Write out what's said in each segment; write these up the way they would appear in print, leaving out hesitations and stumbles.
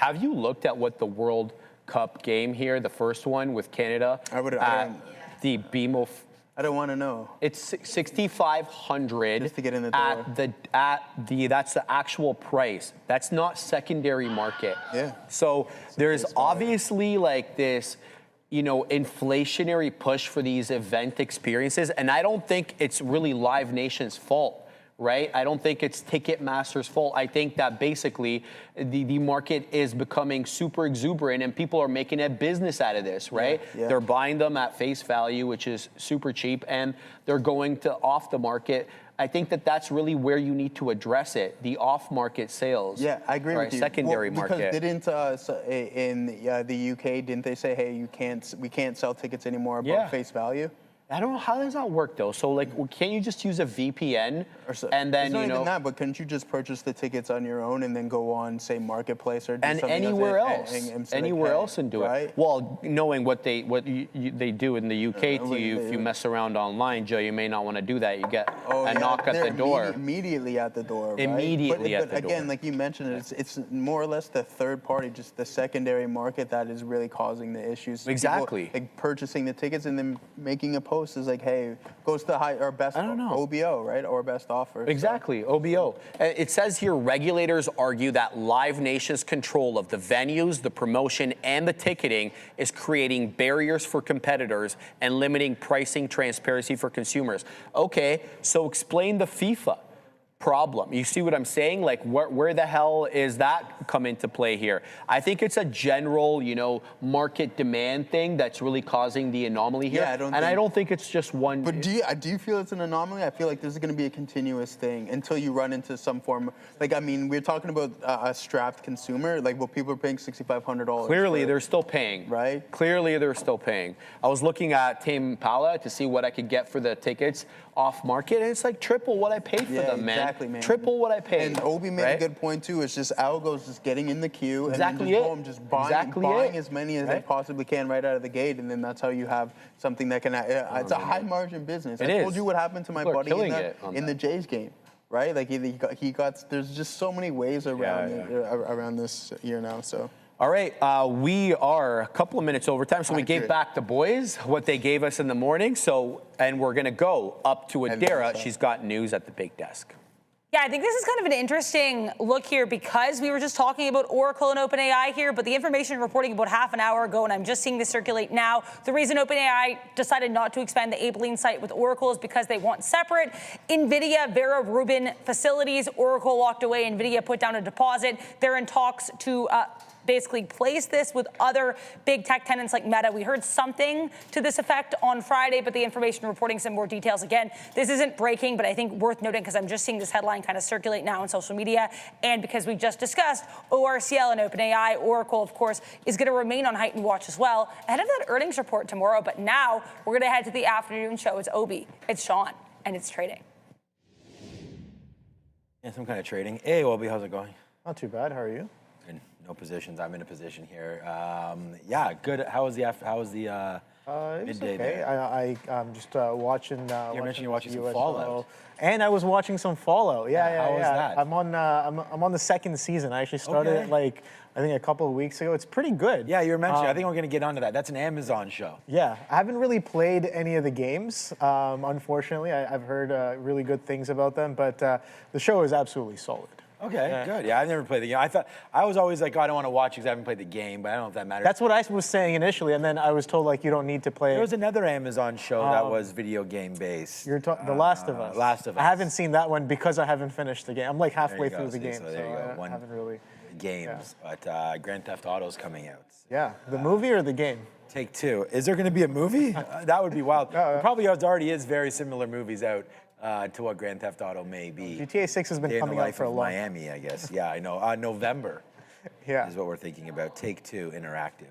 have you looked at what the World Cup game here, the first one with Canada, the BMO? I don't want to know. It's 6,500 just to get in the door. That's the actual price. That's not secondary market. Yeah. So there's obviously like this, you know, inflationary push for these event experiences, and I don't think it's really Live Nation's fault. Right? I don't think it's Ticketmaster's fault. I think that basically the market is becoming super exuberant and people are making a business out of this, right? Yeah. They're buying them at face value, which is super cheap, and they're going to off the market. I think that that's really where you need to address it, the off-market sales. Yeah, I agree with you. Secondary Because market. didn't in the UK, didn't they say, hey, we can't sell tickets anymore above face value? I don't know, how does that work though? So like, can't you just use a VPN and then, it's not even that, but couldn't you just purchase the tickets on your own and then go on, say, Marketplace or do something anywhere else, anywhere else and do right? it? Well, knowing what they do in the UK to you, if you mess around online, Joe, you may not want to do that. You get a knock at the door. Immediately at the door, right? Immediately at the door. But again, like you mentioned, it's more or less the third party, just the secondary market that is really causing the issues. Exactly. People, like purchasing the tickets and then making a post is like, hey, goes to or best OBO, right? Or best offer. Exactly, so. OBO. It says here, regulators argue that Live Nation's control of the venues, the promotion, and the ticketing is creating barriers for competitors and limiting pricing transparency for consumers. Okay, so explain the FIFA problem. You see what I'm saying? Like, where the hell is that come into play here? I think it's a general, you know, market demand thing that's really causing the anomaly here. Yeah, I don't think it's just one. But do you feel it's an anomaly? I feel like this is going to be a continuous thing until you run into some form. Like, I mean, we're talking about a strapped consumer. Like, well, people are paying $6,500. Clearly, they're still paying. Right? Clearly, they're still paying. I was looking at Tame Impala to see what I could get for the tickets off market, and it's like triple what I paid for them, man. Exactly, man. Triple what I paid. And Obie made a good point too. It's just algos just getting in the queue and then just buying as many as they possibly can right out of the gate, and then that's how you have something that can. It's a high margin business. I told you what happened to my buddy in the Jays game, right? Like he got. There's just so many ways around this year now. So. All right, we are a couple of minutes over time, so we gave back the boys what they gave us in the morning. And we're gonna go up to Adara. She's got news at the big desk. Yeah, I think this is kind of an interesting look here because we were just talking about Oracle and OpenAI here, but the information reporting about half an hour ago, and I'm just seeing this circulate now, the reason OpenAI decided not to expand the Abilene site with Oracle is because they want separate Nvidia Vera Rubin facilities. Oracle walked away, Nvidia put down a deposit. They're in talks to basically place this with other big tech tenants like Meta. We heard something to this effect on Friday, but the information reporting some more details. Again, this isn't breaking, but I think worth noting because I'm just seeing this headline kind of circulate now on social media. And because we just discussed ORCL and OpenAI, Oracle, of course, is going to remain on heightened watch as well ahead of that earnings report tomorrow. But now we're going to head to the afternoon show. It's Obie, it's Sean, and it's trading. Yeah, some kind of trading. Hey, Obie, how's it going? Not too bad. How are you? Good. No positions. I'm in a position here. Yeah, good. How was the midday okay. there? I'm just watching. You mentioned you're watching some USO. Fallout. And I was watching some Fallout. Yeah. How was that? I'm on the second season. I actually started it like I think a couple of weeks ago. It's pretty good. Yeah, you were mentioning. I think we're going to get onto that. That's an Amazon show. Yeah, I haven't really played any of the games. Unfortunately, I've heard really good things about them, but the show is absolutely solid. Okay, good. Yeah, I've never played the game. I was always like, oh, I don't want to watch because I haven't played the game, but I don't know if that matters. That's what I was saying initially, and then I was told like you don't need to play. There was another Amazon show that was video game based. You're The Last of Us. Last of Us. I haven't seen that one because I haven't finished the game. I'm like halfway through the game, so there you go. I haven't really. Games, but Grand Theft Auto's coming out. Yeah, the movie or the game? Take Two. Is there going to be a movie? That would be wild. Probably already is very similar movies out. To what Grand Theft Auto may be. GTA 6 has been coming out for a long time. Miami, I guess. Yeah, I know. November is what we're thinking about. Take Two Interactive.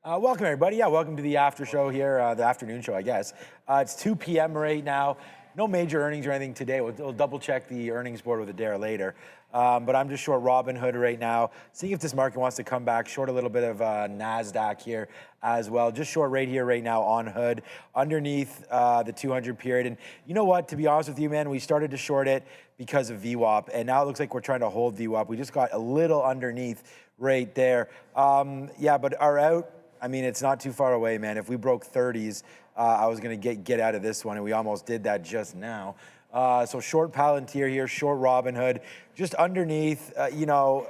Welcome, everybody. Yeah, welcome to the after show here, the afternoon show, I guess. It's 2 p.m. right now. No major earnings or anything today. We'll double check the earnings board with Adara later. But I'm just short Robinhood right now, seeing if this market wants to come back. Short a little bit of Nasdaq here as well. Just short right here right now on Hood, underneath the 200 period. And you know what? To be honest with you, man, we started to short it because of VWAP, and now it looks like we're trying to hold VWAP. We just got a little underneath right there. Yeah, but our out, I mean, it's not too far away, man. If we broke 30s, I was going to get out of this one, and we almost did that just now. So short Palantir here, short Robinhood, just underneath, you know,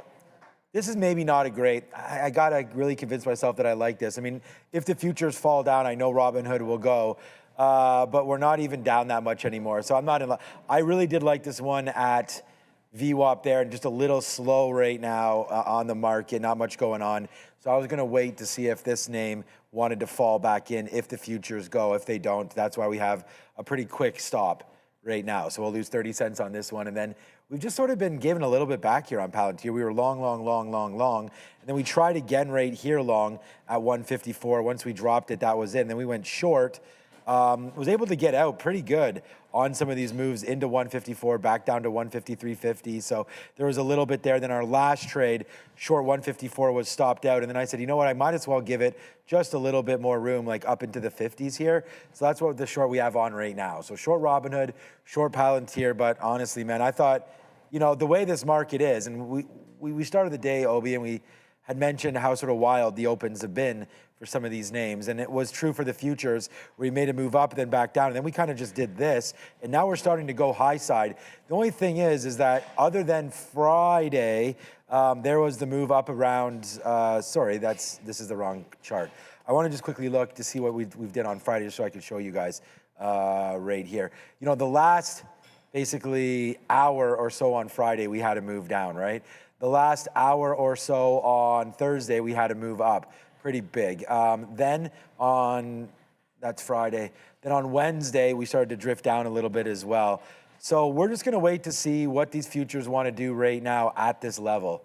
this is maybe not a great, I got to really convince myself that I like this. I mean, if the futures fall down, I know Robinhood will go, but we're not even down that much anymore. So I'm not in love. I really did like this one at VWAP there, and just a little slow right now on the market, not much going on. So I was going to wait to see if this name wanted to fall back in if the futures go. If they don't, that's why we have a pretty quick stop right now. So we'll lose 30 cents on this one. And then we've just sort of been given a little bit back here on Palantir. We were long. And then we tried again right here long at 154. Once we dropped it, that was it. And then we went short. Was able to get out pretty good on some of these moves into 154, back down to 153.50. So there was a little bit there. Then our last trade, short 154, was stopped out. And then I said, you know what, I might as well give it just a little bit more room, like up into the 50s here. So that's what the short we have on right now. So short Robinhood, short Palantir. But honestly, man, I thought, you know, the way this market is, and we started the day, Obie, and we had mentioned how sort of wild the opens have been for some of these names. And it was true for the futures, where we made a move up, then back down. And then we kind of just did this. And now we're starting to go high side. The only thing is that other than Friday, there was the move up around, sorry, this is the wrong chart. I want to just quickly look to see what we've did on Friday, just so I can show you guys right here. You know, the last basically hour or so on Friday, we had to move down, right? The last hour or so on Thursday, we had to move up pretty big. Then on, that's Friday. Then on Wednesday, we started to drift down a little bit as well. So we're just gonna wait to see what these futures wanna do right now at this level.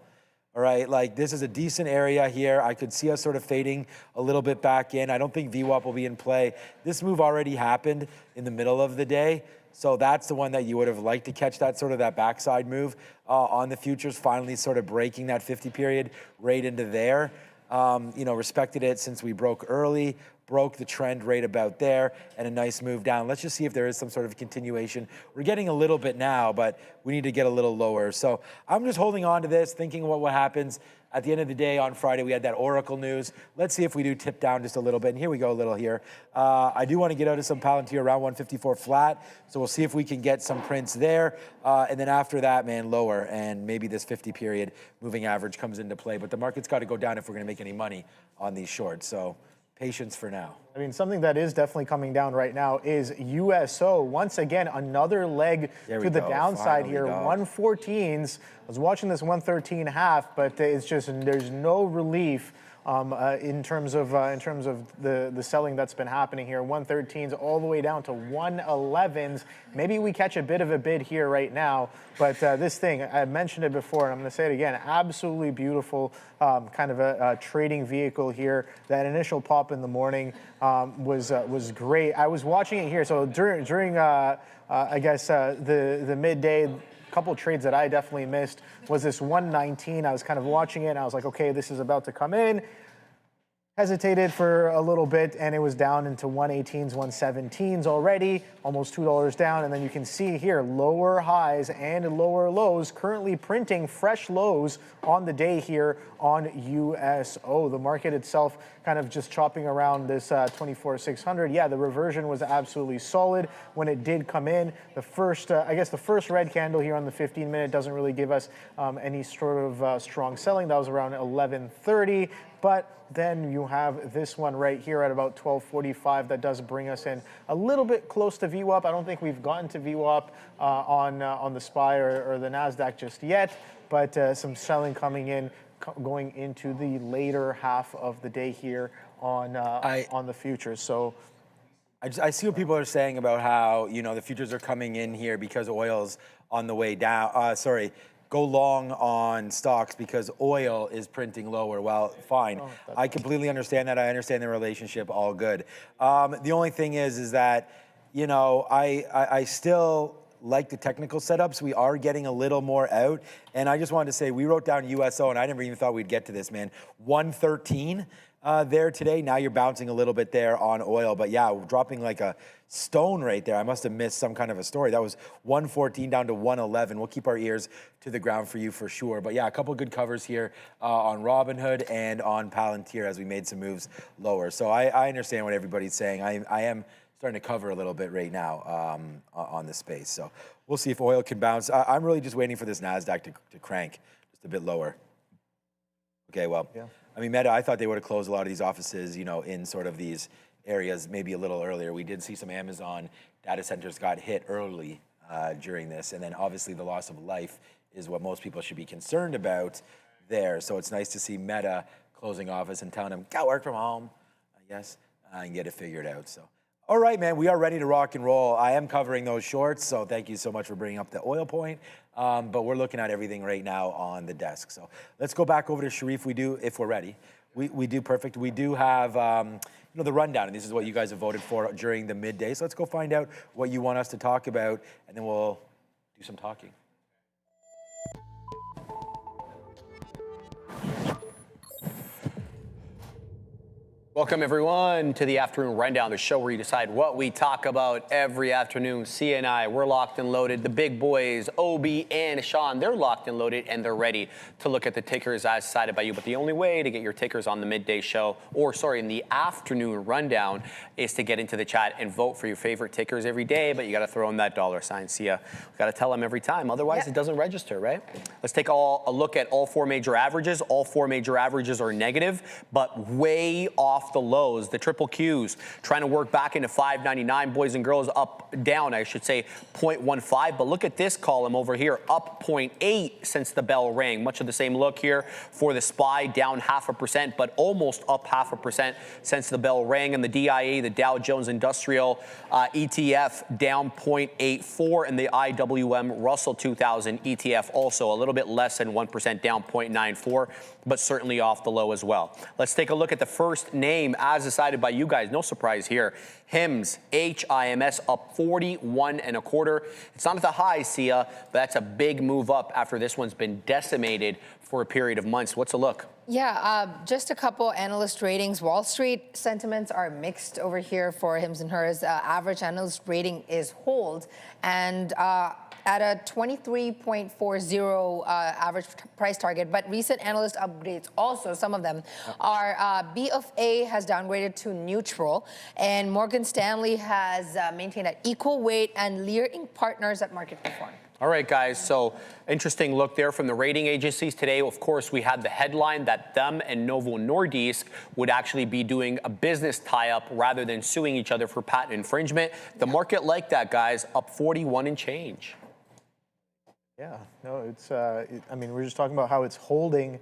All right, like this is a decent area here. I could see us sort of fading a little bit back in. I don't think VWAP will be in play. This move already happened in the middle of the day. So that's the one that you would have liked to catch, that sort of that backside move on the futures, finally sort of breaking that 50 period right into there. You know, respected it since we broke early, broke the trend right about there, and a nice move down. Let's just see if there is some sort of continuation. We're getting a little bit now, but we need to get a little lower. So I'm just holding on to this, thinking about what happens. At the end of the day on Friday, we had that Oracle news. Let's see if we do tip down just a little bit. And here we go a little here. I do want to get out of some Palantir around 154 flat. So we'll see if we can get some prints there. And then after that, man, lower. And maybe this 50 period moving average comes into play. But the market's got to go down if we're going to make any money on these shorts. So patience for now. I mean, something that is definitely coming down right now is USO. Once again, another leg to the downside here. 114s. I was watching this 113.5, but it's just, there's no relief in terms of the selling that's been happening here. 113s all the way down to 111s. Maybe we catch a bit of a bid here right now, but this thing, I mentioned it before, and I'm going to say it again, absolutely beautiful kind of a trading vehicle here. That initial pop in the morning was great. I was watching it here, so during I guess the midday, couple trades that I definitely missed was this 119. I was kind of watching it and I was like, okay, this is about to come in. Hesitated for a little bit and it was down into 118s, 117s already, almost $2 down. And then you can see here, lower highs and lower lows, currently printing fresh lows on the day here on USO. The market itself kind of just chopping around this 24,600. Yeah, the reversion was absolutely solid when it did come in. The first, I guess the first red candle here on the 15-minute doesn't really give us any sort of strong selling. That was around 11:30. But then you have this one right here at about 12:45 that does bring us in a little bit close to VWAP. I don't think we've gotten to VWAP on the SPY or the Nasdaq just yet, but some selling coming in, going into the later half of the day here on the futures. So I see what people are saying about how, you know, the futures are coming in here because oil's on the way down. Go long on stocks because oil is printing lower. Well, fine. I completely understand that. I understand the relationship. All good. The only thing is that, you know, I still like the technical setups. We are getting a little more out. And I just wanted to say, we wrote down USO, and I never even thought we'd get to this, man. 113 there today. Now you're bouncing a little bit there on oil. But yeah, dropping like a stone right there. I must have missed some kind of a story. That was 114 down to 111. We'll keep our ears to the ground for you for sure. But yeah, a couple of good covers here on Robinhood and on Palantir as we made some moves lower. So I understand what everybody's saying. I am starting to cover a little bit right now on the space. So we'll see if oil can bounce. I'm really just waiting for this Nasdaq to crank just a bit lower. Okay, well, yeah. I mean, Meta, I thought they would have closed a lot of these offices, you know, in sort of these areas maybe a little earlier. We did see some Amazon data centers got hit early during this. And then obviously the loss of life is what most people should be concerned about there. So it's nice to see Meta closing office and telling them, go work from home, I guess, and get it figured out. So, all right, man, we are ready to rock and roll. I am covering those shorts, so thank you so much for bringing up the oil point. But we're looking at everything right now on the desk. So let's go back over to Sharif. We do, if we're ready. We do perfect. We do have you know, the rundown, and this is what you guys have voted for during the midday. So let's go find out what you want us to talk about, and then we'll do some talking. Welcome, everyone, to the Afternoon Rundown, the show where you decide what we talk about every afternoon. CNI, we're locked and loaded. The big boys, Obie and Sean, they're locked and loaded, and they're ready to look at the tickers as decided by you. But the only way to get your tickers on the midday show, or sorry, in the Afternoon Rundown, is to get into the chat and vote for your favorite tickers every day. But you got to throw in that $sign. See ya. We got to tell them every time. Otherwise, it doesn't register, right? Let's take a look at all four major averages. All four major averages are negative, but way off the lows. The triple Qs trying to work back into 599, boys and girls, up, down, I should say 0.15. But look at this column over here, up 0.8 since the bell rang. Much of the same look here for the SPY, down 0.5%, but almost up 0.5% since the bell rang. And the DIA, the Dow Jones Industrial ETF, down 0.84, and the IWM Russell 2000 ETF also a little bit less than 1%, down 0.94, but certainly off the low as well. Let's take a look at the first name as decided by you guys. No surprise here. HIMS, HIMS, up 41.25. It's not at the high, Sia, but that's a big move up after this one's been decimated for a period of months. What's a look? Yeah, just a couple analyst ratings. Wall Street sentiments are mixed over here for HIMS and HERS. Average analyst rating is hold, and at a 23.40 average price target, but recent analyst upgrades also, some of them are B of A has downgraded to neutral, and Morgan Stanley has maintained at equal weight, and Lear Inc. Partners at market perform. All right, guys, so interesting look there from the rating agencies today. Of course, we had the headline that them and Novo Nordisk would actually be doing a business tie-up rather than suing each other for patent infringement. The market liked that, guys, up 41 and change. Yeah, no, it's, I mean, we're just talking about how it's holding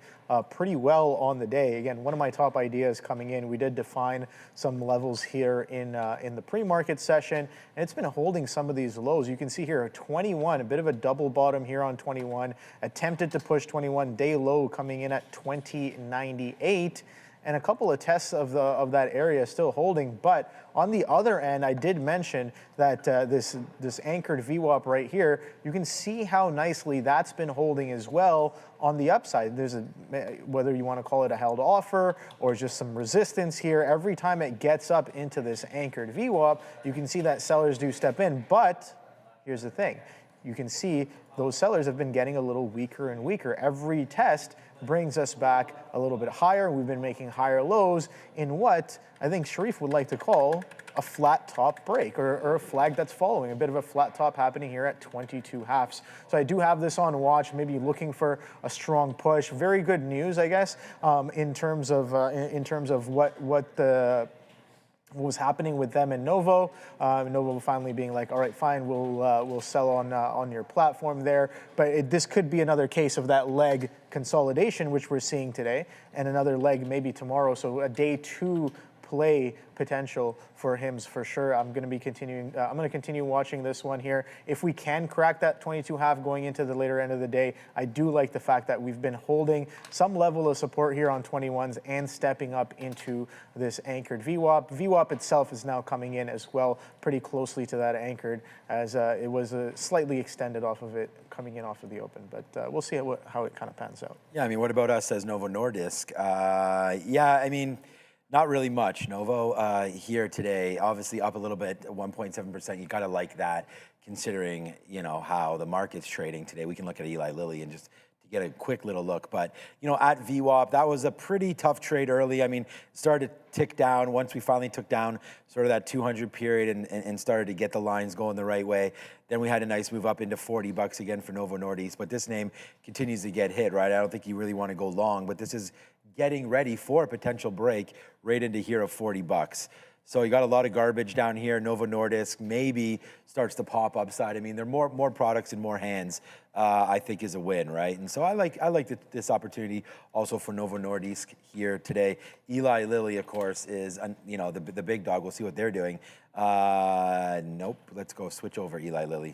pretty well on the day. Again, one of my top ideas coming in, we did define some levels here in the pre-market session, and it's been holding some of these lows. You can see here, 21, a bit of a double bottom here on 21, attempted to push 21, day low coming in at 20.98. And a couple of tests of that area still holding. But on the other end, I did mention that this anchored VWAP right here, you can see how nicely that's been holding as well on the upside. There's whether you want to call it a held offer or just some resistance here, every time it gets up into this anchored VWAP, you can see that sellers do step in. But here's the thing. You can see those sellers have been getting a little weaker and weaker. Every test brings us back a little bit higher. We've been making higher lows in what I think Sharif would like to call a flat top break, or a flag that's following, a bit of a flat top happening here at 22 halves. So I do have this on watch, maybe looking for a strong push. Very good news, I guess, in terms of what was happening with them and Novo. Novo finally being like, all right, fine, we'll sell on your platform there. But this could be another case of that leg consolidation, which we're seeing today, and another leg maybe tomorrow. So a day two play potential for HIMS for sure. I'm going to be continuing. I'm going to continue watching this one here. If we can crack that 22.5 going into the later end of the day, I do like the fact that we've been holding some level of support here on 21s and stepping up into this anchored VWAP. VWAP itself is now coming in as well, pretty closely to that anchored, as it was slightly extended off of it coming in off of the open. But we'll see how it kind of pans out. Yeah, I mean, what about us as Novo Nordisk? Yeah, I mean, not really much. Novo here today, obviously up a little bit, 1.7%. You gotta like that, considering how the market's trading today. We can look at Eli Lilly and just to get a quick little look. But at VWAP, that was a pretty tough trade early. I mean, it started to tick down once we finally took down sort of that 200 period and started to get the lines going the right way. Then we had a nice move up into $40 again for Novo Nordisk. But this name continues to get hit, right? I don't think you really want to go long, but this is getting ready for a potential break right into here of $40. So you got a lot of garbage down here. Novo Nordisk maybe starts to pop upside. I mean, there are more products in more hands, I think is a win, right? And so I like this opportunity also for Novo Nordisk here today. Eli Lilly, of course, is the big dog. We'll see what they're doing. Nope. Let's go switch over Eli Lilly.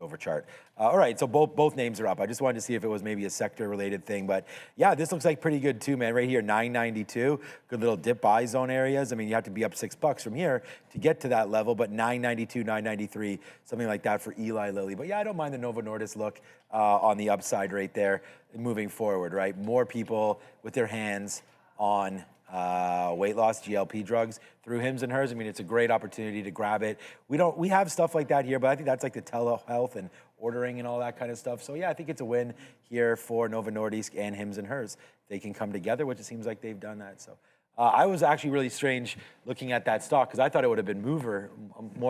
Over chart. All right, so both names are up. I just wanted to see if it was maybe a sector-related thing, but yeah, this looks like pretty good too, man. Right here, 992, good little dip buy zone areas. I mean, you have to be up $6 from here to get to that level, but 992, 993, something like that for Eli Lilly. But yeah, I don't mind the Novo Nordisk look on the upside right there, moving forward, right? More people with their hands on weight loss, GLP drugs through HIMS and hers. I mean, it's a great opportunity to grab it. We have stuff like that here, but I think that's like the telehealth and ordering and all that kind of stuff. So yeah, I think it's a win here for Novo Nordisk and HIMS and hers. They can come together, which it seems like they've done that. So I was actually really strange looking at that stock because I thought it would have been more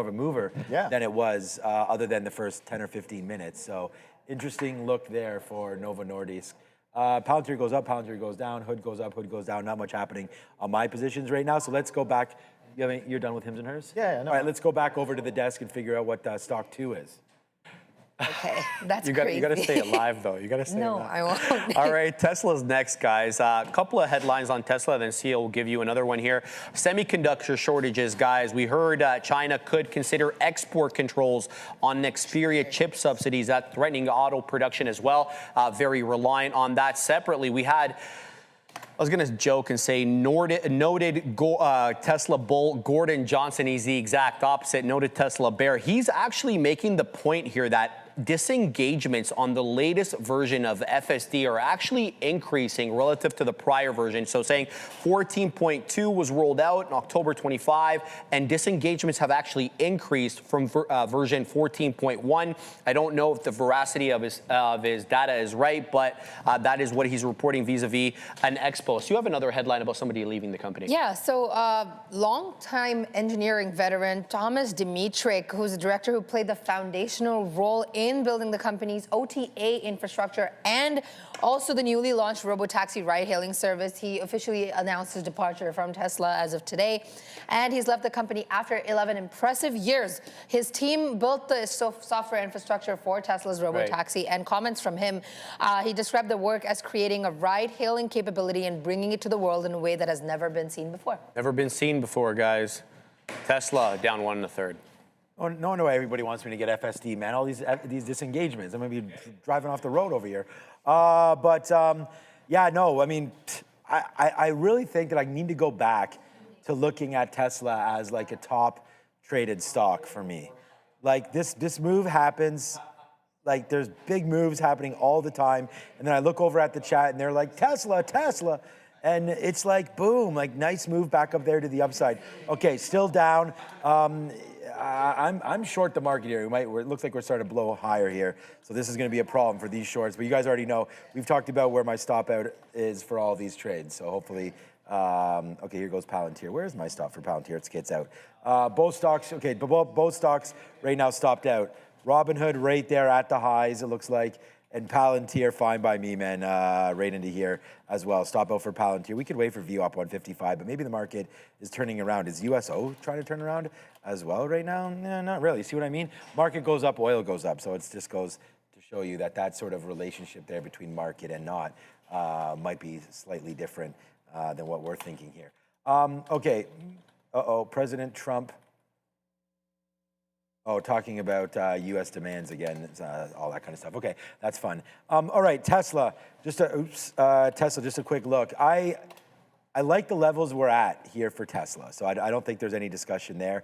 of a mover than it was, other than the first 10 or 15 minutes. So interesting look there for Novo Nordisk. Palantir goes up, Palantir goes down, Hood goes up, Hood goes down. Not much happening on my positions right now. So let's go back. You're done with HIMS and hers? Yeah. No. All right, let's go back over to the desk and figure out what stock 2 is. Okay, that's crazy. You got to stay alive, though. You got to stay alive. No, I won't. All right, Tesla's next, guys. A couple of headlines on Tesla, then CEO will give you another one here. Semiconductor shortages, guys. We heard China could consider export controls on Nexperia chip subsidies. That threatening auto production as well. Very reliant on that. Separately, we had... I was going to joke and say noted Tesla bull Gordon Johnson. He's the exact opposite, noted Tesla bear. He's actually making the point here that disengagements on the latest version of FSD are actually increasing relative to the prior version. So saying 14.2 was rolled out in October 25, and disengagements have actually increased from version 14.1. I don't know if the veracity of his data is right, but that is what he's reporting vis-a-vis an expo. So you have another headline about somebody leaving the company. Yeah, so longtime engineering veteran Thomas Dimitrik, who's a director who played the foundational role in building the company's OTA infrastructure and also the newly launched robotaxi ride-hailing service. He officially announced his departure from Tesla as of today, and he's left the company after 11 impressive years. His team built the software infrastructure for Tesla's robotaxi, and comments from him, he described the work as creating a ride-hailing capability and bringing it to the world in a way that has never been seen before. Never been seen before, guys. Tesla down 1 1/3. Oh, no wonder why everybody wants me to get FSD, man. All these disengagements. I'm going to be driving off the road over here. Yeah, no, I mean, I really think that I need to go back to looking at Tesla as like a top traded stock for me. Like this move happens, like there's big moves happening all the time. And then I look over at the chat and they're like, Tesla, Tesla. And it's like, boom, like nice move back up there to the upside. Okay, still down. I'm short the market here. It looks like we're starting to blow higher here. So this is going to be a problem for these shorts. But you guys already know, we've talked about where my stop out is for all these trades. So hopefully, okay, here goes Palantir. Where's my stop for Palantir? It's gets out. Both stocks, okay, both stocks right now stopped out. Robinhood right there at the highs, it looks like. And Palantir, fine by me, man, right into here as well. Stop out for Palantir. We could wait for VWAP 155, but maybe the market is turning around. Is USO trying to turn around as well right now? No, not really. See what I mean? Market goes up, oil goes up. So it just goes to show you that that sort of relationship there between market and not might be slightly different than what we're thinking here. Okay. President Trump. Oh, talking about U.S. demands again, all that kind of stuff. Okay, that's fun. All right, Tesla. Tesla. Just a quick look. I like the levels we're at here for Tesla, so I don't think there's any discussion there.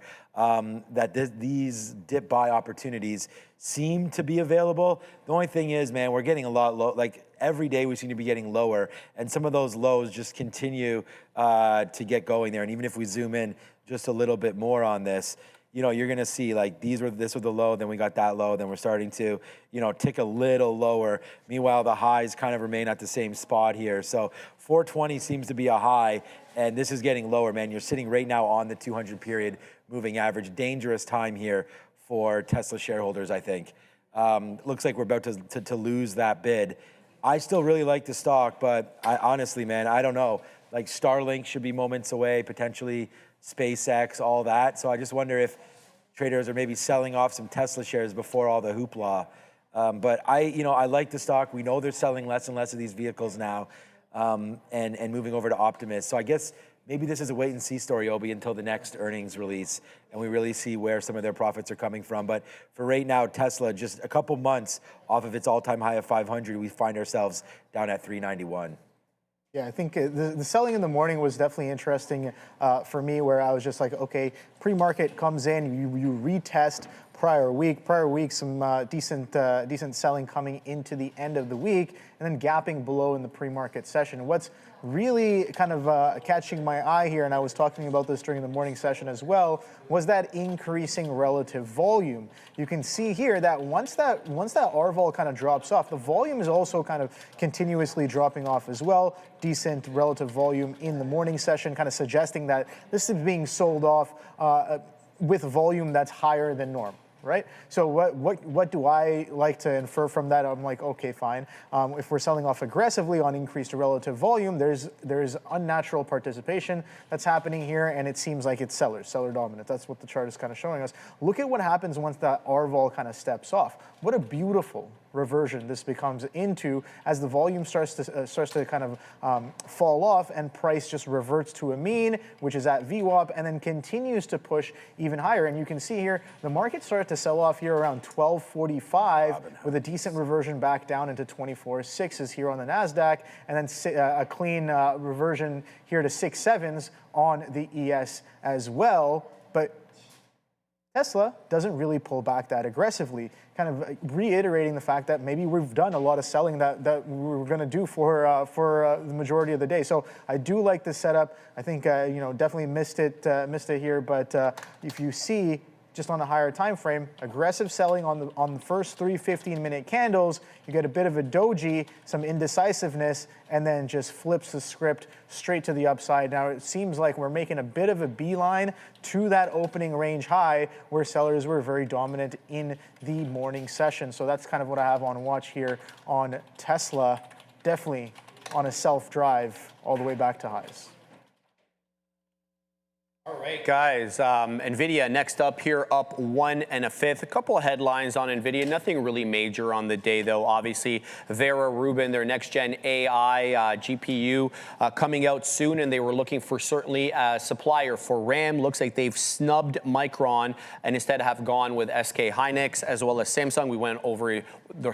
These dip buy opportunities seem to be available. The only thing is, man, we're getting a lot low. Like every day, we seem to be getting lower, and some of those lows just continue to get going there. And even if we zoom in just a little bit more on this, you know, you're gonna see like this was the low, then we got that low, then we're starting to, you know, tick a little lower. Meanwhile, the highs kind of remain at the same spot here. So 420 seems to be a high, and this is getting lower, man. You're sitting right now on the 200 period moving average. Dangerous time here for Tesla shareholders, I think. Looks like we're about to lose that bid. I still really like the stock, but honestly, man, I don't know. Like Starlink should be moments away, potentially SpaceX, all that. So I just wonder if traders are maybe selling off some Tesla shares before all the hoopla. But I like the stock. We know they're selling less and less of these vehicles now, and moving over to Optimus. So I guess maybe this is a wait and see story, Obie, until the next earnings release, and we really see where some of their profits are coming from. But for right now, Tesla, just a couple months off of its all-time high of 500, we find ourselves down at 391. Yeah, I think the selling in the morning was definitely interesting for me, where I was just like, okay, pre-market comes in, you retest prior week, some decent selling coming into the end of the week, and then gapping below in the pre-market session. What's really kind of catching my eye here, and I was talking about this during the morning session as well, was that increasing relative volume. You can see here that once that R-vol kind of drops off, the volume is also kind of continuously dropping off as well. Decent relative volume in the morning session, kind of suggesting that this is being sold off with volume that's higher than norm. Right? So what do I like to infer from that? I'm like, okay, fine. If we're selling off aggressively on increased relative volume, there's unnatural participation that's happening here, and it seems like it's seller dominant. That's what the chart is kind of showing us. Look at what happens once that R-vol kind of steps off. What a beautiful reversion this becomes into as the volume starts to kind of fall off and price just reverts to a mean, which is at VWAP, and then continues to push even higher. And you can see here the market started to sell off here around 1245 with a decent reversion back down into 24.6s here on the Nasdaq, and then a clean reversion here to 6.7s on the ES as well. But Tesla doesn't really pull back that aggressively, kind of reiterating the fact that maybe we've done a lot of selling that we were going to do for the majority of the day. So I do like this setup. I think definitely missed it here. But if you see, just on a higher time frame, aggressive selling on the first 3 15-minute candles, you get a bit of a doji, some indecisiveness, and then just flips the script straight to the upside. Now it seems like we're making a bit of a beeline to that opening range high where sellers were very dominant in the morning session. So that's kind of what I have on watch here on Tesla, definitely on a self-drive all the way back to highs. All right, guys, Nvidia next up here, up 1 1/5. A couple of headlines on Nvidia, nothing really major on the day though. Obviously, Vera Rubin, their next gen AI GPU coming out soon, and they were looking for certainly a supplier for RAM. Looks like they've snubbed Micron and instead have gone with SK Hynix as well as Samsung. We went over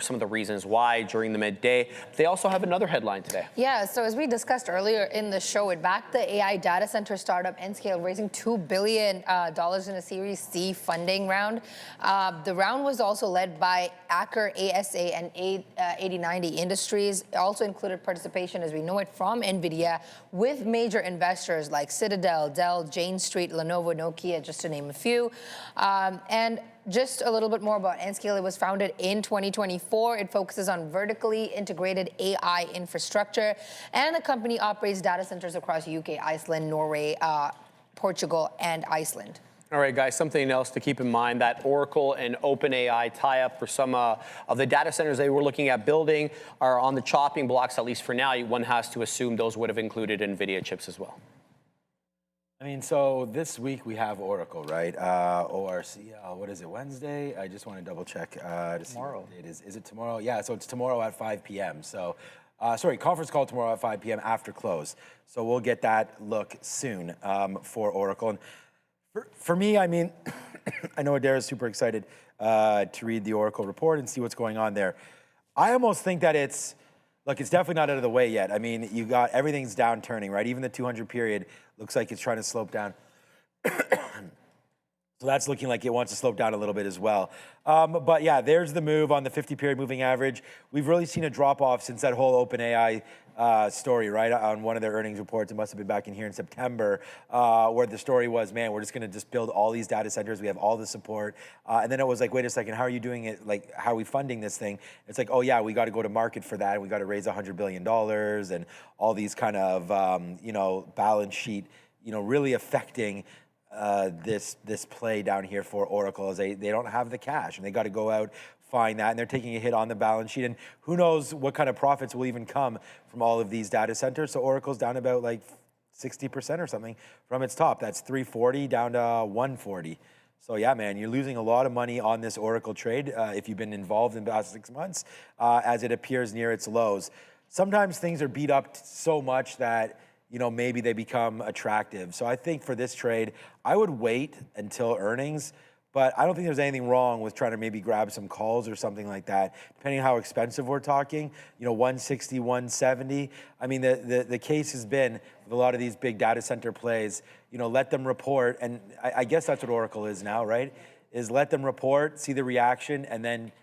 some of the reasons why during the midday. They also have another headline today. Yeah, so as we discussed earlier in the show, it backed the AI data center startup NScale, raising $2 billion in a Series C funding round. The round was also led by Acker, ASA, and 8090 Industries. It also included participation, as we know it, from Nvidia, with major investors like Citadel, Dell, Jane Street, Lenovo, Nokia, just to name a few. And just a little bit more about NScale. It was founded in 2024. It focuses on vertically integrated AI infrastructure, and the company operates data centers across UK, Iceland, Norway, Portugal, and Iceland. All right, guys, something else to keep in mind, that Oracle and OpenAI tie-up for some of the data centers they were looking at building are on the chopping blocks, at least for now. One has to assume those would have included NVIDIA chips as well. I mean, so this week we have Oracle, right? ORC, what is it, Wednesday? I just want to double check to see what it is. Is it tomorrow? Yeah, so it's tomorrow at 5 p.m. So conference call tomorrow at 5 p.m. after close. So we'll get that look soon for Oracle. And for me, I mean, I know Adair is super excited to read the Oracle report and see what's going on there. I almost think that it's definitely not out of the way yet. I mean, you got everything's downturning, right? Even the 200 period looks like it's trying to slope down. So that's looking like it wants to slope down a little bit as well. But yeah, there's the move on the 50-period moving average. We've really seen a drop-off since that whole OpenAI story, right? On one of their earnings reports, it must have been back in here in September, where the story was, man, we're just going to just build all these data centers. We have all the support. And then it was like, wait a second, how are you doing it? Like, how are we funding this thing? It's like, oh yeah, we got to go to market for that. And we got to raise $100 billion and all these kind of, balance sheet, really affecting this play down here for Oracle, as they don't have the cash and they got to go out, find that, and they're taking a hit on the balance sheet. And who knows what kind of profits will even come from all of these data centers. So Oracle's down about like 60% or something from its top. That's 340 down to 140. So yeah, man, you're losing a lot of money on this Oracle trade if you've been involved in the past 6 months as it appears near its lows. Sometimes things are beat up so much that maybe they become attractive. So I think for this trade, I would wait until earnings, but I don't think there's anything wrong with trying to maybe grab some calls or something like that, depending on how expensive we're talking, 160, 170. I mean, the case has been with a lot of these big data center plays, let them report, and I guess that's what Oracle is now, right? Is let them report, see the reaction, and then,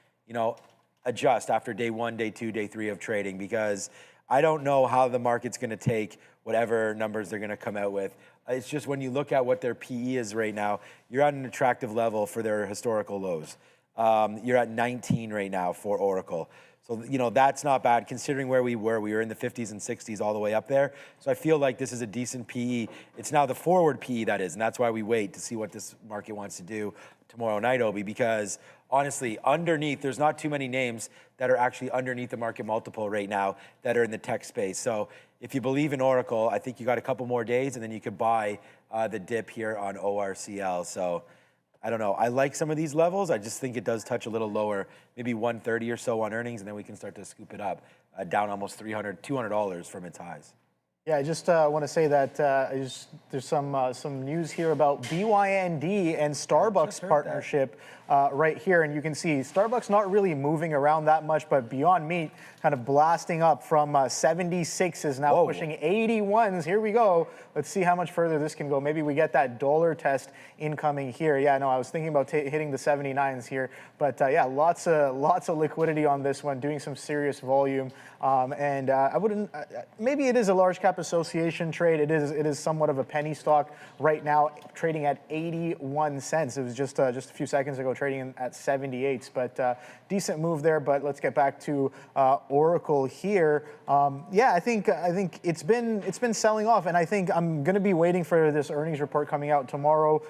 adjust after day 1, day 2, day 3 of trading, because I don't know how the market's going to take whatever numbers they're going to come out with. It's just when you look at what their PE is right now, you're at an attractive level for their historical lows. You're at 19 right now for Oracle. So, that's not bad considering where we were. We were in the 50s and 60s all the way up there. So I feel like this is a decent PE. It's now the forward PE that is, and that's why we wait to see what this market wants to do tomorrow night, Obie, because honestly, underneath, there's not too many names that are actually underneath the market multiple right now that are in the tech space. So if you believe in Oracle, I think you got a couple more days, and then you could buy the dip here on ORCL. So I don't know. I like some of these levels. I just think it does touch a little lower, maybe 130 or so on earnings, and then we can start to scoop it up, down almost $200 from its highs. Yeah, I just want to say that there's some news here about BYND and Starbucks partnership right here, and you can see Starbucks not really moving around that much, but Beyond Meat kind of blasting up from 76s now pushing 81s. Here we go. Let's see how much further this can go. Maybe we get that dollar test incoming here. Yeah, no, I was thinking about hitting the 79s here, but yeah, lots of liquidity on this one, doing some serious volume. And I wouldn't. Maybe it is a large cap association trade. It is somewhat of a penny stock right now, trading at 81 cents. It was just a few seconds ago trading at 78s, but decent move there. But let's get back to Oracle here. Yeah, I think it's been selling off, and I think I'm going to be waiting for this earnings report coming out tomorrow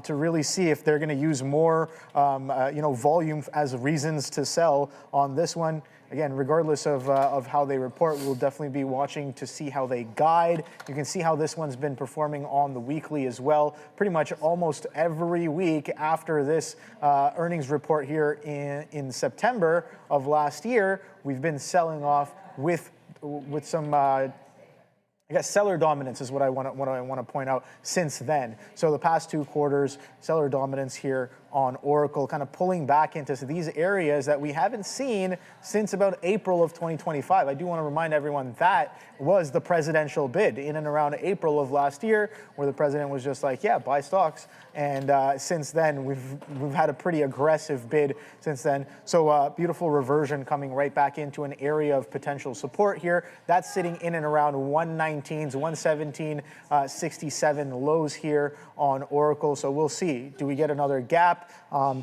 to really see if they're going to use more volume as reasons to sell on this one. Again, regardless of how they report, we'll definitely be watching to see how they guide. You can see how this one's been performing on the weekly as well. Pretty much almost every week after this earnings report here in September of last year, we've been selling off with some I guess seller dominance is what I want to point out since then. So the past 2 quarters, seller dominance here on Oracle, kind of pulling back into these areas that we haven't seen since about April of 2025. I do want to remind everyone that was the presidential bid in and around April of last year, where the president was just like, yeah, buy stocks. And since then, we've had a pretty aggressive bid since then. So beautiful reversion coming right back into an area of potential support here. That's sitting in and around 119s, 117.67 lows here on Oracle. So we'll see. Do we get another gap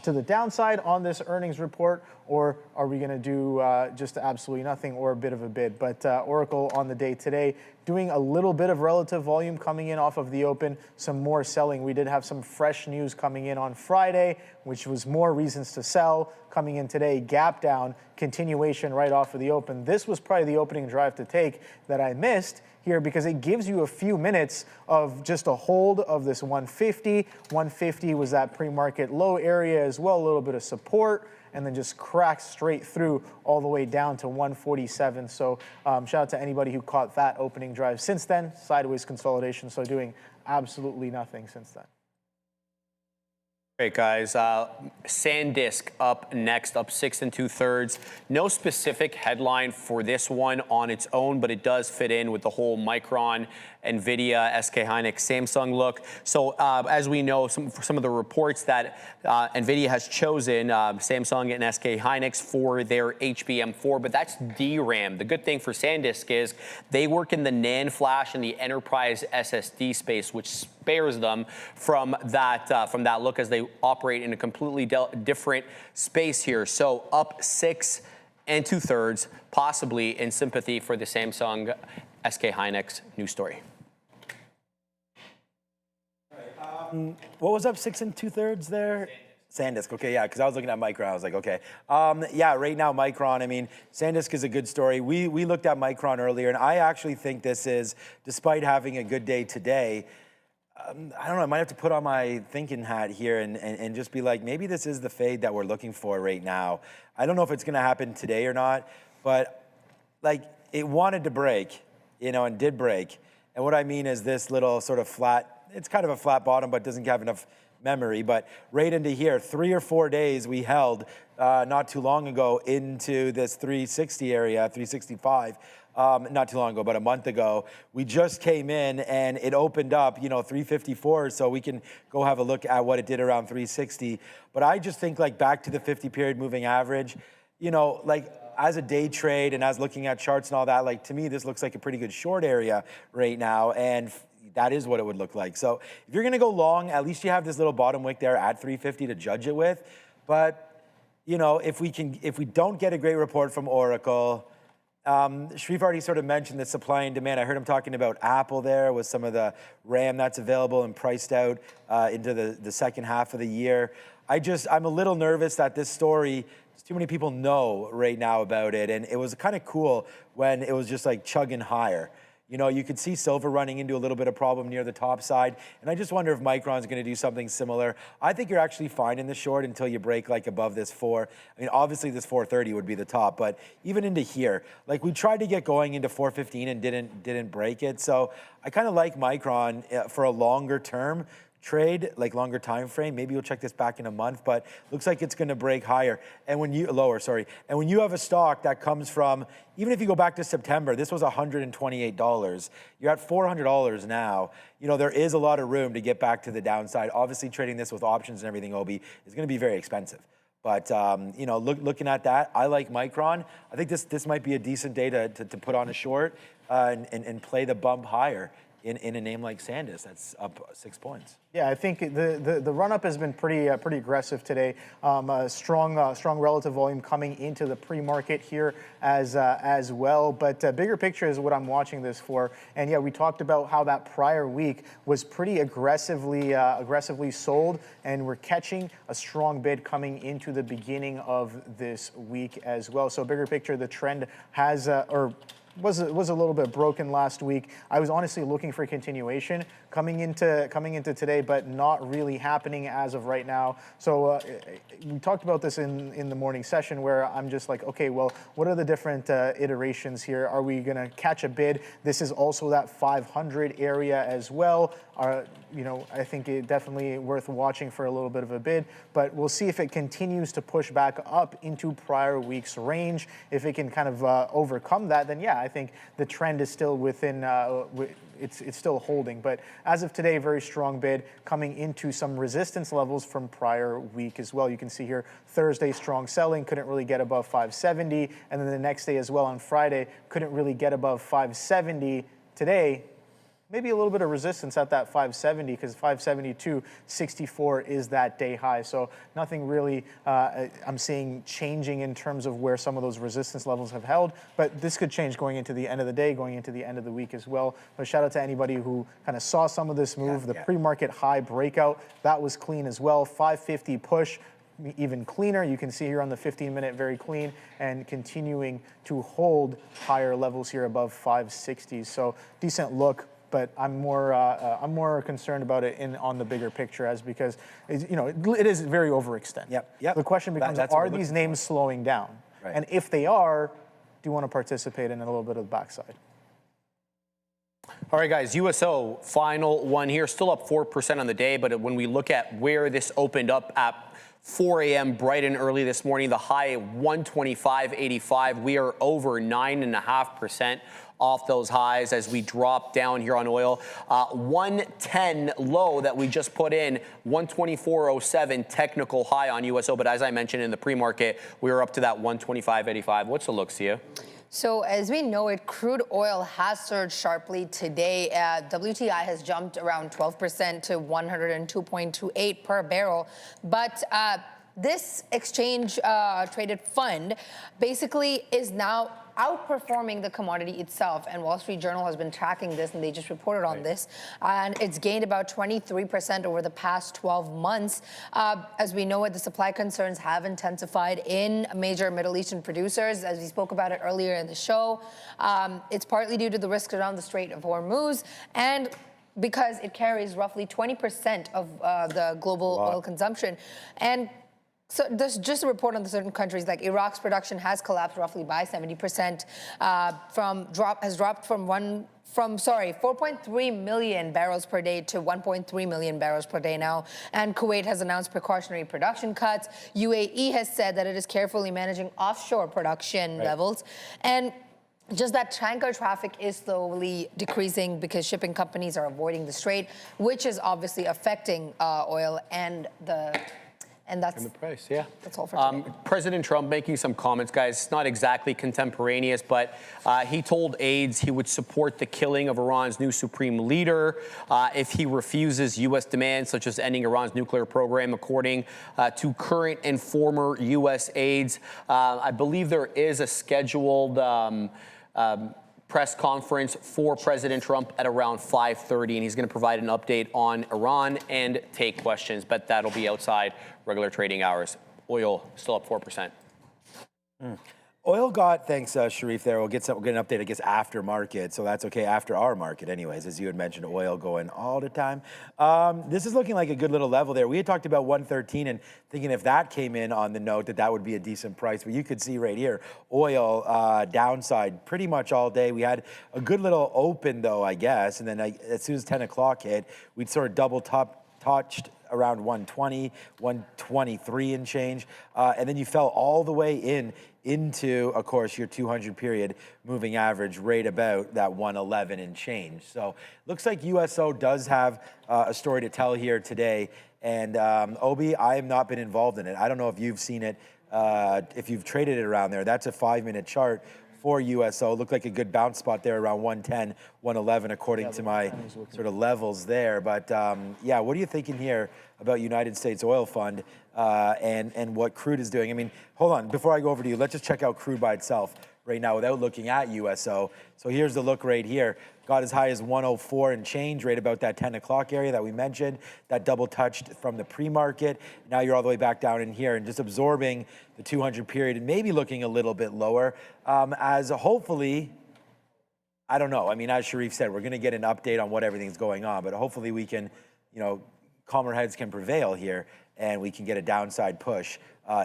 to the downside on this earnings report, or are we going to do just absolutely nothing or a bit of a bid? But Oracle on the day today doing a little bit of relative volume coming in off of the open, some more selling. We did have some fresh news coming in on Friday, which was more reasons to sell. Coming in today, gap down, continuation right off of the open. This was probably the opening drive to take that I missed here because it gives you a few minutes of just a hold of this 150. 150 was that pre-market low area as well, a little bit of support. and then just cracks straight through all the way down to 147. So shout out to anybody who caught that opening drive. Since then, sideways consolidation, so doing absolutely nothing since then. Great, guys. SanDisk up next, up 6 2/3. No specific headline for this one on its own, but it does fit in with the whole Micron, Nvidia, SK Hynix, Samsung look. So as we know, some of the reports that Nvidia has chosen Samsung and SK Hynix for their HBM4, but that's DRAM. The good thing for SanDisk is they work in the NAND flash and the enterprise SSD space, which spares them from that look as they operate in a completely different space here. So up 6 2/3, possibly in sympathy for the Samsung SK Hynix news story. What was up 6 2/3 there? SanDisk, okay, yeah, because I was looking at Micron, I was like, okay. Yeah, right now, Micron, I mean, SanDisk is a good story. We looked at Micron earlier, and I actually think this is, despite having a good day today, I don't know, I might have to put on my thinking hat here and just be like, maybe this is the fade that we're looking for right now. I don't know if it's going to happen today or not, but like it wanted to break, and did break. And what I mean is this little sort of flat, it's kind of a flat bottom, but doesn't have enough memory. But right into here, 3 or 4 days we held not too long ago into this 360 area, 365. Not too long ago, but a month ago. We just came in and it opened up, 354, so we can go have a look at what it did around 360. But I just think like back to the 50-period moving average, like as a day trade and as looking at charts and all that, like to me, this looks like a pretty good short area right now. And that is what it would look like. So if you're going to go long, at least you have this little bottom wick there at 350 to judge it with. But, if we don't get a great report from Oracle, Sharif already sort of mentioned the supply and demand. I heard him talking about Apple there with some of the RAM that's available and priced out into the second half of the year. I'm a little nervous that this story, too many people know right now about it. And it was kind of cool when it was just like chugging higher. You could see silver running into a little bit of problem near the top side. And I just wonder if Micron's going to do something similar. I think you're actually fine in the short until you break like above this 4. I mean, obviously this 430 would be the top, but even into here, like we tried to get going into 415 and didn't break it. So I kind of like Micron for a longer term trade, like longer time frame. Maybe we'll check this back in a month, but looks like it's going to break higher. And when you And when you have a stock that comes from, even if you go back to September, this was $128. You're at $400 now. There is a lot of room to get back to the downside. Obviously, trading this with options and everything, Obie, is going to be very expensive. But looking at that, I like Micron. I think this might be a decent day to put on a short and play the bump higher in a name like SanDisk that's up 6 points. Yeah, I think the run-up has been pretty aggressive today. Strong relative volume coming into the pre-market here as well. But bigger picture is what I'm watching this for. And yeah, we talked about how that prior week was pretty aggressively sold, and we're catching a strong bid coming into the beginning of this week as well. So bigger picture, the trend has was a little bit broken last week. I was honestly looking for a continuation coming into today, but not really happening as of right now. So we talked about this in the morning session, where I'm just like, okay, well, what are the different iterations here? Are we going to catch a bid? This is also that 500 area as well. I think it definitely worth watching for a little bit of a bid, but we'll see if it continues to push back up into prior week's range. If it can kind of overcome that, then yeah, I think the trend is still within, it's still holding. But as of today, very strong bid coming into some resistance levels from prior week as well. You can see here, Thursday, strong selling, couldn't really get above 570. And then the next day as well on Friday, couldn't really get above 570. Today, maybe a little bit of resistance at that 570, because 572.64 is that day high. So nothing really I'm seeing changing in terms of where some of those resistance levels have held. But this could change going into the end of the day, going into the end of the week as well. But shout out to anybody who kind of saw some of this move. The pre-market high breakout, that was clean as well. 550 push, even cleaner. You can see here on the 15-minute, very clean, and continuing to hold higher levels here above 560. So decent look but I'm more concerned about it on the bigger picture, as because it is very overextended. Yep. The question becomes: are these names slowing down? Right. And if they are, do you want to participate in a little bit of the backside? All right, guys, USO, final one here, still up 4% on the day, but when we look at where this opened up at 4 a.m. bright and early this morning, the high 125.85, we are over 9.5% off those highs as we drop down here on oil. 110 low that we just put in, 124.07 technical high on USO, but as I mentioned in the pre-market, we were up to that 125.85. What's the look, Sia? So as we know it, crude oil has surged sharply today. WTI has jumped around 12% to 102.28 per barrel. But this exchange traded fund basically is now outperforming the commodity itself, and Wall Street Journal has been tracking this, and they just reported on this, and it's gained about 23% over the past 12 months. As we know it, the supply concerns have intensified in major Middle Eastern producers, as we spoke about it earlier in the show. It's partly due to the risks around the Strait of Hormuz, and because it carries roughly 20% of the global oil consumption. And so there's just a report on the certain countries, like Iraq's production has collapsed roughly by 70%, has dropped from 4.3 million barrels per day to 1.3 million barrels per day now. And Kuwait has announced precautionary production cuts. UAE has said that it is carefully managing offshore production levels. And just that tanker traffic is slowly decreasing because shipping companies are avoiding the strait, which is obviously affecting oil and the that's the price, yeah. That's all for today. President Trump making some comments, guys. It's not exactly contemporaneous, but he told aides he would support the killing of Iran's new supreme leader if he refuses U.S. demands, such as ending Iran's nuclear program, according to current and former U.S. aides. I believe there is a scheduled press conference for President Trump at around 5:30, and he's going to provide an update on Iran and take questions, but that'll be outside regular trading hours. Oil still up 4%. Oil got, thanks, Sharif, there. We'll get an update, I guess, after market. So that's okay, after our market anyways, as you had mentioned, oil going all the time. This is looking like a good little level there. We had talked about 113 and thinking if that came in on the note that would be a decent price. But you could see right here, oil downside pretty much all day. We had a good little open, though, I guess. And then as soon as 10 o'clock hit, we'd sort of double touched around 120, 123 and change. And then you fell all the way into, of course, your 200 period moving average right about that 111 and change. So looks like USO does have a story to tell here today. And Obie, I have not been involved in it. I don't know if you've seen it, if you've traded it around there. That's a 5-minute chart for USO. Looked like a good bounce spot there around 110, 111, according to my sort of levels there. But yeah, what are you thinking here about United States Oil Fund and what crude is doing? I mean, hold on, before I go over to you, let's just check out crude by itself right now without looking at USO. So here's the look right here. Got as high as 104 and change, right about that 10 o'clock area that we mentioned. That double touched from the pre-market. Now you're all the way back down in here and just absorbing the 200 period and maybe looking a little bit lower as hopefully, I don't know. I mean, as Sharif said, we're going to get an update on what everything's going on, but hopefully we can, calmer heads can prevail here and we can get a downside push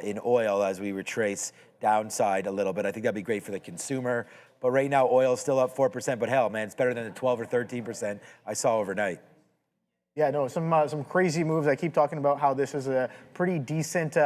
in oil as we retrace downside a little bit. I think that'd be great for the consumer. But right now, oil is still up 4%. But hell, man, it's better than the 12 or 13% I saw overnight. Yeah, no, some crazy moves. I keep talking about how this is a pretty decent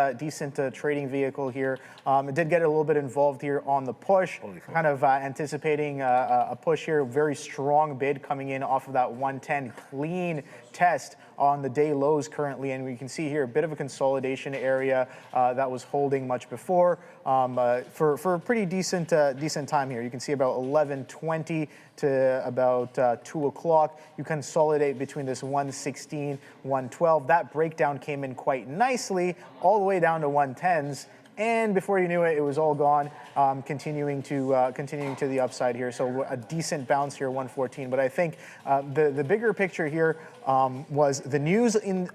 trading vehicle here. It did get a little bit involved here on the push, kind of anticipating a push here. Very strong bid coming in off of that 110 clean test on the day lows currently, and we can see here a bit of a consolidation area that was holding much before for a pretty decent time here. You can see about 11:20 to about 2 o'clock. You consolidate between this 116, 112. That breakdown came in quite nicely, all the way down to 110s. And before you knew it, it was all gone, continuing to the upside here. So a decent bounce here, 114. But I think the bigger picture here was the news in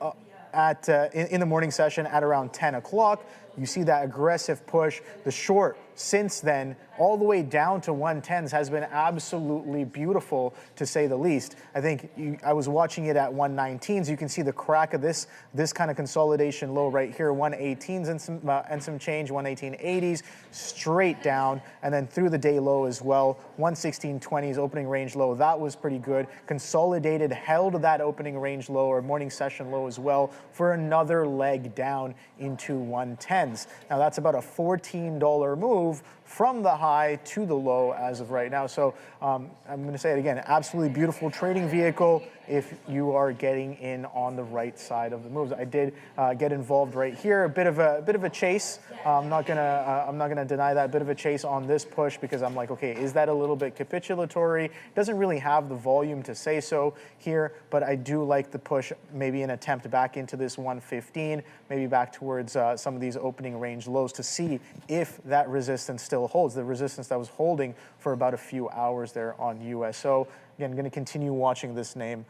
the morning session at around 10 o'clock. you see that aggressive push. The short since then, all the way down to 110s, has been absolutely beautiful, to say the least. I think I was watching it at 119s. You can see the crack of this kind of consolidation low right here, 118s and some change, 118.80s, straight down, and then through the day low as well, 116.20s opening range low. That was pretty good. Consolidated, held that opening range low or morning session low as well for another leg down into 110s. Now that's about a $14 move from the high to the low as of right now. So I'm going to say it again, absolutely beautiful trading vehicle if you are getting in on the right side of the moves. I did get involved right here, a bit of a chase. I'm not gonna deny that, a bit of a chase on this push, because I'm like, okay, is that a little bit capitulatory? Doesn't really have the volume to say so here, but I do like the push, maybe an attempt back into this 115, maybe back towards some of these opening range lows to see if that resistance still holds, the resistance that was holding for about a few hours there on USO. Again, going to continue watching this name,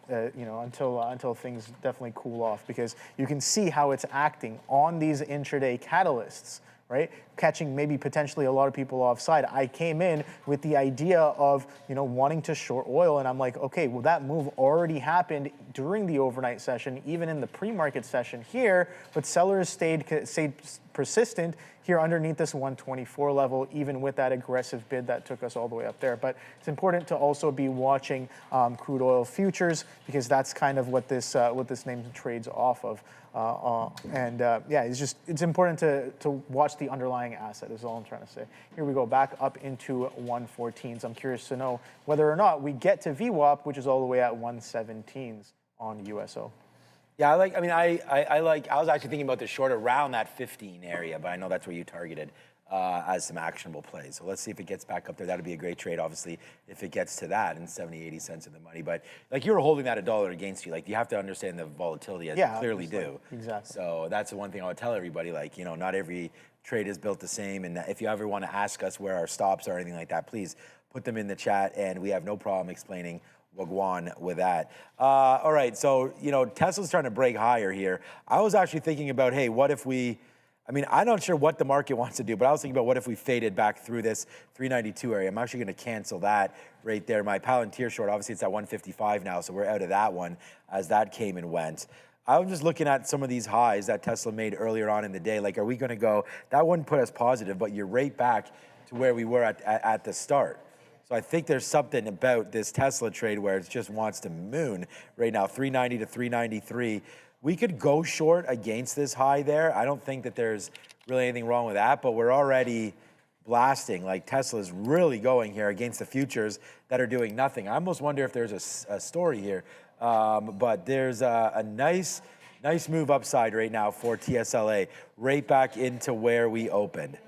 until things definitely cool off, because you can see how it's acting on these intraday catalysts, right? Catching maybe potentially a lot of people offside. I came in with the idea of, wanting to short oil, and I'm like, okay, well, that move already happened during the overnight session, even in the pre-market session here, but sellers stayed persistent here underneath this 124 level, even with that aggressive bid that took us all the way up there. But it's important to also be watching crude oil futures, because that's kind of what this name trades off of. It's important to watch the underlying asset is all I'm trying to say. Here we go, back up into 114s. I'm curious to know whether or not we get to VWAP, which is all the way at 117s on USO. Yeah, I was actually thinking about the short around that 15 area, but I know that's where you targeted as some actionable plays. So let's see if it gets back up there. That'd be a great trade, obviously, if it gets to that and 70, 80 cents in the money. But you were holding that $1 against you. You have to understand the volatility, as you clearly do. Exactly. So that's the one thing I would tell everybody, not every trade is built the same. And if you ever want to ask us where our stops are or anything like that, please put them in the chat, and we have no problem explaining Wagwan with that. All right, so, Tesla's trying to break higher here. I was actually thinking about, hey, what if I'm not sure what the market wants to do, but I was thinking about what if we faded back through this 392 area. I'm actually going to cancel that right there. My Palantir short, obviously it's at 155 now, so we're out of that one as that came and went. I was just looking at some of these highs that Tesla made earlier on in the day. Are we going to go, that wouldn't put us positive, but you're right back to where we were at the start. So I think there's something about this Tesla trade where it just wants to moon right now, 390 to 393. We could go short against this high there. I don't think that there's really anything wrong with that, but we're already blasting. Tesla's really going here against the futures that are doing nothing. I almost wonder if there's a story here, but there's a nice move upside right now for TSLA, right back into where we opened.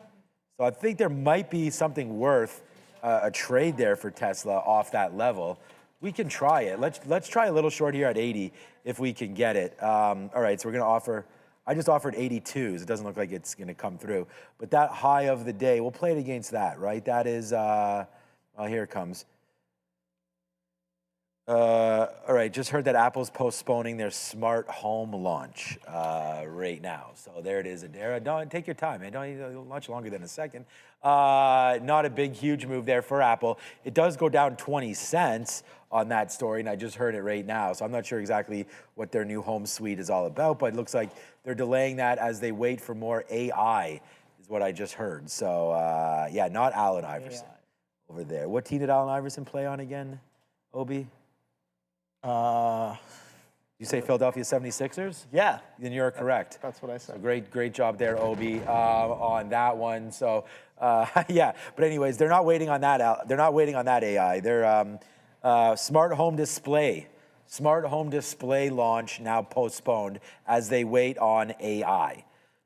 So I think there might be something worth a trade there for Tesla off that level. We can try it. Let's try a little short here at 80 if we can get it. All right, so we're going to offer, I just offered 82s. It doesn't look like it's going to come through. But that high of the day, we'll play it against that, right? That is, well, here it comes. All right, just heard that Apple's postponing their smart home launch right now. So there it is, Adara. Don't take your time, man. Don't need much longer than a second. Not a big, huge move there for Apple. It does go down 20 cents on that story, and I just heard it right now. So I'm not sure exactly what their new home suite is all about, but it looks like they're delaying that as they wait for more AI, is what I just heard. So yeah, not Allen Iverson over there. What team did Allen Iverson play on again, Obie? You say Philadelphia 76ers? Yeah. Then you're correct. That's what I said. So great job there, Obie, on that one. So yeah, but anyways, they're not waiting on that. They're not waiting on that AI. They're smart home display launch now postponed as they wait on AI.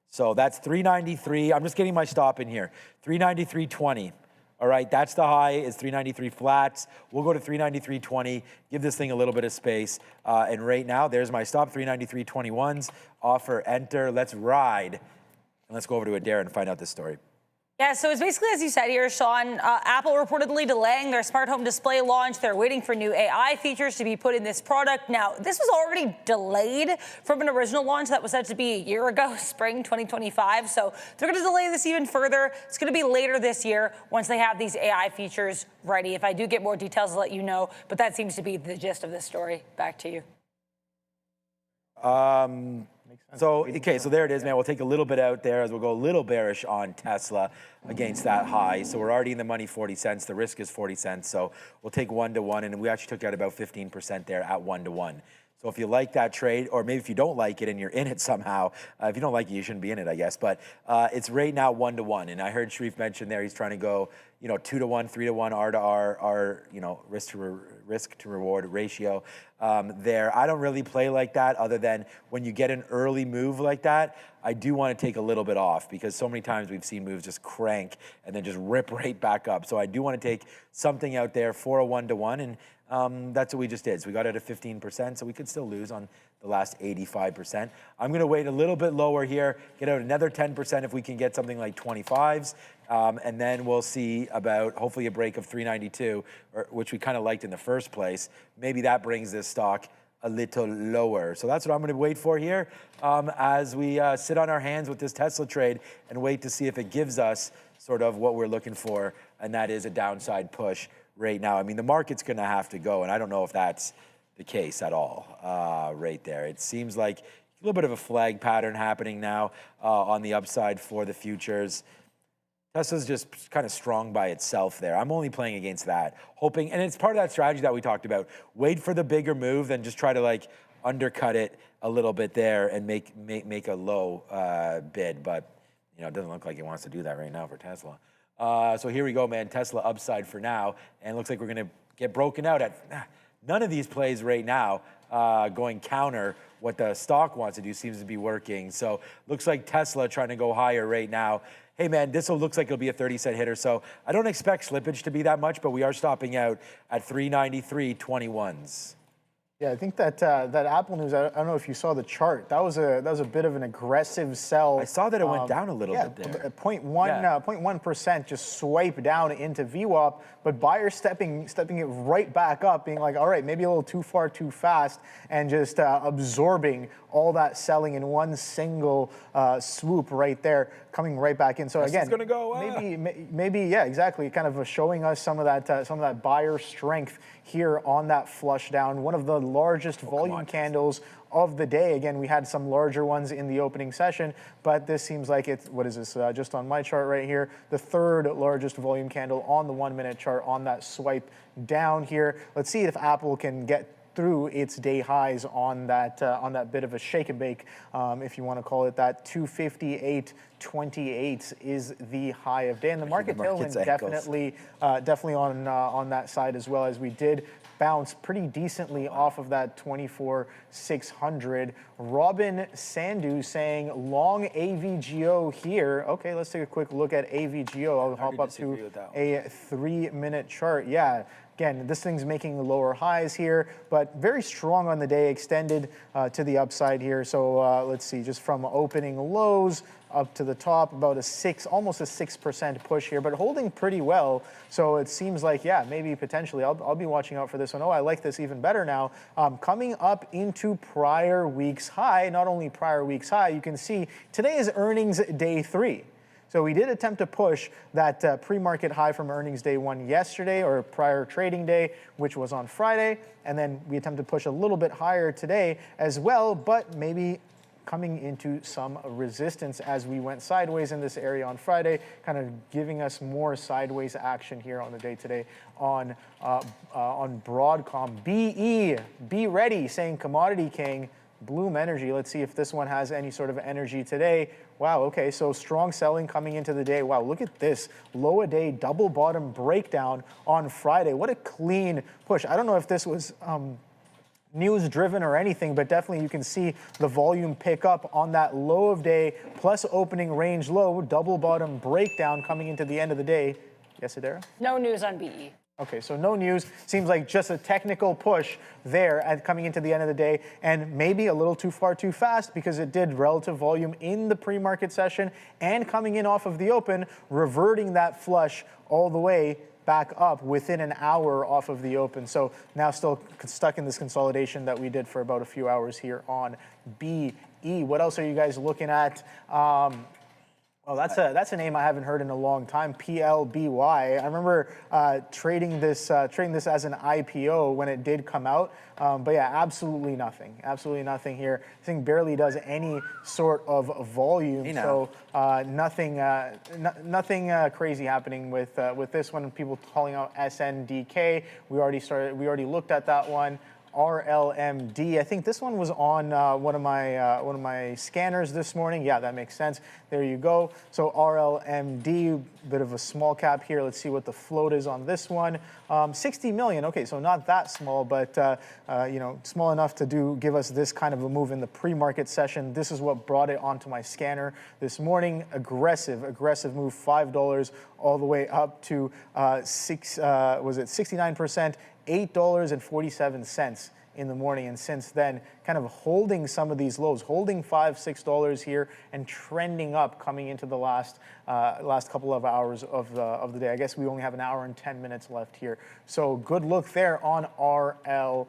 So that's 393. I'm just getting my stop in here. 393.20. All right, that's the high, is 393 flats. We'll go to 393.20, give this thing a little bit of space. And right now, there's my stop, 393.21s. Offer, enter, let's ride. And let's go over to Adair and find out this story. Yeah, so it's basically as you said here, Sean, Apple reportedly delaying their smart home display launch. They're waiting for new AI features to be put in this product. Now, this was already delayed from an original launch that was said to be a year ago, spring 2025. So they're going to delay this even further. It's going to be later this year once they have these AI features ready. If I do get more details, I'll let you know. But that seems to be the gist of this story. Back to you. So there it is, man. We'll take a little bit out there as we'll go a little bearish on Tesla against that high. So we're already in the money 40 cents. The risk is 40 cents. So we'll take 1-to-1, and we actually took out about 15% there at 1-to-1. So if you like that trade, or maybe if you don't like it and you're in it somehow, if you don't like it, you shouldn't be in it, I guess. But it's right now 1-to-1. And I heard Sharif mention there he's trying to go, 2-to-1, 3-to-1, R to R, risk to reward ratio there. I don't really play like that other than when you get an early move like that, I do want to take a little bit off because so many times we've seen moves just crank and then just rip right back up. So I do want to take something out there for a 1-to-1, and that's what we just did. So we got it at 15%, so we could still lose on the last 85%. I'm going to wait a little bit lower here, get out another 10% if we can get something like 25s, and then we'll see about hopefully a break of 392, which we kind of liked in the first place. Maybe that brings this stock a little lower. So that's what I'm going to wait for here as we sit on our hands with this Tesla trade and wait to see if it gives us sort of what we're looking for, and that is a downside push right now. I mean, the market's going to have to go, and I don't know if that's the case at all right there. It seems like a little bit of a flag pattern happening now on the upside for the futures. Tesla's just kind of strong by itself there. I'm only playing against that, hoping, and it's part of that strategy that we talked about. Wait for the bigger move, then just try to like undercut it a little bit there and make a low bid. But it doesn't look like it wants to do that right now for Tesla. So here we go, man. Tesla upside for now, and it looks like we're going to get broken out at none of these plays right now. Going counter what the stock wants to do seems to be working. So looks like Tesla trying to go higher right now. Hey man, this looks like it'll be a 30-cent hitter. So I don't expect slippage to be that much, but we are stopping out at 393.21s. Yeah, I think that Apple news. I don't know if you saw the chart. That was a bit of an aggressive sell. I saw that it went down a little bit there. 0.1% just swipe down into VWAP, but buyers stepping it right back up, being like, all right, maybe a little too far, too fast, and just absorbing all that selling in one single swoop right there, coming right back in. So again, gonna go, maybe yeah, exactly, kind of showing us some of that buyer strength here on that flush down. One of the largest volume candles of the day. Again, we had some larger ones in the opening session, but this seems like it's, what is this, just on my chart right here, the third largest volume candle on the 1 minute chart on that swipe down here. Let's see if Apple can get through its day highs on that bit of a shake and bake, if you want to call it that. 258.28 is the high of day, and the market tailwind definitely on that side as well, as we did bounce pretty decently off of that 24,600. Robin Sandu saying long AVGO here. Okay, let's take a quick look at AVGO. I'll hop up to a 3 minute chart. Yeah. Again, this thing's making lower highs here, but very strong on the day, extended to the upside here. So let's see, just from opening lows up to the top, about almost a 6% push here, but holding pretty well. So it seems like, yeah, maybe potentially I'll be watching out for this one. Oh, I like this even better now. Coming up into prior week's high, not only prior week's high, you can see today is earnings day 3. So we did attempt to push that pre-market high from earnings day 1 yesterday, or prior trading day, which was on Friday. And then we attempted to push a little bit higher today as well, but maybe coming into some resistance as we went sideways in this area on Friday, kind of giving us more sideways action here on the day today on Broadcom. BE, be ready, saying Commodity King. Bloom Energy, let's see if this one has any sort of energy today. Wow, okay, so strong selling coming into the day. Wow, look at this. Low a day, double bottom breakdown on Friday. What a clean push. I don't know if this was news driven or anything, but definitely you can see the volume pick up on that low of day plus opening range low, double bottom breakdown coming into the end of the day. Yes, Adara? No news on BE. Okay, so no news. Seems like just a technical push there at coming into the end of the day, and maybe a little too far too fast because it did relative volume in the pre-market session and coming in off of the open, reverting that flush all the way back up within an hour off of the open. So now still stuck in this consolidation that we did for about a few hours here on BE. What else are you guys looking at? Oh, that's a name I haven't heard in a long time. PLBY. I remember trading this as an IPO when it did come out. But yeah, absolutely nothing. Absolutely nothing here. I think barely does any sort of volume. So nothing crazy happening with this one. People calling out SNDK. We already looked at that one. RLMD. I think this one was on one of my scanners this morning. Yeah, that makes sense. There you go. So RLMD, bit of a small cap here. Let's see what the float is on this one. 60 million. Okay, so not that small, but small enough to give us this kind of a move in the pre-market session. This is what brought it onto my scanner this morning. Aggressive move, $5 all the way up to 69%. $8.47 in the morning, and since then kind of holding some of these lows, holding $5-6 here and trending up coming into the last couple of hours of the day. I guess we only have an hour and 10 minutes left here, so good look there on RLMD.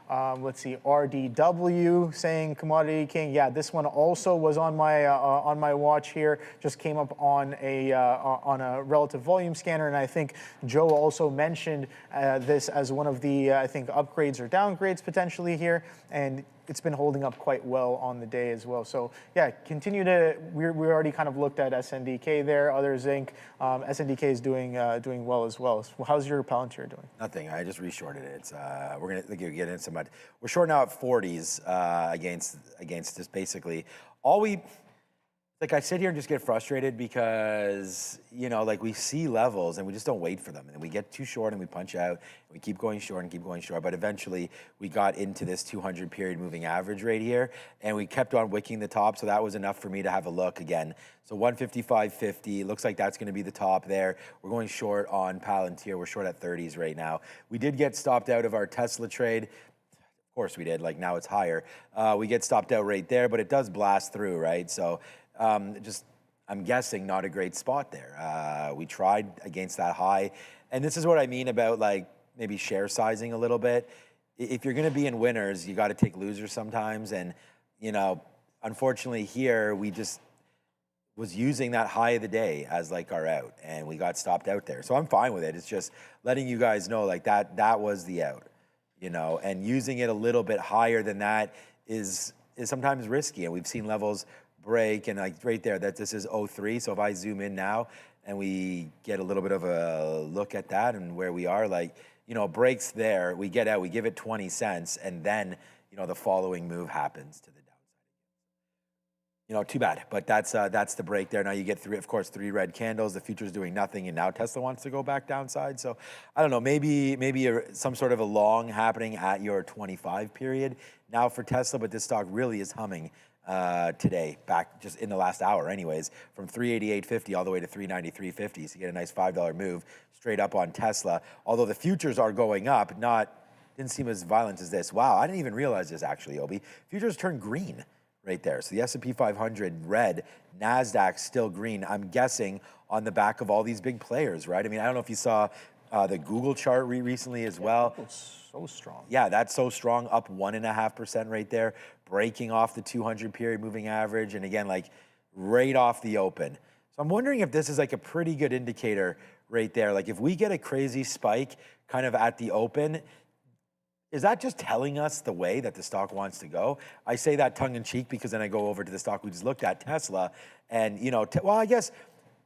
Let's see, RDW saying Commodity King. Yeah, this one also was on my watch here. Just came up on a relative volume scanner, and I think Joe also mentioned this as one of the I think upgrades or downgrades potentially here, and it's been holding up quite well on the day as well. So yeah, continue to. We already kind of looked at SNDK there. Other zinc, SNDK is doing well as well. So how's your Palantir doing? Nothing. I just reshorted it. It's we're gonna get into much. We're short now at 40s against just basically all we. Like I sit here and just get frustrated because, like we see levels and we just don't wait for them. And we get too short and we punch out. And we keep going short and keep going short. But eventually we got into this 200 period moving average right here. And we kept on wicking the top. So that was enough for me to have a look again. So 155.50, looks like that's going to be the top there. We're going short on Palantir. We're short at 30s right now. We did get stopped out of our Tesla trade. Of course we did. Like now it's higher. We get stopped out right there, but it does blast through, right? So I'm guessing not a great spot there. We tried against that high. And this is what I mean about like maybe share sizing a little bit. If you're going to be in winners, you got to take losers sometimes. And, unfortunately here, we just was using that high of the day as like our out, and we got stopped out there. So I'm fine with it. It's just letting you guys know like that was the out, and using it a little bit higher than that is sometimes risky. And we've seen levels break, and like right there, that this is 03. So if I zoom in now and we get a little bit of a look at that and where we are, like, breaks there, we get out, we give it 20 cents, and then, the following move happens to the downside. Too bad, but that's the break there. Now you get three red candles, the future's doing nothing, and now Tesla wants to go back downside. So I don't know, maybe some sort of a long happening at your 25 period now for Tesla, but this stock really is humming today, back just in the last hour anyways, from 388.50 all the way to 393.50. So you get a nice $5 move straight up on Tesla. Although the futures are going up, didn't seem as violent as this. Wow, I didn't even realize this actually, Obie. Futures turned green right there. So the S&P 500 red, Nasdaq still green. I'm guessing on the back of all these big players, right? I mean, I don't know if you saw the Google chart recently as well. So strong. Yeah, that's so strong, up 1.5% right there, breaking off the 200 period moving average, and again, like right off the open. So I'm wondering if this is like a pretty good indicator right there. Like if we get a crazy spike kind of at the open, is that just telling us the way that the stock wants to go? I say that tongue in cheek because then I go over to the stock we just looked at, Tesla, and I guess,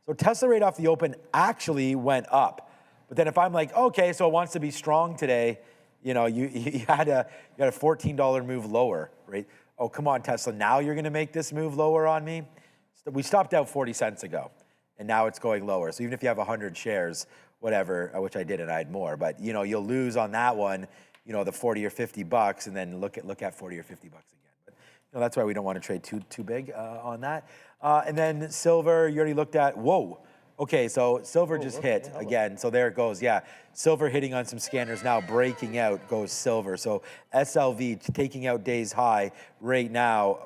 so Tesla right off the open actually went up. But then if I'm like, okay, so it wants to be strong today, you had a $14 move lower, right? Oh, come on, Tesla. Now you're going to make this move lower on me? So we stopped out 40 cents ago, and now it's going lower. So even if you have 100 shares, whatever, which I did and I had more, but you'll lose on that one, the 40 or 50 bucks, and then look at 40 or 50 bucks again. But that's why we don't want to trade too big on that. And then silver, you already looked at. Whoa. Okay, so silver just hit again. So there it goes. Yeah, silver hitting on some scanners now, breaking out goes silver. So SLV taking out day's high right now,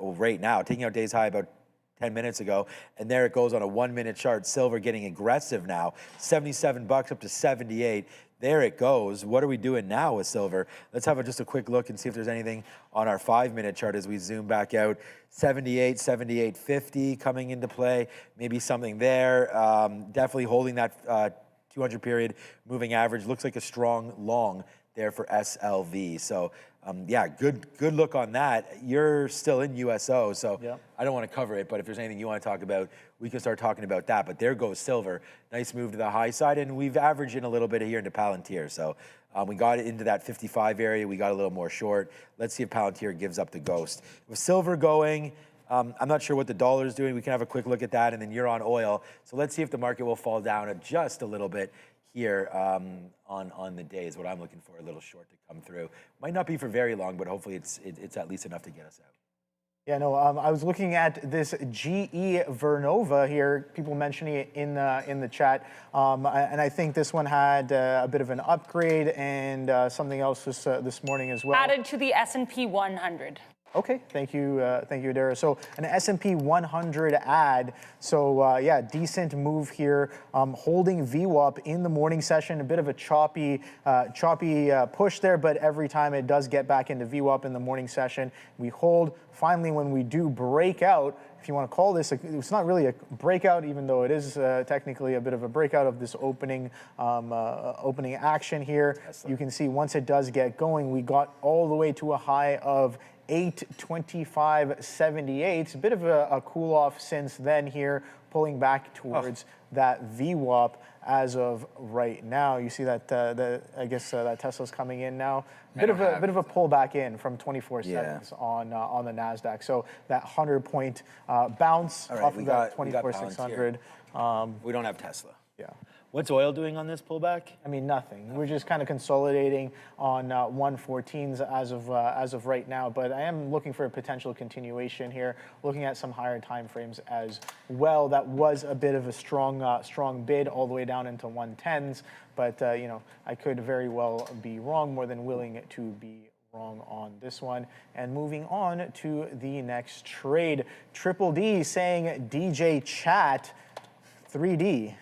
taking out day's high about 10 minutes ago, and there it goes on a 1 minute chart. Silver getting aggressive now, $77 up to 78. There it goes. What are we doing now with silver? Let's have just a quick look and see if there's anything on our 5 minute chart as we zoom back out. 78, 78.50 coming into play. Maybe something there. Definitely holding that 200 period moving average. Looks like a strong long there for SLV. So yeah, good look on that. You're still in USO, so yep. I don't want to cover it, but if there's anything you want to talk about, we can start talking about that. But there goes silver. Nice move to the high side, and we've averaged in a little bit here into Palantir. So we got it into that 55 area. We got a little more short. Let's see if Palantir gives up the ghost. With silver going, I'm not sure what the dollar is doing. We can have a quick look at that, and then you're on oil. So let's see if the market will fall down just a little bit here on the day is what I'm looking for, a little short to come through. Might not be for very long, but hopefully it's at least enough to get us out. Yeah, no, I was looking at this GE Vernova here, people mentioning it in the chat, and I think this one had a bit of an upgrade and something else this morning as well. Added to the S&P 100. Okay, thank you, Adara. So an S&P 100 add. So yeah, decent move here. Holding VWAP in the morning session, a bit of a choppy push there, but every time it does get back into VWAP in the morning session, we hold. Finally, when we do break out, if you want to call this, it's not really a breakout, even though it is technically a bit of a breakout of this opening action here. You can see once it does get going, we got all the way to a high of 825.78. It's a bit of a cool off since then here, pulling back towards that VWAP as of right now. You see that I guess that Tesla's coming in now. Bit of a pullback in from 24 seconds on the Nasdaq. So that 100-point bounce off of that 24,600. We don't have Tesla. Yeah. What's oil doing on this pullback? I mean, nothing. We're just kind of consolidating on 114s as of right now. But I am looking for a potential continuation here, looking at some higher time frames as well. That was a bit of a strong bid all the way down into 110s. But you know, I could very well be wrong, more than willing to be wrong on this one. And moving on to the next trade. Triple D saying DJ chat 3D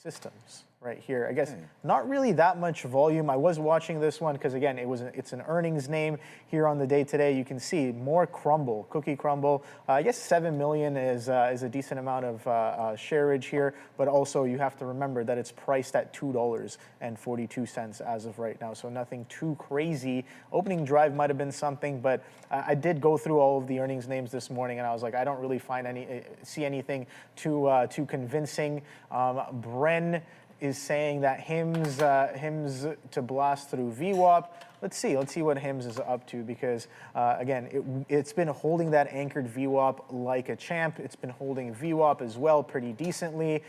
systems right here. I guess not really that much volume. I was watching this one because again, it's an earnings name here on the day today. You can see more crumble, cookie crumble. I guess 7 million is a decent amount of shareage here, but also you have to remember that it's priced at $2.42 as of right now. So nothing too crazy. Opening drive might have been something, but I did go through all of the earnings names this morning, and I was like, I don't really see anything too convincing. Bren is saying that HIMS to blast through VWAP. Let's see what HIMS is up to, because again, it's been holding that anchored VWAP like a champ. It's been holding VWAP as well pretty decently.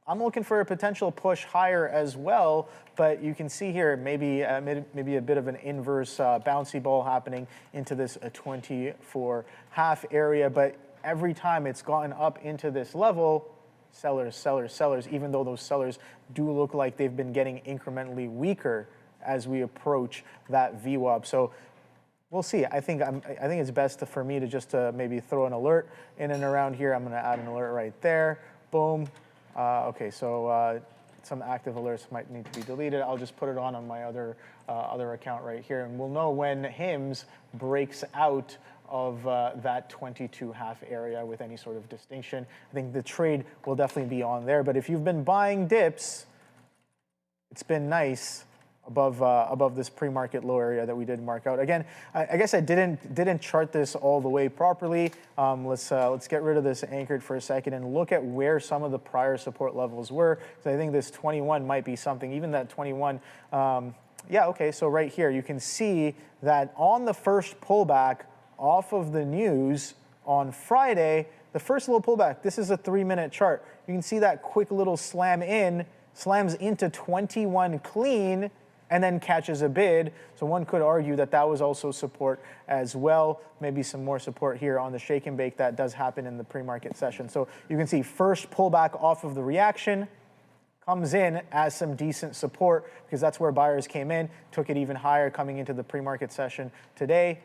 I'm looking for a potential push higher as well, but you can see here maybe a bit of an inverse bouncy ball happening into this 24.5 area. But every time it's gotten up into this level, sellers, even though those sellers do look like they've been getting incrementally weaker as we approach that VWAP. So we'll see. I think it's best for me to just maybe throw an alert in and around here. I'm going to add an alert right there. Boom. Okay, so some active alerts might need to be deleted. I'll just put it on my other account right here, and we'll know when HIMS breaks out of that 22.5 area with any sort of distinction. I think the trade will definitely be on there. But if you've been buying dips, it's been nice above this pre-market low area that we did mark out. Again, I guess I didn't chart this all the way properly. Let's get rid of this anchored for a second and look at where some of the prior support levels were. So I think this 21 might be something. Even that 21. Yeah. Okay. So right here, you can see that on the first pullback off of the news on Friday, the first little pullback, this is a 3-minute chart. You can see that quick little slams into 21 clean, and then catches a bid. So one could argue that that was also support as well. Maybe some more support here on the shake and bake that does happen in the pre-market session. So you can see first pullback off of the reaction comes in as some decent support because that's where buyers came in, took it even higher coming into the pre-market session today.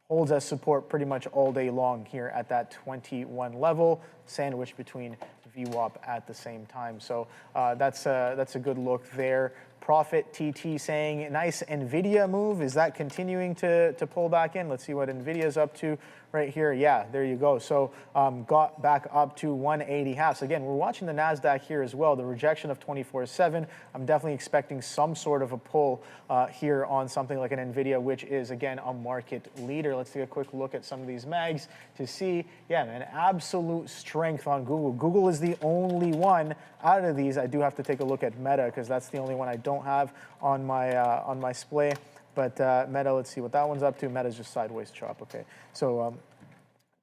Holds as support pretty much all day long here at that 21 level, sandwiched between VWAP at the same time. So that's a good look there. Profit TT saying nice Nvidia move. Is that continuing to pull back in? Let's see what Nvidia's up to right here. Yeah, there you go. So got back up to 180.5. So again, we're watching the Nasdaq here as well. The rejection of 24/7. I'm definitely expecting some sort of a pull here on something like an Nvidia, which is again a market leader. Let's take a quick look at some of these mags to see. Yeah, man, absolute strength on Google. Google is the only one out of these. I do have to take a look at Meta because that's the only one I don't have on my splay. But Meta, let's see what that one's up to. Meta's just sideways chop. Okay, so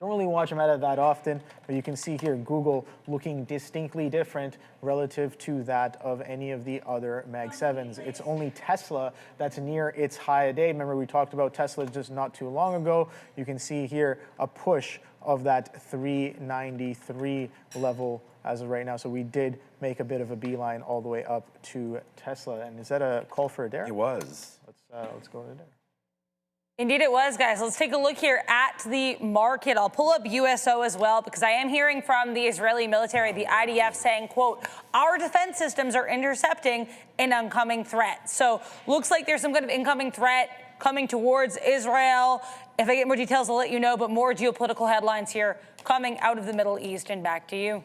don't really watch Meta that often, but you can see here Google looking distinctly different relative to that of any of the other Mag 7s. It's only Tesla that's near its high a day. Remember we talked about Tesla just not too long ago. You can see here a push of that 393 level as of right now. So we did make a bit of a beeline all the way up to Tesla. And is that a call for a dare? It was. Let's go to there. Indeed it was, guys. Let's take a look here at the market. I'll pull up USO as well because I am hearing from the Israeli military, the IDF, saying, quote, our defense systems are intercepting an oncoming threat. So looks like there's some kind of incoming threat coming towards Israel. If I get more details, I'll let you know, but more geopolitical headlines here coming out of the Middle East. And back to you.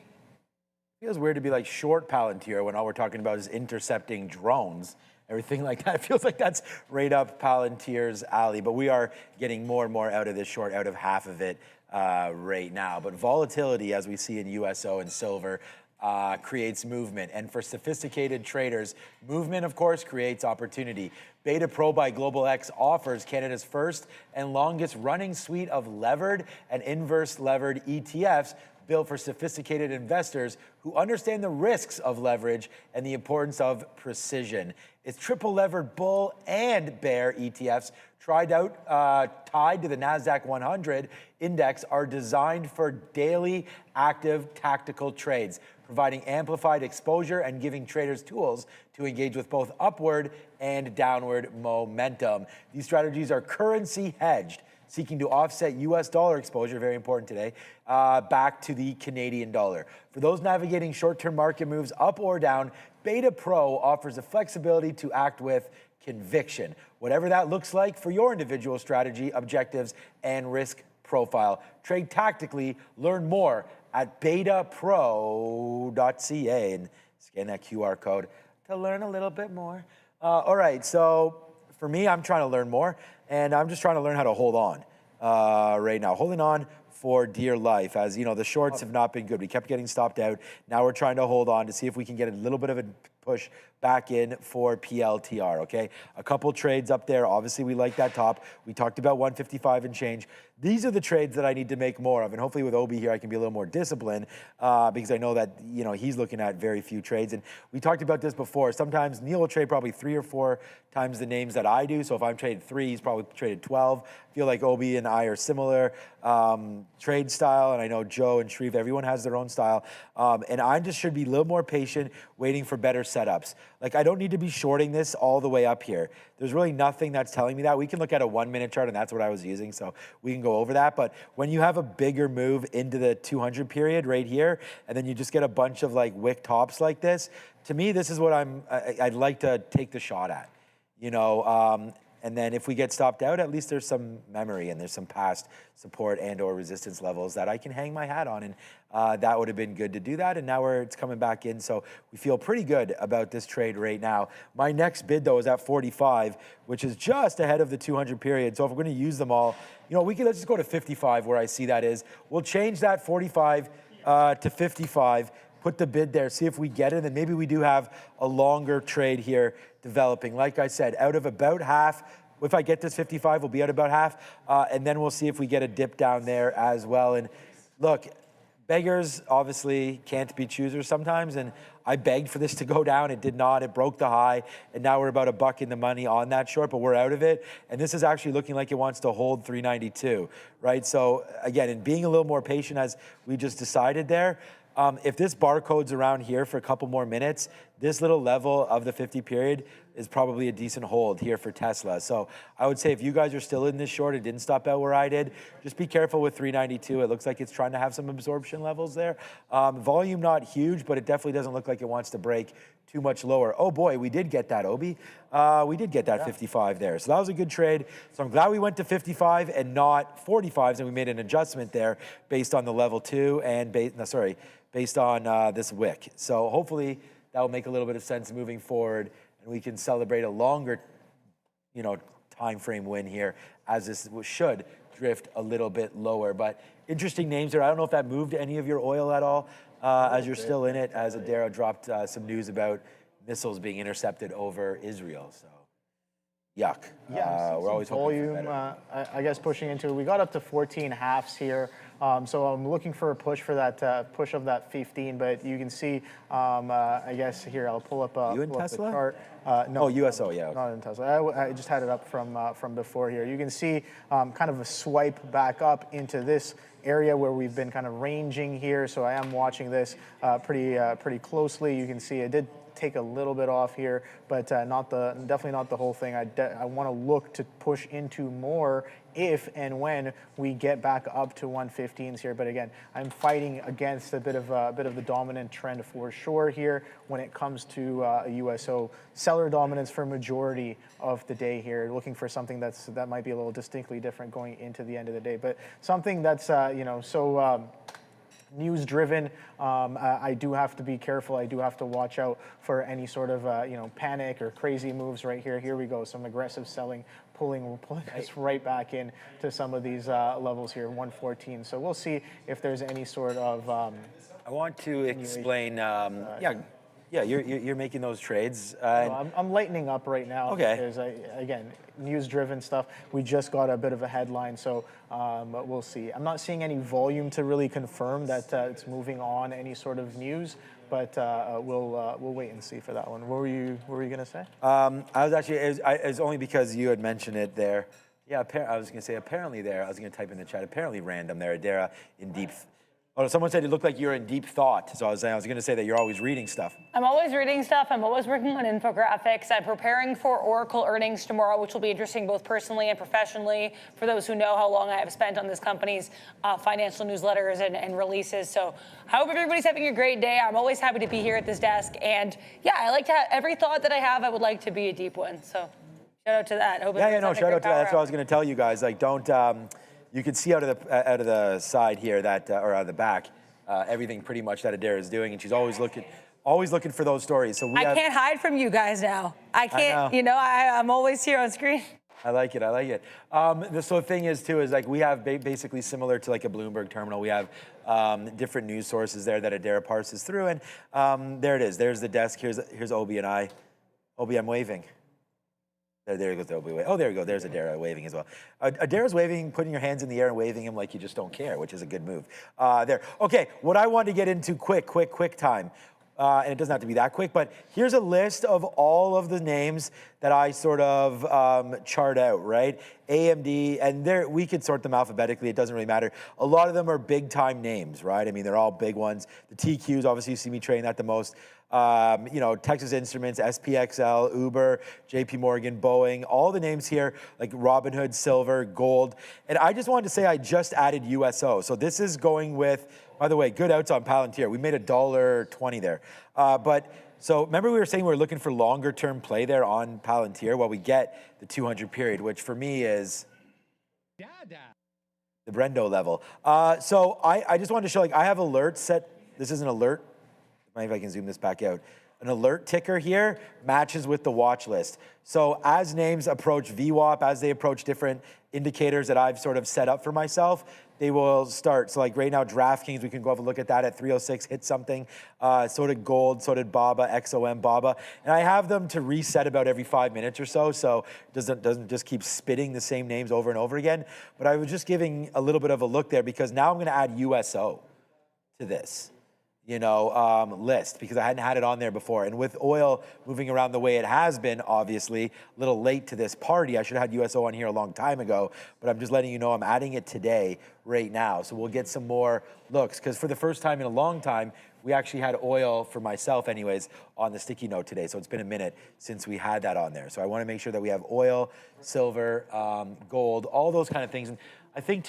It feels weird to be like short Palantir when all we're talking about is intercepting drones. Everything like that. It feels like that's right up Palantir's alley, but we are getting more and more out of this short, out of half of it right now. But volatility, as we see in USO and silver, creates movement. And for sophisticated traders, movement, of course, creates opportunity. Beta Pro by Global X offers Canada's first and longest running suite of levered and inverse levered ETFs built for sophisticated investors who understand the risks of leverage and the importance of precision. Its triple levered bull and bear ETFs tied to the Nasdaq 100 index are designed for daily active tactical trades, providing amplified exposure and giving traders tools to engage with both upward and downward momentum. These strategies are currency hedged, seeking to offset US dollar exposure, very important today, back to the Canadian dollar. For those navigating short-term market moves up or down, Beta Pro offers the flexibility to act with conviction, whatever that looks like for your individual strategy, objectives, and risk profile. Trade tactically, learn more at betapro.ca and scan that QR code to learn a little bit more. All right, so for me, I'm trying to learn more, and I'm just trying to learn how to hold on right now. Holding on for dear life, as you know, the shorts have not been good. We kept getting stopped out. Now we're trying to hold on to see if we can get a little bit of a push back in for PLTR, okay? A couple trades up there. Obviously, we like that top. We talked about 155 and change. These are the trades that I need to make more of, and hopefully with Obie here, I can be a little more disciplined because I know that, you know, he's looking at very few trades. And we talked about this before. Sometimes Neil will trade probably 3 or 4 times the names that I do. So if I'm traded 3, he's probably traded 12. I feel like Obie and I are similar trade style, and I know Joe and Shreve, everyone has their own style. And I just should be a little more patient, waiting for better setups. Like, I don't need to be shorting this all the way up here. There's really nothing that's telling me that. We can look at a 1-minute chart, and that's what I was using, so we can go over that. But when you have a bigger move into the 200 period right here, and then you just get a bunch of like wick tops like this, to me, this is what I'd like to take the shot at, you know. And then if we get stopped out, at least there's some memory and there's some past support and or resistance levels that I can hang my hat on. And that would have been good to do that. And now it's coming back in. So we feel pretty good about this trade right now. My next bid, though, is at 45, which is just ahead of the 200 period. So if we're going to use them all, you know, let's just go to 55 where I see that is. We'll change that 45 to 55. Put the bid there, see if we get it, and maybe we do have a longer trade here developing. Like I said, out of about half, if I get this 55, we'll be at about half, and then we'll see if we get a dip down there as well. And look, beggars obviously can't be choosers sometimes, and I begged for this to go down. It did not. It broke the high, and now we're about $1 in the money on that short, but we're out of it. And this is actually looking like it wants to hold 392, right? So again, in being a little more patient as we just decided there, if this barcode's around here for a couple more minutes, this little level of the 50 period is probably a decent hold here for Tesla. So I would say if you guys are still in this short, it didn't stop out where I did, just be careful with 392. It looks like it's trying to have some absorption levels there. Volume not huge, but it definitely doesn't look like it wants to break too much lower. Oh boy, we did get that, Obie. We did get that 55 there. So that was a good trade. So I'm glad we went to 55 and not 45s, and we made an adjustment there based on the level 2 and based on this wick. So hopefully that will make a little bit of sense moving forward, and we can celebrate a longer, time frame win here, as this should drift a little bit lower. But interesting names there. I don't know if that moved any of your oil at all, as you're still in it, as Adara dropped some news about missiles being intercepted over Israel. So, yuck. Yeah, we're always volume, I guess pushing into it. We got up to 14 halves here. So I'm looking for a push for that push of that 15, but you can see, I guess here I'll pull up, you in Tesla? The chart. No, oh, USO, yeah. Okay. Not in Tesla. I just had it up from before here. You can see kind of a swipe back up into this area where we've been kind of ranging here. So I am watching this pretty closely. You can see it did take a little bit off here, but definitely not the whole thing. I want to look to push into more if and when we get back up to 115s here. But again, I'm fighting against a bit of the dominant trend for sure here when it comes to USO seller dominance for majority of the day here. Looking for something that might be a little distinctly different going into the end of the day, but something that's news driven. I do have to be careful. I do have to watch out for any sort of panic or crazy moves right here. Here we go, some aggressive selling, pulling us right back in to some of these levels here, 114. So we'll see if there's any sort of. I want to explain. You're making those trades. I'm lightening up right now. Okay. Because again, news-driven stuff. We just got a bit of a headline, so we'll see. I'm not seeing any volume to really confirm that it's moving on any sort of news, but we'll wait and see for that one. What were you gonna say? I was actually it's only because you had mentioned it there. Yeah, I was gonna say apparently there. I was gonna type in the chat. Apparently random there, Adara in deep. Oh, someone said it looked like you're in deep thought. So I was going to say that you're always reading stuff. I'm always reading stuff. I'm always working on infographics. I'm preparing for Oracle earnings tomorrow, which will be interesting both personally and professionally for those who know how long I have spent on this company's financial newsletters and releases. So I hope everybody's having a great day. I'm always happy to be here at this desk. And yeah, I like to have every thought that I have, I would like to be a deep one. So shout out to that. Shout out to that. That's what I was going to tell you guys. Like, don't. You can see out of the side here that, or out of the back, everything pretty much that Adara is doing, and she's always looking for those stories. So I can't hide from you guys now. I can't. I'm always here on screen. I like it. So the thing is too is like we have basically similar to like a Bloomberg terminal. We have different news sources there that Adara parses through, and there it is. There's the desk. Here's Obie and I. Obie, I'm waving. There goes Obie. Oh, there you go. There's Adara waving as well. Adara's waving, putting your hands in the air and waving him like you just don't care, which is a good move. There. Okay, what I want to get into quick time, and it doesn't have to be that quick, but here's a list of all of the names that I sort of chart out, right? AMD, and we could sort them alphabetically. It doesn't really matter. A lot of them are big-time names, right? I mean, they're all big ones. The TQs, obviously, you see me trading that the most. Texas Instruments, SPXL, Uber, JP Morgan, Boeing, all the names here, like Robinhood, Silver, Gold. And I just wanted to say I just added USO. So this is going with, by the way, good outs on Palantir. We made $1.20 there. So remember we were saying we were looking for longer term play there on Palantir? Well, we get the 200 period, which for me is the Brendo level. So I just wanted to show, like, I have alerts set. This is an alert. Maybe if I can zoom this back out. An alert ticker here matches with the watch list. So as names approach VWAP, as they approach different indicators that I've sort of set up for myself, they will start. So like right now, DraftKings, we can go have a look at that at 306, hit something. So did Gold, so did BABA, XOM, BABA. And I have them to reset about every 5 minutes or so it doesn't just keep spitting the same names over and over again. But I was just giving a little bit of a look there because now I'm gonna add USO. to this, list, because I hadn't had it on there before. And with oil moving around the way it has been, obviously, a little late to this party. I should have had USO on here a long time ago, but I'm just letting you know I'm adding it today, right now. So we'll get some more looks, because for the first time in a long time, we actually had oil, for myself anyways, on the sticky note today. So it's been a minute since we had that on there. So I want to make sure that we have oil, silver, gold, all those kind of things. And I think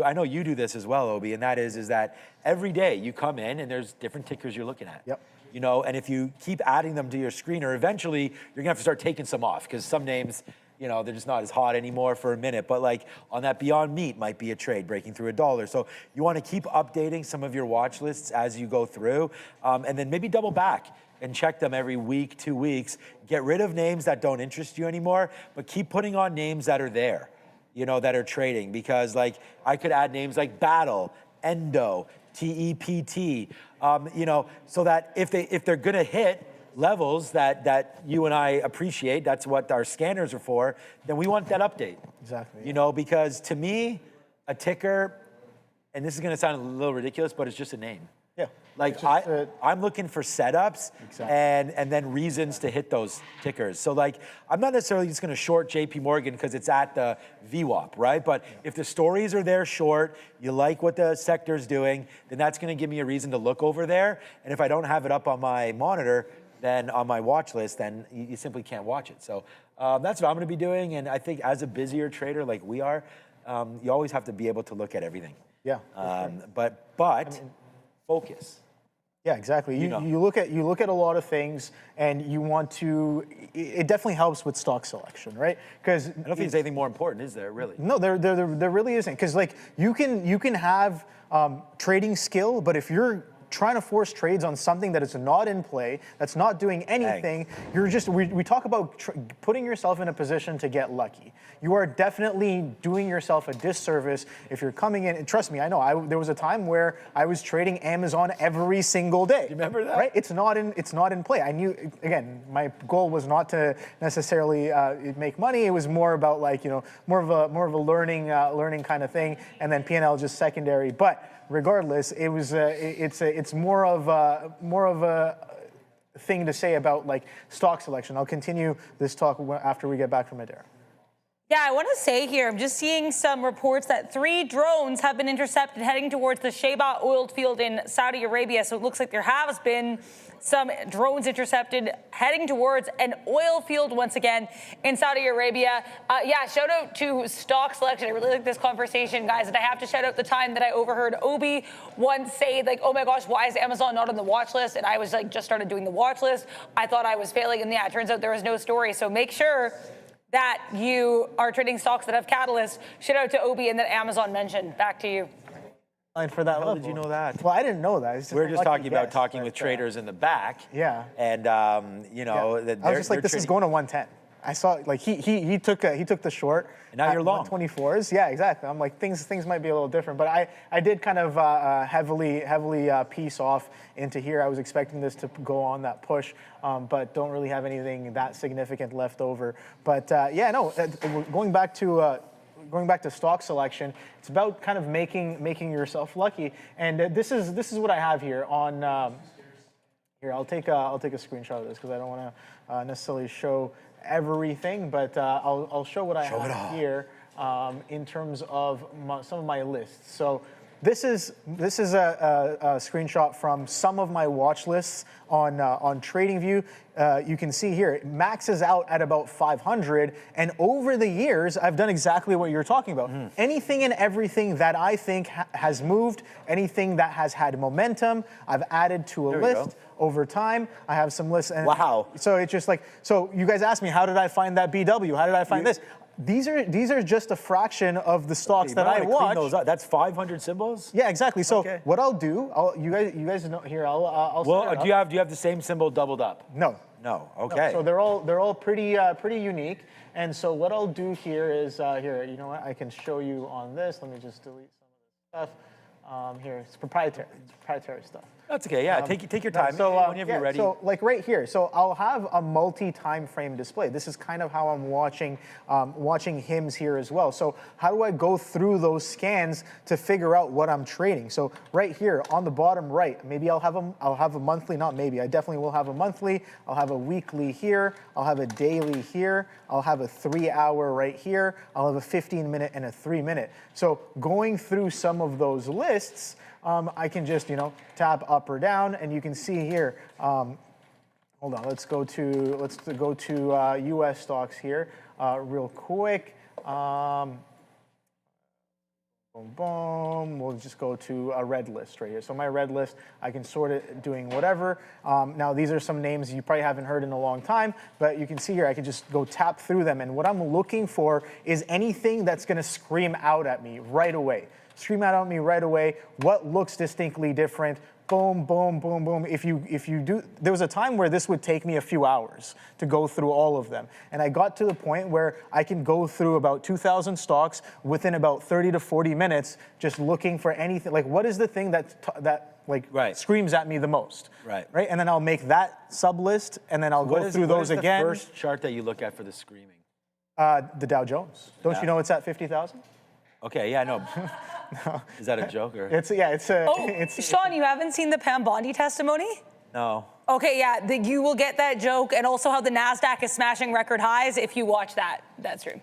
I know you do this as well, Obie, and that is that every day you come in and there's different tickers you're looking at. Yep. And if you keep adding them to your screener, eventually you're gonna have to start taking some off, because some names, they're just not as hot anymore for a minute. But like on that Beyond Meat might be a trade breaking through $1. So you want to keep updating some of your watch lists as you go through, and then maybe double back and check them every week, 2 weeks. Get rid of names that don't interest you anymore, but keep putting on names that are there, that are trading. Because like I could add names like Battle, Endo, TEPT, so that if they're gonna hit levels that you and I appreciate, that's what our scanners are for, then we want that update. Exactly. Because to me, a ticker, and this is gonna sound a little ridiculous, but it's just a name. Yeah. Like I'm looking for setups, and then reasons to hit those tickers. So like, I'm not necessarily just gonna short JP Morgan because it's at the VWAP, right? But if the stories are there short, you like what the sector's doing, then that's gonna give me a reason to look over there. And if I don't have it up on my monitor, then on my watch list, then you simply can't watch it. So that's what I'm gonna be doing. And I think as a busier trader like we are, you always have to be able to look at everything. Yeah. But focus. Yeah, exactly. You look at a lot of things, and you want to. It definitely helps with stock selection, right? Because I don't think there's anything more important, is there? Really? No, there really isn't. Because like you can have trading skill, but if you're trying to force trades on something that is not in play, that's not doing anything, you're just, we talk about putting yourself in a position to get lucky. You are definitely doing yourself a disservice if you're coming in, and trust me, I know, there was a time where I was trading Amazon every single day. You remember that? Right? It's not in play. I knew, again, my goal was not to necessarily make money. It was more about like, more of a learning kind of thing, and then P&L just secondary. But regardless, it was it's more of a thing to say about like stock selection. I'll continue this talk after we get back from Madeira. Yeah, I want to say here, I'm just seeing some reports that 3 drones have been intercepted heading towards the Sheba oil field in Saudi Arabia. So it looks like there has been some drones intercepted heading towards an oil field once again in Saudi Arabia. Yeah, shout out to stock selection. I really like this conversation, guys. And I have to shout out the time that I overheard Obie once say, like, oh my gosh, why is Amazon not on the watch list? And I was like, just started doing the watch list. I thought I was failing. And yeah, it turns out there was no story. So make sure that you are trading stocks that have catalysts. Shout out to Obie and that Amazon mentioned. Back to you. For that How did you know that? Well, I didn't know that. We're just talking about talking with traders in the back. Yeah. And I was just like, this is going to 110. I saw like he took the short. And now you're long. 124s. Yeah, exactly. I'm like things might be a little different, but I did kind of heavily piece off into here. I was expecting this to go on that push, but don't really have anything that significant left over. But yeah, no. Going back to stock selection, it's about kind of making yourself lucky. And this is what I have here on. Here, I'll take a screenshot of this because I don't want to necessarily show everything, but I'll show what I have here in terms of some of my lists. So this is a screenshot from some of my watch lists on TradingView. You can see here it maxes out at about 500, and over the years I've done exactly what you're talking about. Anything and everything that I think has moved, anything that has had momentum, I've added to a list. Over time, I have some lists. And wow. So it's just like, so you guys asked me, how did I find that BW? How did I find this? These are just a fraction of the stocks that I watch. Those up. That's 500 symbols? Yeah, exactly. So what I'll do, you guys know here, I'll well, do you have the same symbol doubled up? No. No, okay. No. So they're all pretty unique. And so what I'll do here is, here, you know what, I can show you on this. Let me just delete some of this stuff. Here, it's proprietary. It's proprietary stuff. That's okay. Yeah, take your time. So whenever you're ready. So like right here, so I'll have a multi-time frame display. This is kind of how I'm watching HIMS here as well. So how do I go through those scans to figure out what I'm trading? So right here on the bottom right, maybe I'll have a monthly. Not maybe. I definitely will have a monthly. I'll have a weekly here. I'll have a daily here. I'll have a 3-hour right here. I'll have a 15-minute and a 3-minute. So going through some of those lists. I can just, tap up or down, and you can see here. Hold on, let's go to U.S. stocks here real quick. Boom, boom. We'll just go to a red list right here. So my red list, I can sort it doing whatever. Now these are some names you probably haven't heard in a long time, but you can see here I can just go tap through them, and what I'm looking for is anything that's going to scream out at me right away. Scream out at me right away. What looks distinctly different? Boom, boom, boom, boom. If you do, there was a time where this would take me a few hours to go through all of them, and I got to the point where I can go through about 2,000 stocks within about 30 to 40 minutes, just looking for anything. Like, what is the thing that screams at me the most? Right. And then I'll make that sub list, and then I'll go through those again. What is the first chart that you look at for the screaming? The Dow Jones. Don't you know it's at 50,000? Okay, yeah, no. No. Is that a joke or? Sean, you haven't seen the Pam Bondi testimony? No. Okay, yeah, you will get that joke, and also how the Nasdaq is smashing record highs if you watch that stream.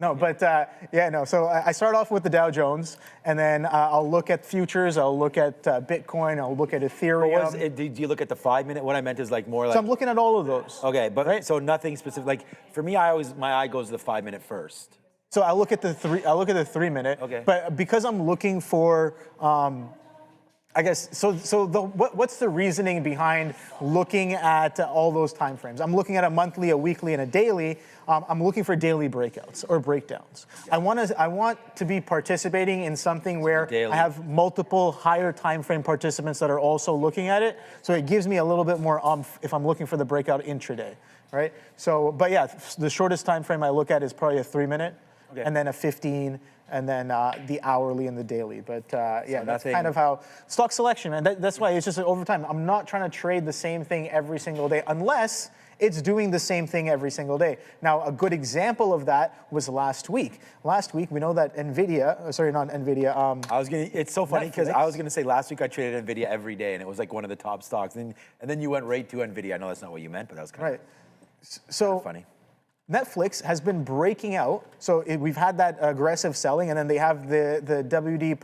No, but So I start off with the Dow Jones, and then I'll look at futures. I'll look at Bitcoin. I'll look at Ethereum. Do you look at the 5-minute? What I meant is more like. So I'm looking at all of those. Okay, but so nothing specific. Like for me, my eye goes to the 5-minute first. So I look at the 3-minute. Okay. But because I'm looking for, I guess, what's the reasoning behind looking at all those time frames? I'm looking at a monthly, a weekly, and a daily. I'm looking for daily breakouts or breakdowns. Yeah. I want to be participating in something where I have multiple higher time frame participants that are also looking at it. So it gives me a little bit more if I'm looking for the breakout intraday, right? So, but yeah, the shortest time frame I look at is probably a 3-minute. Okay. And then a 15, and then the hourly and the daily. But that's kind of how stock selection, man. That's why it's just over time. I'm not trying to trade the same thing every single day unless it's doing the same thing every single day. Now, a good example of that was last week. Last week, we know that Nvidia, sorry, not Nvidia. It's so funny because I was gonna say last week I traded Nvidia every day, and it was like one of the top stocks. And then you went right to Nvidia. I know that's not what you meant, but that was kind of funny. Netflix has been breaking out. So we've had that aggressive selling, and then they have the WBD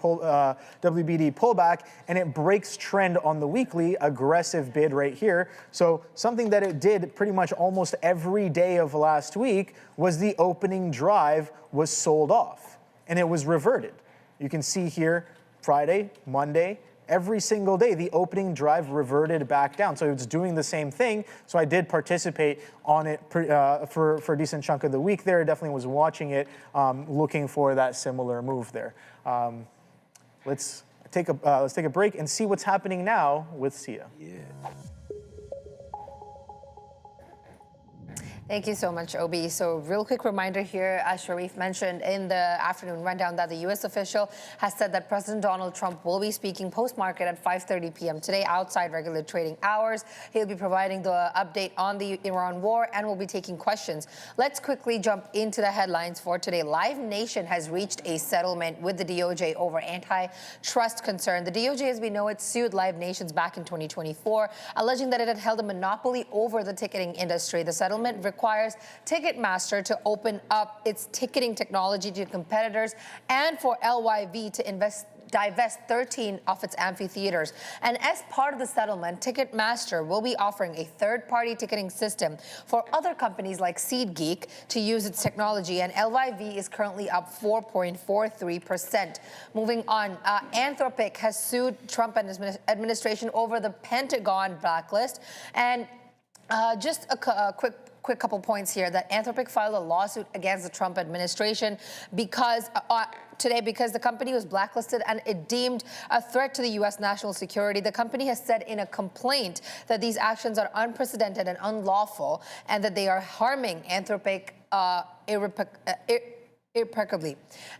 pullback, and it breaks trend on the weekly, aggressive bid right here. So something that it did pretty much almost every day of last week was the opening drive was sold off, and it was reverted. You can see here Friday, Monday, every single day, the opening drive reverted back down. So it's doing the same thing. So I did participate on it for a decent chunk of the week there. Definitely was watching it, looking for that similar move there. Let's take a break and see what's happening now with SIA. Yeah. Thank you so much, Obie. So real quick reminder here, as Sharif mentioned in the afternoon rundown, that the U.S. official has said that President Donald Trump will be speaking post-market at 5:30 p.m. today outside regular trading hours. He'll be providing the update on the Iran war and will be taking questions. Let's quickly jump into the headlines for today. Live Nation has reached a settlement with the DOJ over antitrust concern. The DOJ, as we know it, sued Live Nations back in 2024, alleging that it had held a monopoly over the ticketing industry. The settlement requires Ticketmaster to open up its ticketing technology to competitors and for LYV to divest 13 of its amphitheaters. And as part of the settlement, Ticketmaster will be offering a third-party ticketing system for other companies like SeatGeek to use its technology, and LYV is currently up 4.43%. Moving on, Anthropic has sued Trump and his administration over the Pentagon blacklist. And just a quick couple points here, that Anthropic filed a lawsuit against the Trump administration because the company was blacklisted and it deemed a threat to the U.S. national security. The company has said in a complaint that these actions are unprecedented and unlawful, and that they are harming Anthropic Impeccably.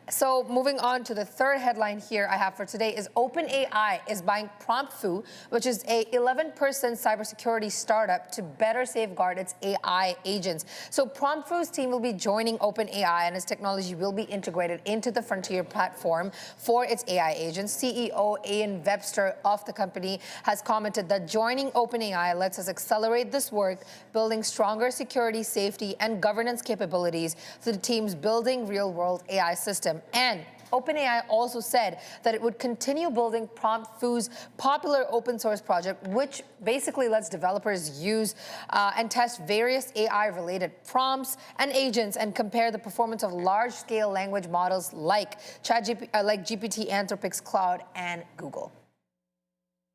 So moving on to the third headline here I have for today is OpenAI is buying PromptFu, which is a 11-person cybersecurity startup to better safeguard its AI agents. So PromptFu's team will be joining OpenAI and its technology will be integrated into the Frontier platform for its AI agents. CEO Ian Webster of the company has commented that joining OpenAI lets us accelerate this work, building stronger security, safety, and governance capabilities to the team's building real-world AI system. And OpenAI also said that it would continue building PromptFu's popular open source project, which basically lets developers use and test various AI-related prompts and agents and compare the performance of large-scale language models like GPT, Anthropic's Cloud, and Google.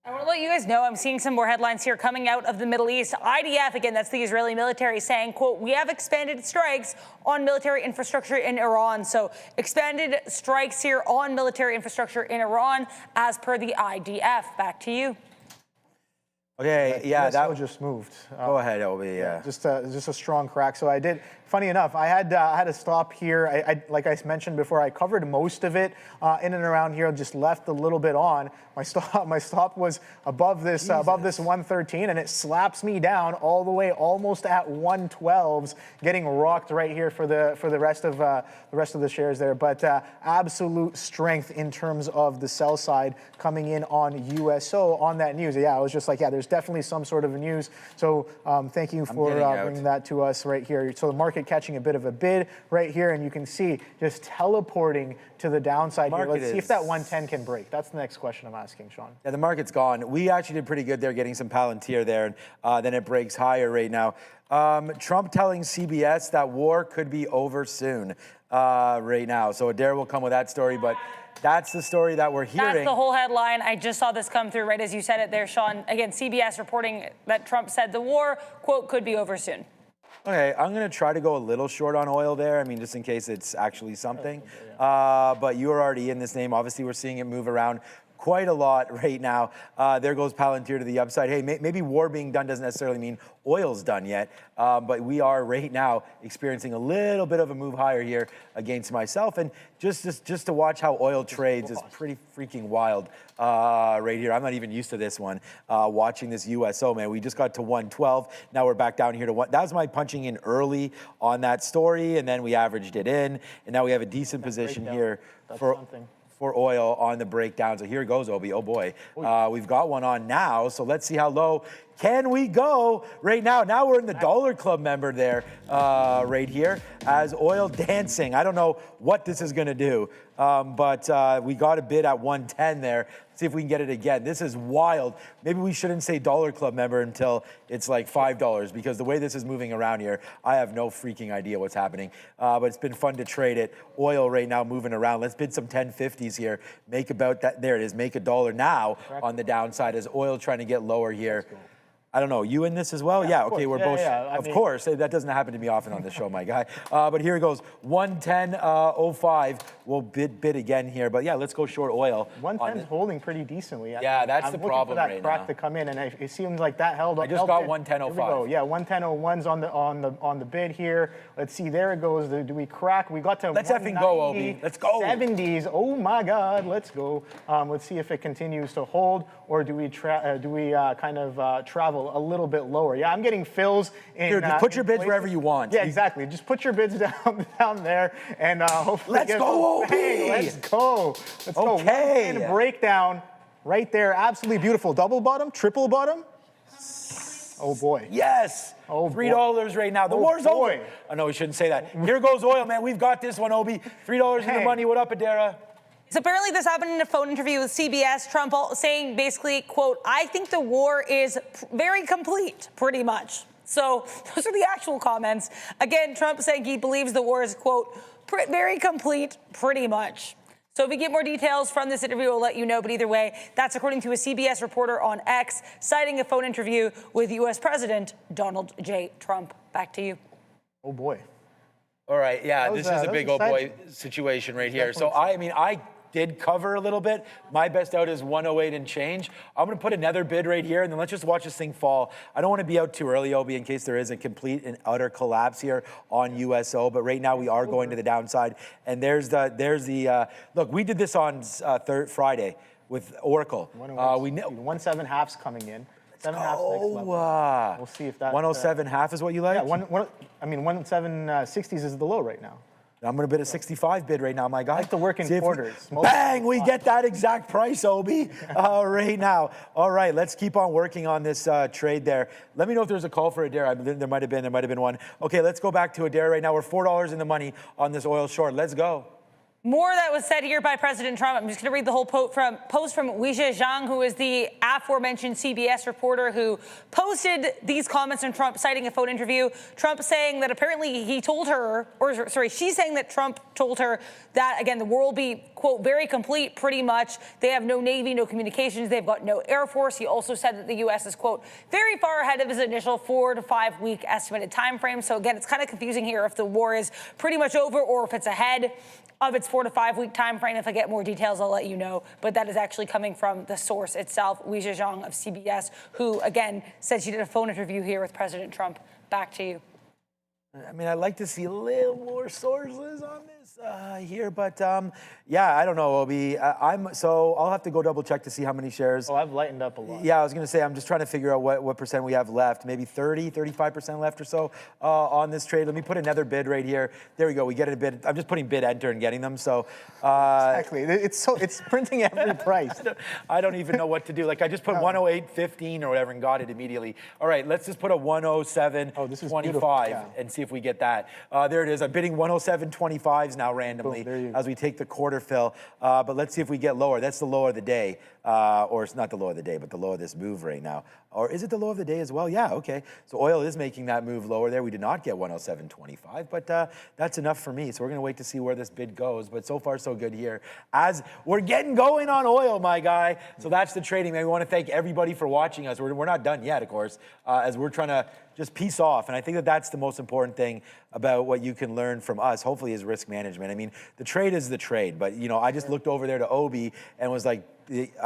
I want to let you guys know I'm seeing some more headlines here coming out of the Middle East. IDF, again, that's the Israeli military, saying, quote, we have expanded strikes on military infrastructure in Iran. So expanded strikes here on military infrastructure in Iran as per the IDF. Back to you. Okay, yeah, that just moved. Go ahead, Obie. Yeah, just a strong crack. So I did. Funny enough, I had a stop here. Like I mentioned before, I covered most of it in and around here. Just left a little bit on. My stop was above this 113, and it slaps me down all the way almost at 112s, getting rocked right here for the rest of the shares there. But absolute strength in terms of the sell side coming in on USO on that news. Yeah, I was just like, yeah, there's definitely some sort of news. So thank you for bringing that to us right here. So the market catching a bit of a bid right here, and you can see just teleporting to the downside here. Let's see if that 110 can break. That's the next question I'm asking, Sean. Yeah, the market's gone. We actually did pretty good there, getting some Palantir there, and then it breaks higher right now. Trump telling CBS that war could be over soon right now. So Adair will come with that story, but that's the story that we're hearing. That's the whole headline. I just saw this come through right as you said it there, Sean. Again, CBS reporting that Trump said the war, quote, could be over soon. Okay, I'm going to try to go a little short on oil there. I mean, just in case it's actually something. But you are already in this name. Obviously, we're seeing it move around quite a lot right now. There goes Palantir to the upside. Hey, maybe war being done doesn't necessarily mean oil's done yet, but we are right now experiencing a little bit of a move higher here against myself. And just to watch how oil trades is pretty freaking wild right here. I'm not even used to this one. Watching this USO, man, we just got to 112. Now we're back down here to one. That was my punching in early on that story, and then we averaged it in, and now we have a decent position here for oil on the breakdown. So here goes, Obie. Oh boy, we've got one on now. So let's see how low can we go right now. Now we're in the Dollar Club member there right here as oil dancing. I don't know what this is going to do, but we got a bid at 110 there. See if we can get it again. This is wild. Maybe we shouldn't say Dollar Club member until it's like $5, because the way this is moving around here, I have no freaking idea what's happening. But it's been fun to trade it. Oil right now moving around. Let's bid some 1050s here. Make about that. There it is. Make $1 now on the downside as oil trying to get lower here. I don't know, you in this as well? Yeah, okay, we're both, of course, that doesn't happen to me often on the show, my guy. But here it goes, 110.05, we'll bid again here. But yeah, let's go short oil. 110's holding pretty decently. Yeah, that's the problem right now. I'm looking for that crack to come in, and it seems like that held up. I just got 110.05. Yeah, 110.01's on the bid here. Let's see, there it goes. Do we crack? We got to Let's effing go, Obie. Let's go. 70s, oh my God, let's go. Let's see if it continues to hold, or do we kind of travel a little bit lower. Yeah, I'm getting fills in. Here, just put your bids wherever you want. Yeah, exactly. Just put your bids down there, and hopefully. Let's go, Obie. Let's go. Let's go. Okay. Breakdown right there. Absolutely beautiful. Double bottom, triple bottom. Oh boy. Yes. Oh, $3 right now. The war's over. Oh no, we shouldn't say that. Here goes oil, man. We've got this one, Obie. $3 in the money. What up, Adara? So apparently this happened in a phone interview with CBS. Trump saying basically, quote, I think the war is very complete, pretty much. So those are the actual comments. Again, Trump saying he believes the war is, quote, very complete, pretty much. So if we get more details from this interview, we'll let you know. But either way, that's according to a CBS reporter on X, citing a phone interview with U.S. President Donald J. Trump. Back to you. Oh, boy. All right, yeah, this is a big old boy situation right here. So, I did cover a little bit. My best out is 108 and change. I'm going to put another bid right here, and then let's just watch this thing fall. I don't want to be out too early, Obie, in case there is a complete and utter collapse here on USO. But right now we are going to the downside, and there's the look. We did this on Friday with Oracle. We 1.7 halves coming in. 7 halves next level. We'll see if that 107 half is what you like. Yeah, I mean 1.760s is the low right now. I'm going to bid a 65 bid right now, my guy. I like to work in quarters. Bang! We get that exact price, Obie, right now. All right, let's keep on working on this trade there. Let me know if there's a call for Adair. There might have been one. Okay, let's go back to Adair right now. We're $4 in the money on this oil short. Let's go. More that was said here by President Trump. I'm just going to read the whole post from Weijia Zhang, who is the aforementioned CBS reporter who posted these comments on Trump, citing a phone interview. Trump saying that apparently he told her, or sorry, she's saying that Trump told her that, again, the war will be, quote, very complete, pretty much. They have no Navy, no communications. They've got no Air Force. He also said that the U.S. is, quote, very far ahead of his initial 4 to 5 week estimated time frame. So, again, it's kind of confusing here if the war is pretty much over or if it's ahead of its 4 to 5 week time frame. If I get more details, I'll let you know. But that is actually coming from the source itself, Weijia Zhang of CBS, who, again, said she did a phone interview here with President Trump. Back to you. I mean, I'd like to see a little more sources on this here, but yeah, I don't know, Obie. So I'll have to go double check to see how many shares. Oh, I've lightened up a lot. Yeah, I was going to say, I'm just trying to figure out what percent we have left. Maybe 30, 35% left or so on this trade. Let me put another bid right here. There we go. We get a bid. I'm just putting bid enter and getting them. So exactly, it's printing every price. I don't even know what to do. Like I just put 108.15 or whatever and got it immediately. All right, let's just put a 107.25 and see if we get that. There it is. I'm bidding 107.25s now randomly as we take the quarter fill. But let's see if we get lower. That's the low of the day. Or it's not the low of the day, but the low of this move right now. Or is it the low of the day as well? Yeah, okay. So oil is making that move lower there. We did not get 107.25, but that's enough for me. So we're going to wait to see where this bid goes. But so far, so good here. As we're getting going on oil, my guy. So that's the trading, man. We want to thank everybody for watching us. We're not done yet, of course, as we're trying to just peace off. And I think that that's the most important thing about what you can learn from us, hopefully, is risk management. I mean, the trade is the trade. But, you know, I just looked over there to Obie and was like,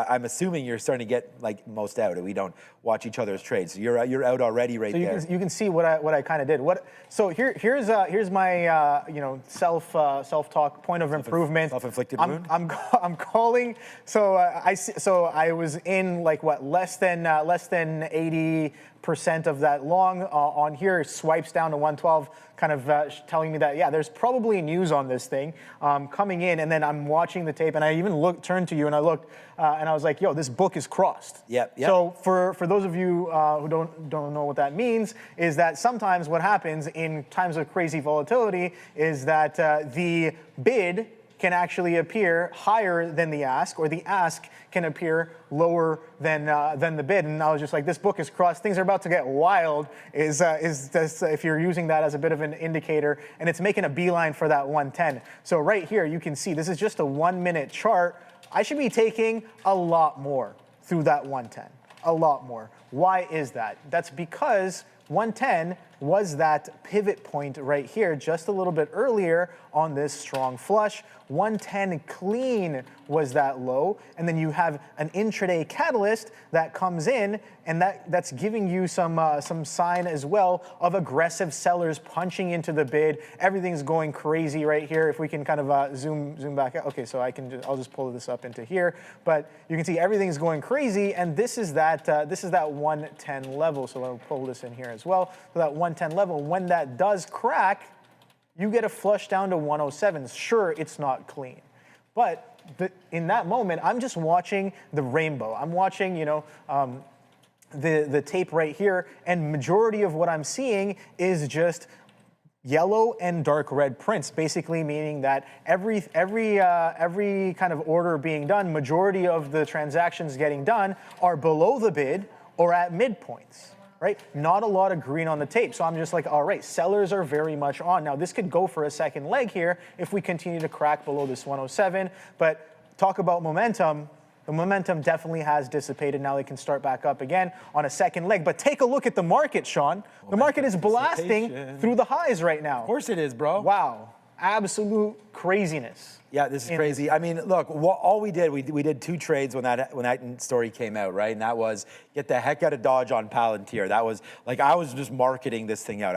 I'm assuming you're starting to get like most out. We don't watch each other's trades. So you're out already right there. You can see what I kind of did. So here's my self-talk point of improvement. Self-inflicted wound. I'm calling. So I was in like what less than 80% of that long on here. Swipes down to 112. Kind of telling me that, yeah, there's probably news on this thing coming in, and then I'm watching the tape, and I even turned to you, and I looked, and I was like, yo, this book is crossed. Yep. So for those of you who don't know what that means, is that sometimes what happens in times of crazy volatility is that the bid can actually appear higher than the ask, or the ask can appear lower than the bid. And I was just like, this book is crossed. Things are about to get wild. Is this, if you're using that as a bit of an indicator, and it's making a beeline for that 110. So right here, you can see this is just a 1 minute chart. I should be taking a lot more through that 110, a lot more. Why is that? That's because 110 was that pivot point right here just a little bit earlier on this strong flush. 110 clean was that low, and then you have an intraday catalyst that comes in, and that's giving you some sign as well of aggressive sellers punching into the bid. Everything's going crazy right here. If we can kind of zoom back out. Okay, so I'll just pull this up into here, but you can see everything's going crazy, and this is that 110 level. So I'll pull this in here as well. So that 110 level, when that does crack, you get a flush down to 107. Sure, it's not clean, but in that moment, I'm just watching the rainbow. I'm watching, the tape right here, and majority of what I'm seeing is just yellow and dark red prints, basically meaning that every kind of order being done, majority of the transactions getting done are below the bid or at midpoints. Right? Not a lot of green on the tape. So I'm just like, all right, sellers are very much on. Now, this could go for a second leg here if we continue to crack below this 107. But talk about momentum. The momentum definitely has dissipated. Now they can start back up again on a second leg. But take a look at the market, Sean. The market is blasting through the highs right now. Of course it is, bro. Wow. absolute craziness. Yeah, this is crazy. I mean, look, all we did, we did 2 trades when that story came out, right? And that was get the heck out of Dodge on Palantir. That was like, I was just marketing this thing out.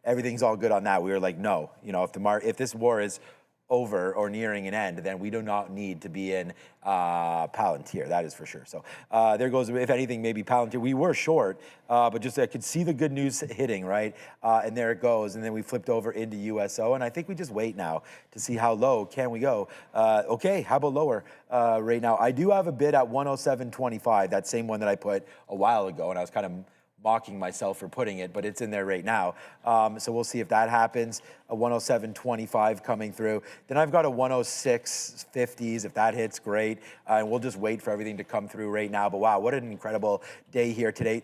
Everything's all good on that. We were like, no, if this war is over or nearing an end, then we do not need to be in Palantir. That is for sure. So there goes, if anything, maybe Palantir. We were short, but just I could see the good news hitting, right? And there it goes. And then we flipped over into USO. And I think we just wait now to see how low can we go. Okay, how about lower right now? I do have a bid at 107.25, that same one that I put a while ago. And I was kind of mocking myself for putting it, but it's in there right now. So we'll see if that happens. A 107.25 coming through. Then I've got a 106.50s. If that hits, great. And we'll just wait for everything to come through right now. But wow, what an incredible day here today.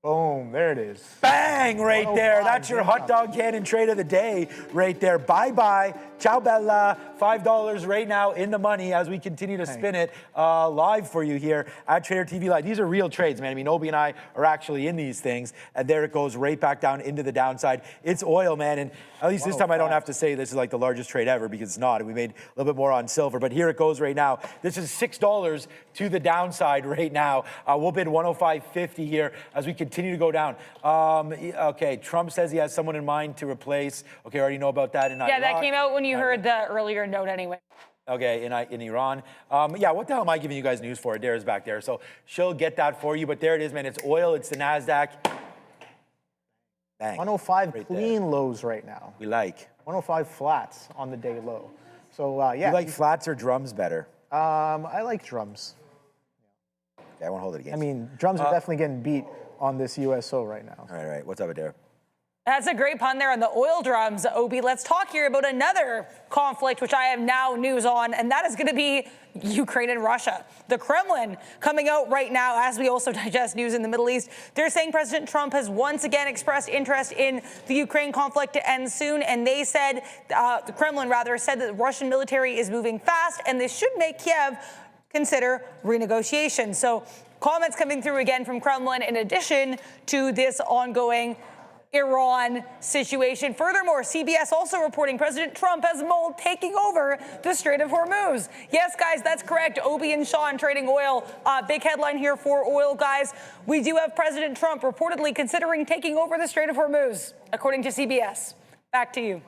Boom, there it is. Bang, right there. That's your hot dog cannon trade of the day right there. Bye-bye. Ciao, Bella. $5 right now in the money as we continue to spin it live for you here at Trader TV Live. These are real trades, man. I mean, Obie and I are actually in these things. And there it goes right back down into the downside. It's oil, man. And at least this time I don't have to say this is like the largest trade ever because it's not. We made a little bit more on silver. But here it goes right now. This is $6 to the downside right now. We'll bid 105.50 here as we continue to go down. Okay, Trump says he has someone in mind to replace. Okay, I already know about that in Iraq. Yeah, that came out when you heard the earlier note anyway. Okay, in Iran. Yeah, what the hell am I giving you guys news for? Dara's back there. So she'll get that for you. But there it is, man. It's oil. It's the Nasdaq. Bang. 105 right clean there. lows right now. We like. 105 flats on the day low. So, yeah. You like flats or drums better? I like drums. Okay, I won't hold it against I mean, drums are definitely getting beat on this USO right now. All right. What's up, Dara? That's a great pun there on the oil drums, Obie. Let's talk here about another conflict, which I have now news on, and that is going to be Ukraine and Russia. The Kremlin coming out right now as we also digest news in the Middle East. They're saying President Trump has once again expressed interest in the Ukraine conflict to end soon, and they said, the Kremlin rather, said that the Russian military is moving fast, and this should make Kiev consider renegotiation. So comments coming through again from Kremlin in addition to this ongoing Iran situation. Furthermore, CBS also reporting President Trump has mulled taking over the Strait of Hormuz. Yes, guys, that's correct. Obie and Sean trading oil. Big headline here for oil, guys. We do have President Trump reportedly considering taking over the Strait of Hormuz, according to CBS. Back to you.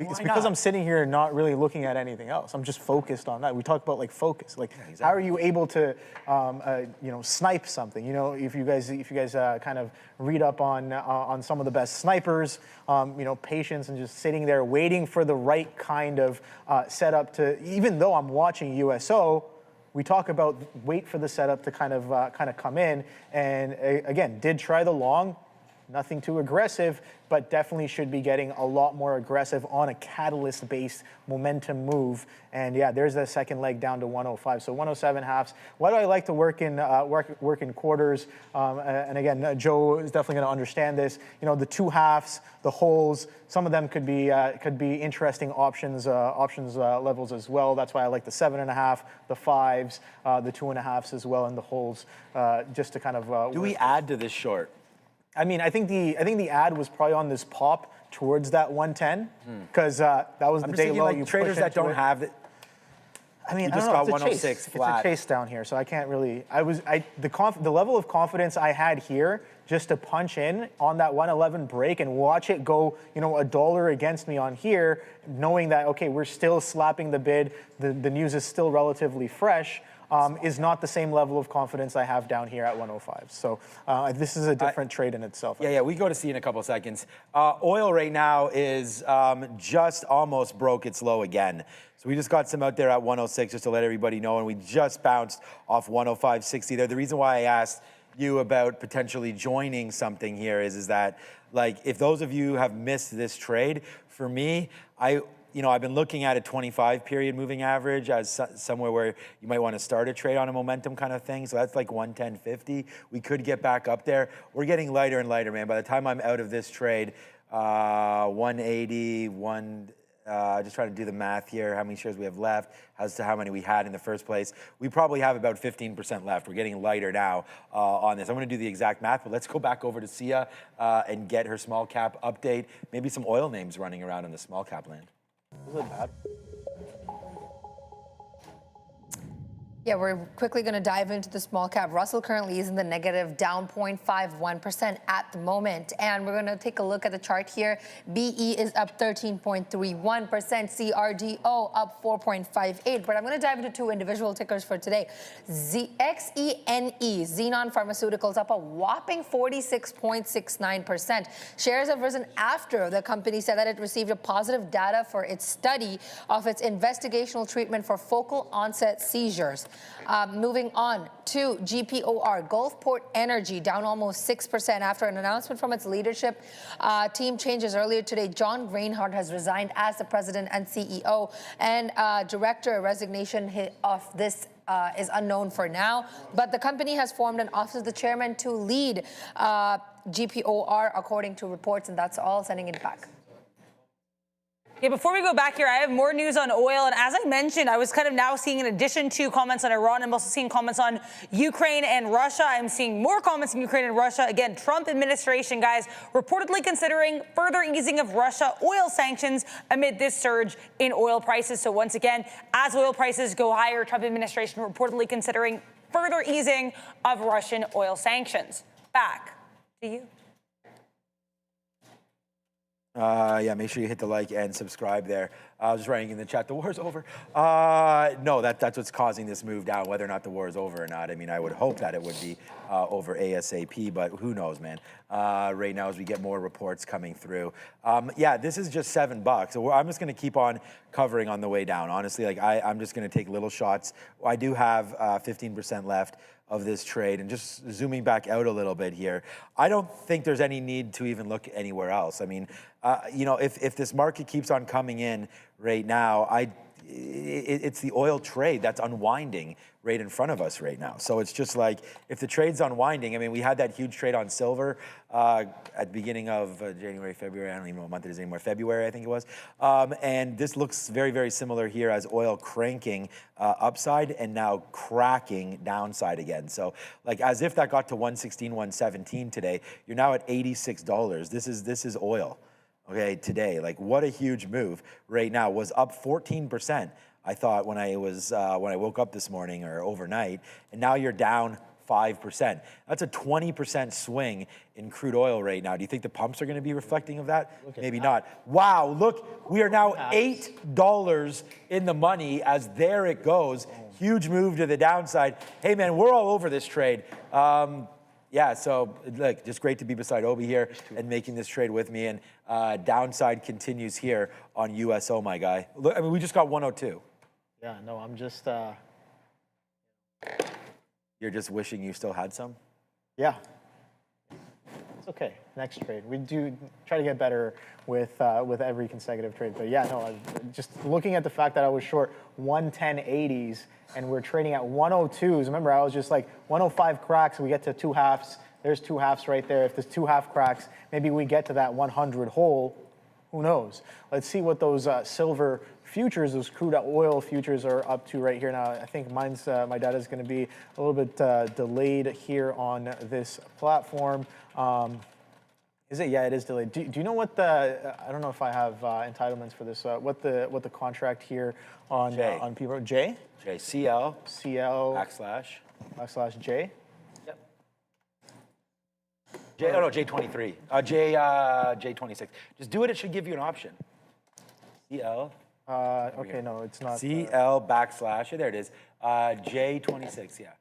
It's because I'm sitting here not really looking at anything else. I'm just focused on that. We talked about like focus. Like, how are you able to, snipe something? You know, if you guys kind of read up on some of the best snipers, patience and just sitting there waiting for the right kind of setup to. Even though I'm watching USO, we talk about wait for the setup to kind of come in. And again, did try the long. Nothing too aggressive, but definitely should be getting a lot more aggressive on a catalyst-based momentum move. And yeah, there's the second leg down to 105. So 107 halves. Why do I like to work in quarters? And again, Joe is definitely going to understand this. You know, the 2 halves, the holes. Some of them could be interesting options levels as well. That's why I like the 7.5, the 5s, the 2.5s as well, and the holes, just to kind of. Do we add to this short? I mean, I think the ad was probably on this pop towards that 110 because that was the day low. Like traders that don't have it. I mean, you just got 106 flat. It's a chase down here, so I can't really. The level of confidence I had here just to punch in on that 111 break and watch it go, $1 against me on here, knowing that okay, we're still slapping the bid. The news is still relatively fresh. Is not the same level of confidence I have down here at 105. So this is a different trade in itself. Yeah, we go to see in a couple seconds. Oil right now is just almost broke its low again. So we just got some out there at 106 just to let everybody know, and we just bounced off 105.60 there. The reason why I asked you about potentially joining something here is that, like, if those of you have missed this trade, for me, I've been looking at a 25 period moving average as somewhere where you might want to start a trade on a momentum kind of thing. So that's like 110.50. We could get back up there. We're getting lighter and lighter, man. By the time I'm out of this trade, 180, Just trying to do the math here, how many shares we have left as to how many we had in the first place. We probably have about 15% left. We're getting lighter now on this. I'm going to do the exact math, but let's go back over to Sia and get her small cap update. Maybe some oil names running around in the small cap land. Isn't bad. Yeah, we're quickly going to dive into the small cap. Russell currently is in the negative, down 0.51% at the moment. And we're going to take a look at the chart here. BE is up 13.31%, CRDO up 4.58%. But I'm going to dive into two individual tickers for today. XENE, Xenon Pharmaceuticals, up a whopping 46.69%. Shares have risen after the company said that it received a positive data for its study of its investigational treatment for focal onset seizures. Moving on to GPOR, Gulfport Energy, down almost 6% after an announcement from its leadership team changes earlier today. John Reinhardt has resigned as the president and CEO, and director resignation of this is unknown for now. But the company has formed an office of the chairman to lead GPOR, according to reports, and that's all. Sending it back. Yeah, before we go back here, I have more news on oil. And as I mentioned, I was kind of now seeing, in addition to comments on Iran, I'm also seeing comments on Ukraine and Russia. I'm seeing more comments on Ukraine and Russia. Again, Trump administration, guys, reportedly considering further easing of Russia oil sanctions amid this surge in oil prices. So once again, as oil prices go higher, Trump administration reportedly considering further easing of Russian oil sanctions. Back to you. Yeah, make sure you hit the like and subscribe there. I was just writing in the chat, the war's over. No, that's what's causing this move down, whether or not the war is over or not. I mean, I would hope that it would be over ASAP, but who knows, man. Right now, as we get more reports coming through. Yeah, this is just $7. So I'm just going to keep on covering on the way down. Honestly, like I'm just going to take little shots. I do have 15% left of this trade, and just zooming back out a little bit here, I don't think there's any need to even look anywhere else. I mean, you know, if this market keeps on coming in right now, it's the oil trade that's unwinding right in front of us right now. So it's just like, if the trade's unwinding, I mean, we had that huge trade on silver at the beginning of January, February, I don't even know what month it is anymore, February, I think it was. And this looks very, very similar here as oil cranking upside and now cracking downside again. So like, as if that got to 116, 117 today, you're now at $86. This is oil. Okay, today, like what a huge move right now. Was up 14%, I thought, when I woke up this morning or overnight, and now you're down 5%. That's a 20% swing in crude oil right now. Do you think the pumps are going to be reflecting of that? Maybe not. Wow, look, we are now $8 in the money as there it goes. Huge move to the downside. Hey man, we're all over this trade. Yeah, so look, just great to be beside Obie here and making this trade with me. And downside continues here on USO, my guy. Look, I mean, we just got 102. Yeah, no, I'm just... You're just wishing you still had some? Yeah. It's okay. Next trade. We do try to get better with every consecutive trade. But yeah, no, just looking at the fact that I was short 110.80s and we're trading at 102s. Remember, I was just like 105 cracks, we get to two halves. There's two halves right there. If there's two half cracks, maybe we get to that 100 hole. Who knows? Let's see what those silver futures, those crude oil futures are up to right here now. I think my data is going to be a little bit delayed here on this platform. Is it? Yeah, it is delayed. Do you know what the? I don't know if I have entitlements for this. What the contract here on people? J. CL. /J. Yep. J23. J26. Just do it. It should give you an option. CL. Okay, no, it's not. CL / there it is. J26. Yeah.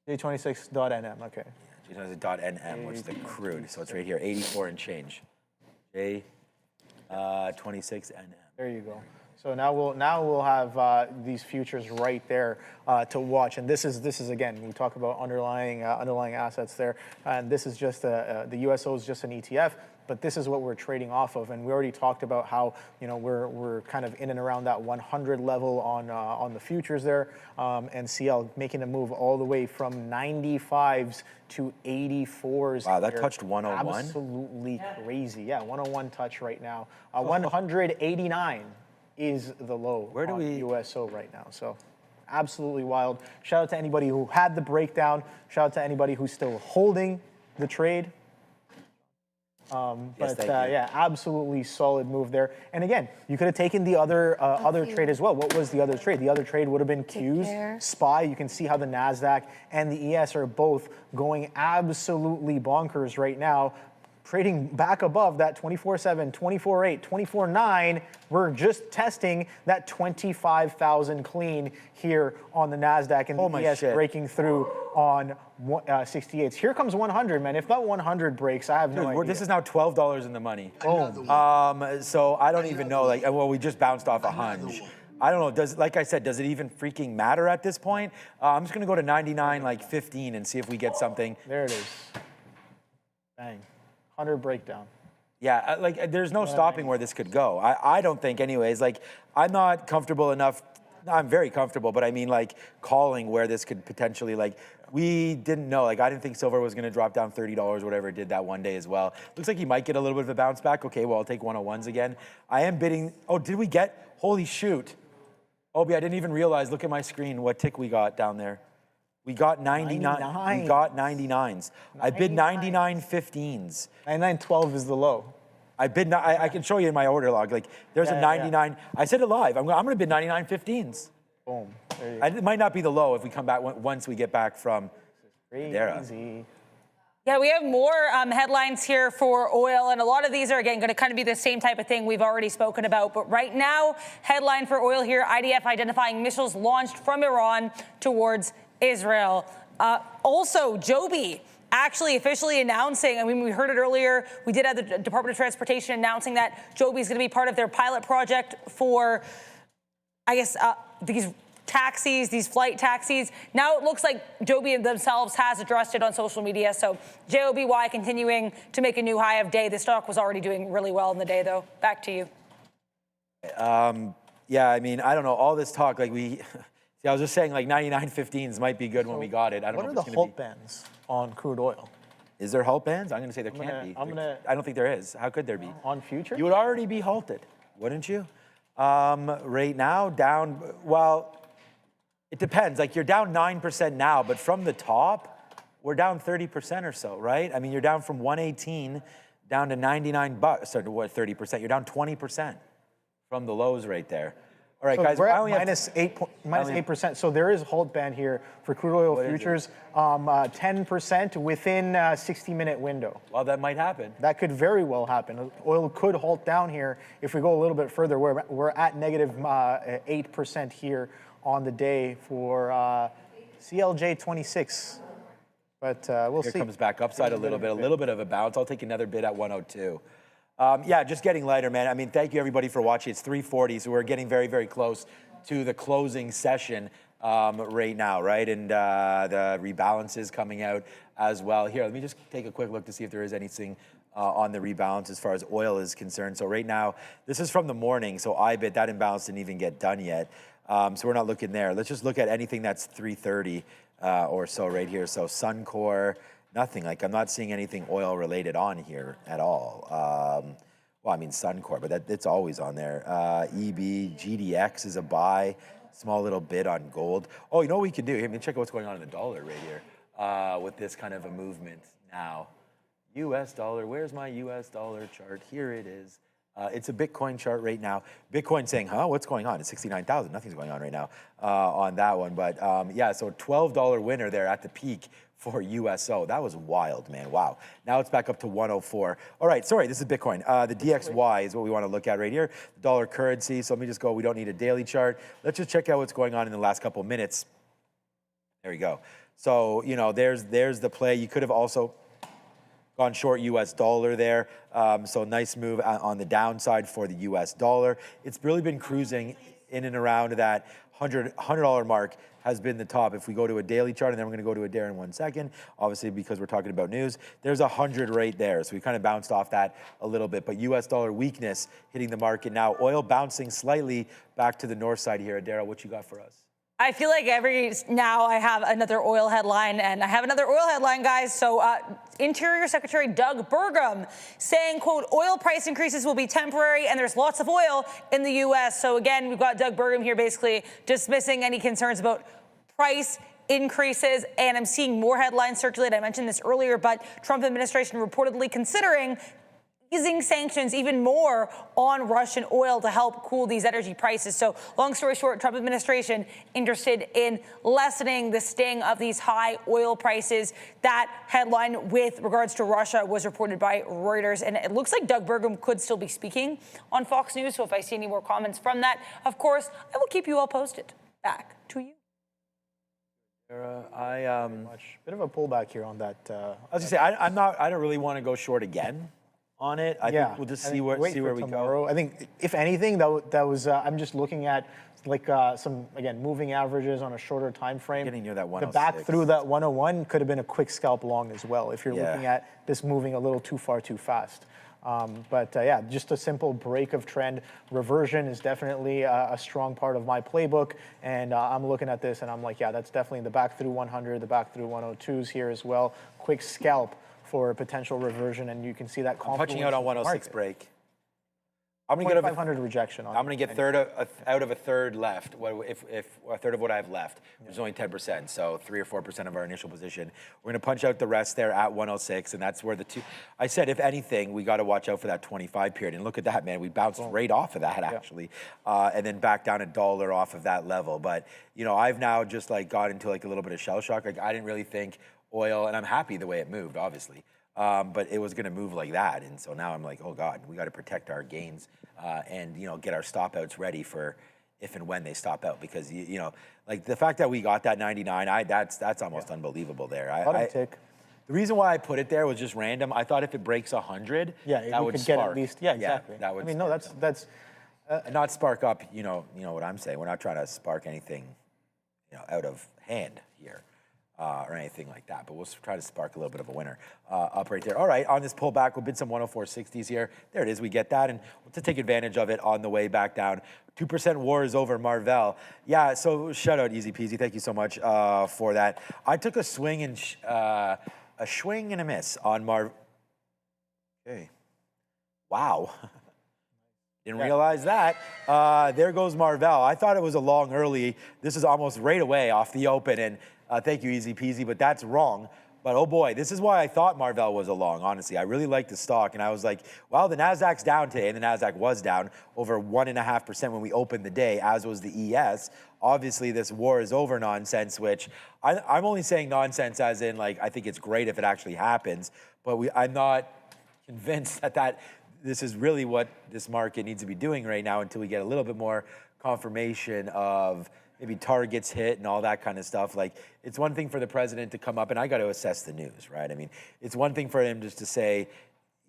J26.nm. Okay. J26.nm, which is the crude. So it's right here, 84 and change. J26NM. There you go. So now we'll have these futures right there to watch, and this is again, we talk about underlying assets there, and this is just the USO is just an ETF, but this is what we're trading off of, and we already talked about how we're kind of in and around that 100 level on the futures there, and CL making a move all the way from 95s to 84s. Wow, that touched 101. Absolutely crazy. Yeah, 101 touch right now. 189. is the low on USO right now. So absolutely wild. Shout out to anybody who had the breakdown. Shout out to anybody who's still holding the trade. Yeah, absolutely solid move there. And again, you could have taken the other trade as well. What was the other trade? The other trade would have been Qs, SPY. You can see how the Nasdaq and the ES are both going absolutely bonkers right now, trading back above that 24.7, 24.8, 24.9. We're just testing that 25,000 clean here on the Nasdaq, and the ES breaking through on 68s. Here comes 100, man. If that 100 breaks, I have no idea. This is now $12 in the money. So I don't even know. Like, well, we just bounced off a hunch. I don't know. Like I said, does it even freaking matter at this point? I'm just gonna go to 99.15 and see if we get something. There it is. Bang. 100 breakdown. Yeah, like there's no stopping where this could go. I don't think anyways. Like I'm not comfortable enough. I'm very comfortable, but I mean like calling where this could potentially like, we didn't know. Like I didn't think silver was gonna drop down $30, whatever it did that one day as well. Looks like you might get a little bit of a bounce back. Okay, well I'll take 101s again. I am bidding, oh, did we get, holy shoot. Obie, I didn't even realize, look at my screen, what tick we got down there. We got 99. We got 99s. I bid 99.15s. 99.12 is the low. I bid. I can show you in my order log. Like there's a 99. Yeah. I said it live. I'm going to bid 99.15s. Boom. It might not be the low if we come back once we get back from Dara. Yeah, we have more headlines here for oil, and a lot of these are, again, going to kind of be the same type of thing we've already spoken about. But right now, headline for oil here, IDF identifying missiles launched from Iran towards Israel. Also, Joby actually officially announcing, I mean, we heard it earlier, we did have the Department of Transportation announcing that Joby is going to be part of their pilot project for, I guess, these taxis, these flight taxis. Now it looks like Joby themselves has addressed it on social media. So JOBY continuing to make a new high of day. The stock was already doing really well in the day, though. Back to you. Yeah, I mean, I don't know. All this talk, like see, I was just saying like 99.15s might be good when we got it. I don't know. What are the halt bands on crude oil? Is there halt bands? I'm going to say there can't be. I don't think there is. How could there be? On future? You would already be halted, wouldn't you? Right now, down, well, it depends. Like you're down 9% now, but from the top, we're down 30% or so, right? I mean, you're down from 118 down to 99 bucks. So what, 30%? You're down 20% from the lows right there. All right, so guys. We're at minus 8%. So there is a halt band here for crude oil futures. 10% within a 60-minute window. Well, that might happen. That could very well happen. Oil could halt down here if we go a little bit further. We're at negative 8% here on the day for CLJ 26. But we'll see. Here comes back upside a little bit of a bounce. I'll take another bid at 102. Yeah, just getting lighter, man. I mean, thank you everybody for watching. It's 3:40, so we're getting very, very close to the closing session right now, right? And the rebalances coming out as well. Here, let me just take a quick look to see if there is anything on the rebalance as far as oil is concerned. So right now, this is from the morning, so IBIT, that imbalance didn't even get done yet. So we're not looking there. Let's just look at anything that's 330 or so right here. So Suncor, nothing. Like I'm not seeing anything oil related on here at all. Well, I mean Suncor, but it's always on there. EB, GDX is a buy. Small little bid on gold. Oh, you know what we could do? Here, let me check out what's going on in the dollar right here with this kind of a movement now. US dollar, where's my US dollar chart? Here it is. It's a Bitcoin chart right now. Bitcoin saying, huh, what's going on? It's 69,000, nothing's going on right now on that one. But yeah, so $12 winner there at the peak for USO. That was wild, man, wow. Now it's back up to 104. All right, sorry, this is Bitcoin. The DXY is what we want to look at right here. Dollar currency, so let me just go, we don't need a daily chart. Let's just check out what's going on in the last couple of minutes. There we go. So, you know, there's the play. You could have also gone short US dollar there. So nice move on the downside for the US dollar. It's really been cruising in and around that $100 mark has been the top. If we go to a daily chart, and then we're gonna go to a dare in 1 second, obviously because we're talking about news, there's 100 right there. So we kind of bounced off that a little bit, but US dollar weakness hitting the market now. Oil bouncing slightly back to the north side here. Daryl, what you got for us? I feel like now I have another oil headline, and I have another oil headline, guys. So Interior Secretary Doug Burgum saying, quote, oil price increases will be temporary, and there's lots of oil in the U.S. So again, we've got Doug Burgum here basically dismissing any concerns about price increases, and I'm seeing more headlines circulate. I mentioned this earlier, but Trump administration reportedly considering easing sanctions even more on Russian oil to help cool these energy prices. So long story short, Trump administration interested in lessening the sting of these high oil prices. That headline with regards to Russia was reported by Reuters, and it looks like Doug Burgum could still be speaking on Fox News. So if I see any more comments from that, of course, I will keep you all posted. Back to you. Bit of a pullback here on that. I was gonna say I don't really want to go short again on it. I think we'll just see where we go. I think if anything, that was I'm just looking at like some again moving averages on a shorter time frame. Getting near that 106. The back through that 101 could have been a quick scalp long as well if you're looking at this moving a little too far too fast. Yeah, just a simple break of trend. Reversion is definitely a strong part of my playbook, and I'm looking at this and I'm like, yeah, that's definitely the back through 100, the back through 102s here as well. Quick scalp for a potential reversion, and you can see that confluence. Punching out on 106 break. I'm going to get 500 rejection. I'm going to get out of a third left. If a third of what I have left, there's only 10%, so 3 or 4% of our initial position. We're going to punch out the rest there at 106, and that's where the two. I said, if anything, we got to watch out for that 25 period. And look at that, man. We bounced right off of that actually, and then back down $1 off of that level. But you know, I've now just like got into like a little bit of shell shock. Like I didn't really think oil, and I'm happy the way it moved, obviously. But it was going to move like that, and so now I'm like, oh God, we got to protect our gains and you know get our stop outs ready for if and when they stop out, because you know like the fact that we got that 99, that's almost unbelievable there. The reason why I put it there was just random. I thought if it breaks 100, that would spark. Get at least, exactly. That would. I mean, no, that's not spark up. You know what I'm saying. We're not trying to spark anything, out of hand here. Or anything like that, but we'll try to spark a little bit of a winner up right there. All right, on this pullback, we'll bid some 104.60s here. There it is, we get that, and to take advantage of it on the way back down. 2% war is over, Marvell. Yeah, so shout out Easy Peasy, thank you so much for that. I took a swing and a swing and a miss on Okay, wow. Didn't realize that. There goes Marvell. I thought it was a long early. This is almost right away off the open, and thank you, Easy Peasy, but that's wrong. But oh boy, this is why I thought Marvell was a long, honestly. I really like the stock, and I was like, well, the Nasdaq's down today, and the Nasdaq was down over 1.5% when we opened the day, as was the ES. Obviously, this war is over nonsense, which I'm only saying nonsense as in, like, I think it's great if it actually happens, but I'm not convinced that this is really what this market needs to be doing right now until we get a little bit more confirmation of maybe targets hit and all that kind of stuff. Like, it's one thing for the president to come up, and I got to assess the news, right? I mean, it's one thing for him just to say,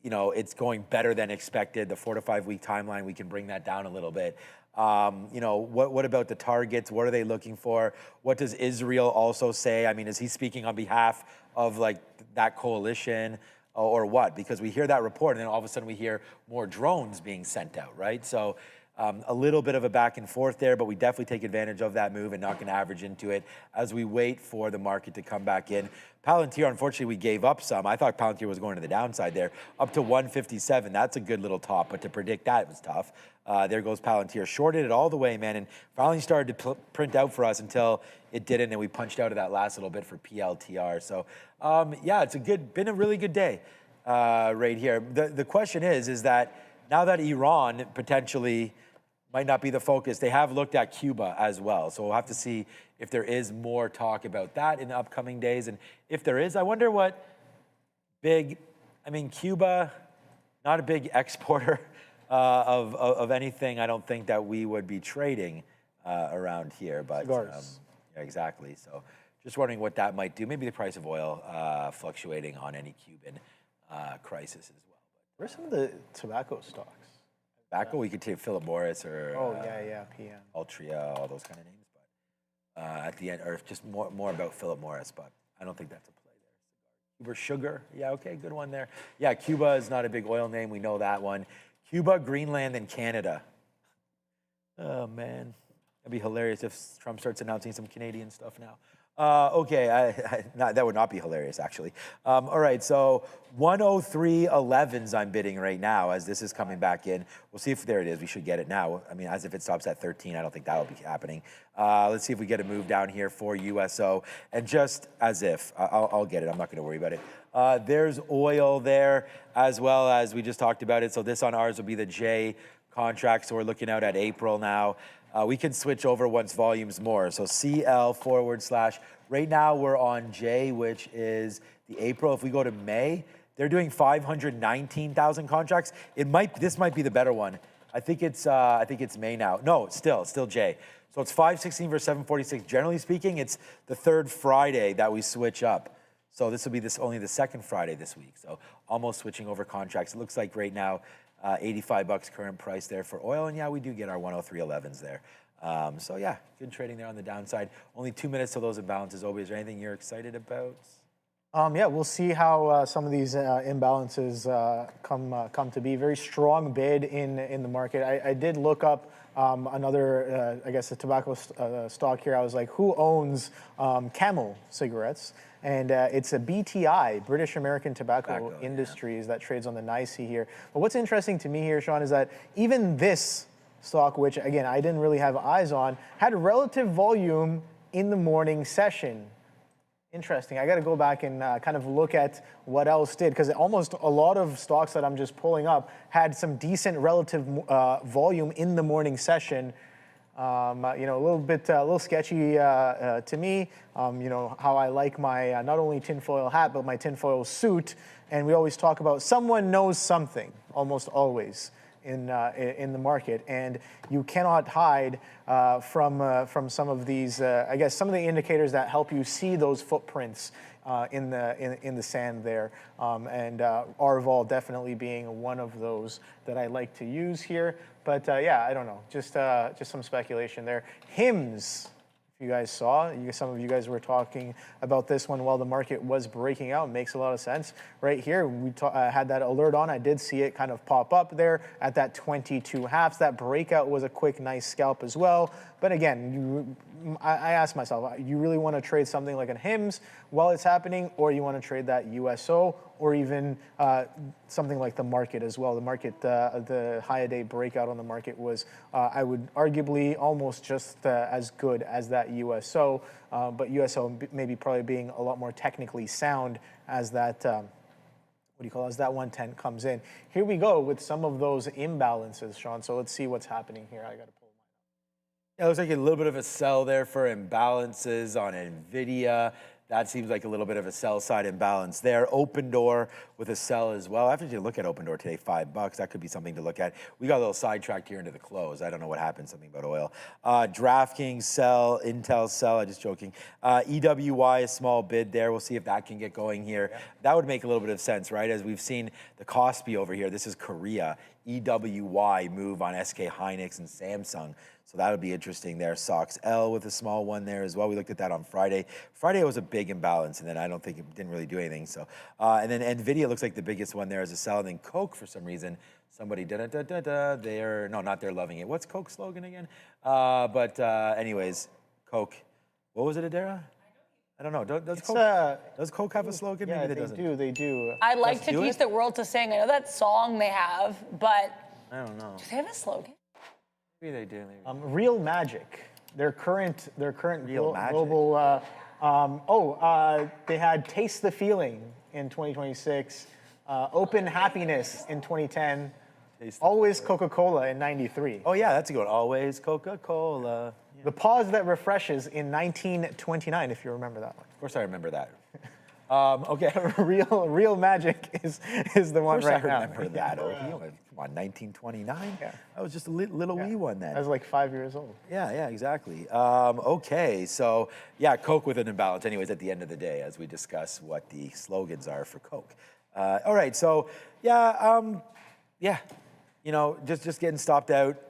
it's going better than expected. The 4 to 5 week timeline, we can bring that down a little bit. What about the targets? What are they looking for? What does Israel also say? I mean, is he speaking on behalf of like that coalition or what? Because we hear that report, and then all of a sudden we hear more drones being sent out, right? So a little bit of a back and forth there, but we definitely take advantage of that move and not going to average into it as we wait for the market to come back in. Palantir, unfortunately, we gave up some. I thought Palantir was going to the downside there, up to 157. That's a good little top, but to predict that was tough. There goes Palantir. Shorted it all the way, man, and finally started to print out for us until it didn't, and we punched out of that last little bit for PLTR. So, yeah, it's been a really good day right here. The question is that now that Iran potentially might not be the focus, they have looked at Cuba as well. So we'll have to see if there is more talk about that in the upcoming days. And if there is, I wonder what Cuba, not a big exporter of anything, I don't think that we would be trading around here. But yeah, exactly. So just wondering what that might do. Maybe the price of oil fluctuating on any Cuban crisis as well. Where's some of the tobacco stocks? Tobacco, we could take Philip Morris or PM, Altria, all those kind of names. But at the end, or just more about Philip Morris. But I don't think that's a play there. Cuba Sugar, yeah, okay, good one there. Yeah, Cuba is not a big oil name. We know that one. Cuba, Greenland, and Canada. Oh man, It'd be hilarious if Trump starts announcing some Canadian stuff now. Okay, that would not be hilarious, actually. All right, so 103.11s I'm bidding right now as this is coming back in. We'll see if there it is. We should get it now. I mean, as if it stops at 13, I don't think that will be happening. Let's see if we get a move down here for USO. And just as if, I'll get it. I'm not going to worry about it. There's oil there as well as we just talked about it. So this on ours will be the J contract. So we're looking out at April now. We can switch over once volume's more. So CL / right now we're on J, which is the April. If we go to May, they're doing 519,000 contracts. This might be the better one. I think it's May now. No, still J. So it's 516 versus 746. Generally speaking, it's the third Friday that we switch up. So this will be only the second Friday this week. So almost switching over contracts. It looks like right now, $85 current price there for oil. And yeah, we do get our 103.11s there. So yeah, good trading there on the downside. Only 2 minutes till those imbalances. Obie, is there anything you're excited about? Yeah, we'll see how some of these imbalances come to be. Very strong bid in the market. I did look up another, I guess, a tobacco stock here. I was like, who owns Camel cigarettes? And it's a BTI, British American Tobacco Industries, that trades on the NYSE here. But what's interesting to me here, Sean, is that even this stock, which again, I didn't really have eyes on, had relative volume in the morning session. Interesting. I got to go back and kind of look at what else did, because almost a lot of stocks that I'm just pulling up had some decent relative volume in the morning session. A little sketchy to me. How I like my not only tinfoil hat but my tinfoil suit, and we always talk about someone knows something, almost always in the market, and you cannot hide from some of these. I guess some of the indicators that help you see those footprints in the sand there, and RVOL definitely being one of those that I like to use here. But yeah, I don't know, just some speculation there. HIMS, if you guys saw, some of you guys were talking about this one while the market was breaking out. Makes a lot of sense. Right here, we had that alert on. I did see it kind of pop up there at that 22 halves. That breakout was a quick, nice scalp as well. But again, I asked myself, you really want to trade something like a HIMS while it's happening, or you want to trade that USO, or even something like the market as well. The market, the high-a-day breakout on the market was, I would arguably almost just as good as that USO, but USO maybe probably being a lot more technically sound as that, as that 110 comes in. Here we go with some of those imbalances, Sean. So let's see what's happening here. I got to pull mine up. Yeah, it looks like a little bit of a sell there for imbalances on Nvidia. That seems like a little bit of a sell side imbalance there. Open Door with a sell as well. After you look at Open Door today, $5. That could be something to look at. We got a little sidetracked here into the close. I don't know what happened, something about oil. DraftKings sell, Intel sell, I'm just joking. EWY, a small bid there. We'll see if that can get going here. Yeah. That would make a little bit of sense, right? As we've seen the Kospi over here. This is Korea. EWY move on SK Hynix and Samsung. So that would be interesting there. SOX L with a small one there as well. We looked at that on Friday. Friday was a big imbalance, and then I don't think it didn't really do anything. So, and then Nvidia looks like the biggest one there is a sell. And then Coke, for some reason, somebody they're not they're loving it. What's Coke's slogan again? Anyways, Coke. What was it, Adara? I don't know. Does Coke have a slogan? Yeah, Maybe they do. I'd like to teach the world to sing. I know that song they have, but I don't know. Do they have a slogan? Maybe they do. Maybe. Real Magic. Their current Real global. They had Taste the Feeling in 2026. Open Happiness in 2010. Always Coca-Cola in 93. Oh yeah, that's a good one. Always Coca-Cola. The Pause That Refreshes in 1929, if you remember that one. Of course I remember that. Okay. Real Magic is the one right now. I remember that. Come on, 1929? Yeah. That was just a little wee one then. I was like 5 years old. Yeah, exactly. Okay, so yeah, Coke with an imbalance. Anyways, at the end of the day, as we discuss what the slogans are for Coke. All right, so yeah. Just getting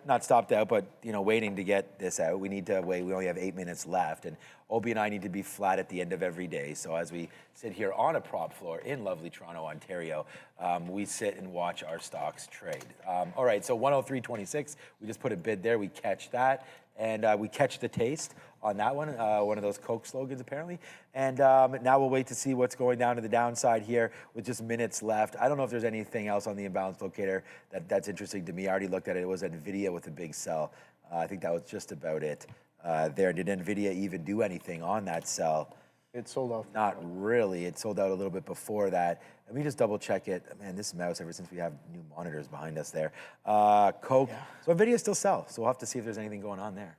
not stopped out, but, waiting to get this out. We need to wait. We only have 8 minutes left, and Obie and I need to be flat at the end of every day. So as we sit here on a prop floor in lovely Toronto, Ontario, we sit and watch our stocks trade. All right, so 103.26, we just put a bid there. We catch that. and we catch the taste on that one of those Coke slogans apparently. And now we'll wait to see what's going down to the downside here with just minutes left. I don't know if there's anything else on the imbalance locator that's interesting to me. I already looked at it. It was Nvidia with a big sell. I think that was just about it there. Did Nvidia even do anything on that sell? It sold off. Not really. It sold out a little bit before that. Let me just double check it. Man, this mouse, ever since we have new monitors behind us there. Coke. Yeah. So Nvidia still sells. So we'll have to see if there's anything going on there.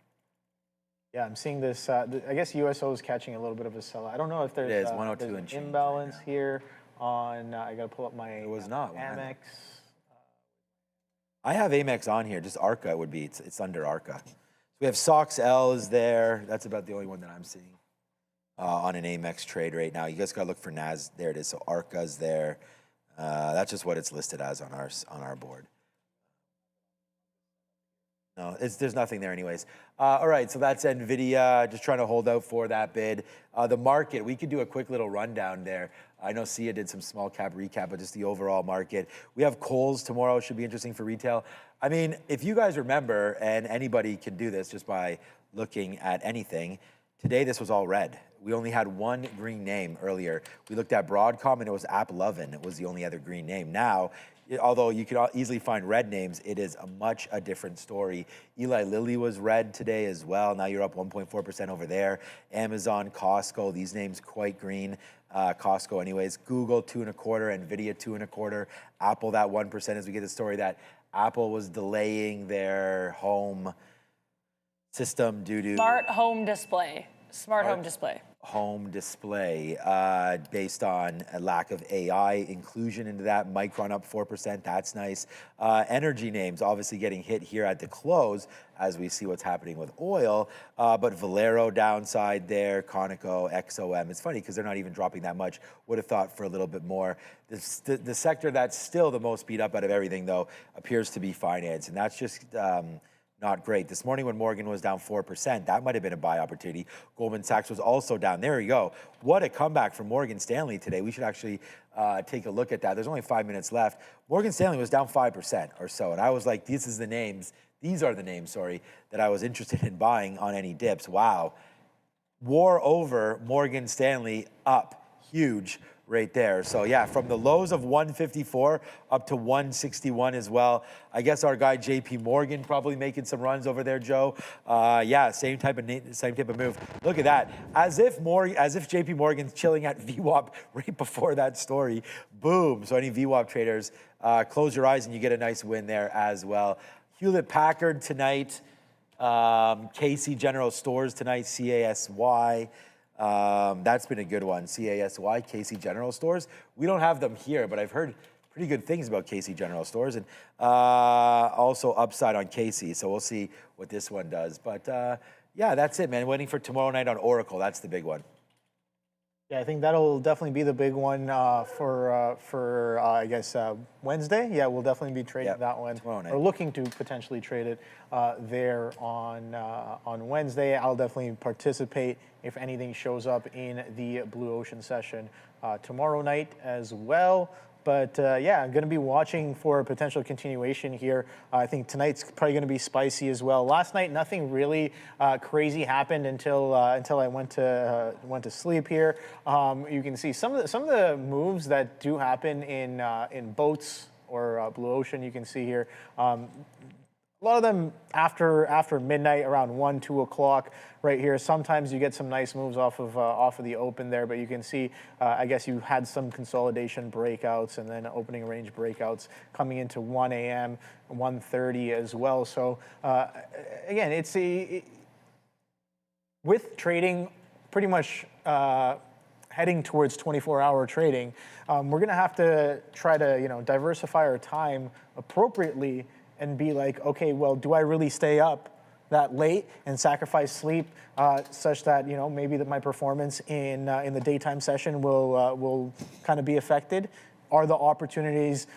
Yeah, I'm seeing this. I guess USO is catching a little bit of a sell. I don't know if there's, it is, 102 there's and change imbalance here on. I got to pull up my it was not Amex. I have Amex on here. Just ARCA would be. It's under ARCA. So we have SOX L is there. That's about the only one that I'm seeing on an Amex trade right now. You guys got to look for NAS. There it is. So ARCA's there. That's just what it's listed as on our board. No, there's nothing there anyways. All right, so that's NVIDIA, just trying to hold out for that bid. The market, we could do a quick little rundown there. I know Sia did some small cap recap, but just the overall market. We have Kohl's tomorrow, should be interesting for retail. I mean, if you guys remember, and anybody can do this just by looking at anything, today this was all red. We only had one green name earlier. We looked at Broadcom and it was AppLovin. It was the only other green name. Now, although you could easily find red names, it is a different story. Eli Lilly was red today as well. Now you're up 1.4% over there. Amazon, Costco, these names quite green. Costco anyways. Google 2.25%, Nvidia 2.25%. Apple that 1% as we get the story that Apple was delaying their home system due to Smart home display. Home display based on a lack of AI inclusion into that. Micron up 4%, that's nice. Energy names obviously getting hit here at the close as we see what's happening with oil, but Valero downside there, Conoco, XOM. It's funny because they're not even dropping that much. Would have thought for a little bit more. The sector that's still the most beat up out of everything though appears to be finance, and that's just not great. This morning when Morgan was down 4%, that might have been a buy opportunity. Goldman Sachs was also down. There you go. What a comeback from Morgan Stanley today. We should actually take a look at that. There's only 5 minutes left. Morgan Stanley was down 5% or so, and I was like, these are the names, that I was interested in buying on any dips. Wow. War over, Morgan Stanley up huge right there. So yeah, from the lows of 154 up to 161 as well. I guess our guy JP Morgan probably making some runs over there, Joe. Yeah, same type of move. Look at that. As if JP Morgan's chilling at VWAP right before that story. Boom. So any VWAP traders, close your eyes and you get a nice win there as well. Hewlett Packard tonight. Casey General Stores tonight, CASY. That's been a good one. CASY, Casey General Stores. We don't have them here, but I've heard pretty good things about Casey General Stores, and also upside on Casey. So we'll see what this one does. But yeah, that's it, man. Waiting for tomorrow night on Oracle. That's the big one. Yeah, I think that'll definitely be the big one for I guess Wednesday. Yeah, we'll definitely be trading that one, or looking to potentially trade it there on Wednesday. I'll definitely participate if anything shows up in the Blue Ocean session tomorrow night as well. But yeah, I'm going to be watching for a potential continuation here. I think tonight's probably going to be spicy as well. Last night, nothing really crazy happened until I went to sleep here. You can see some of the moves that do happen in boats or Blue Ocean. You can see here. A lot of them after midnight, around 1, 2 o'clock, right here. Sometimes you get some nice moves off of the open there, but you can see, I guess you had some consolidation breakouts and then opening range breakouts coming into 1 a.m., 1:30 as well. So again, with trading pretty much heading towards 24-hour trading, we're going to have to try to diversify our time appropriately and be like, okay, well, do I really stay up that late and sacrifice sleep such that maybe that my performance in the daytime session will kind of be affected? Are the opportunities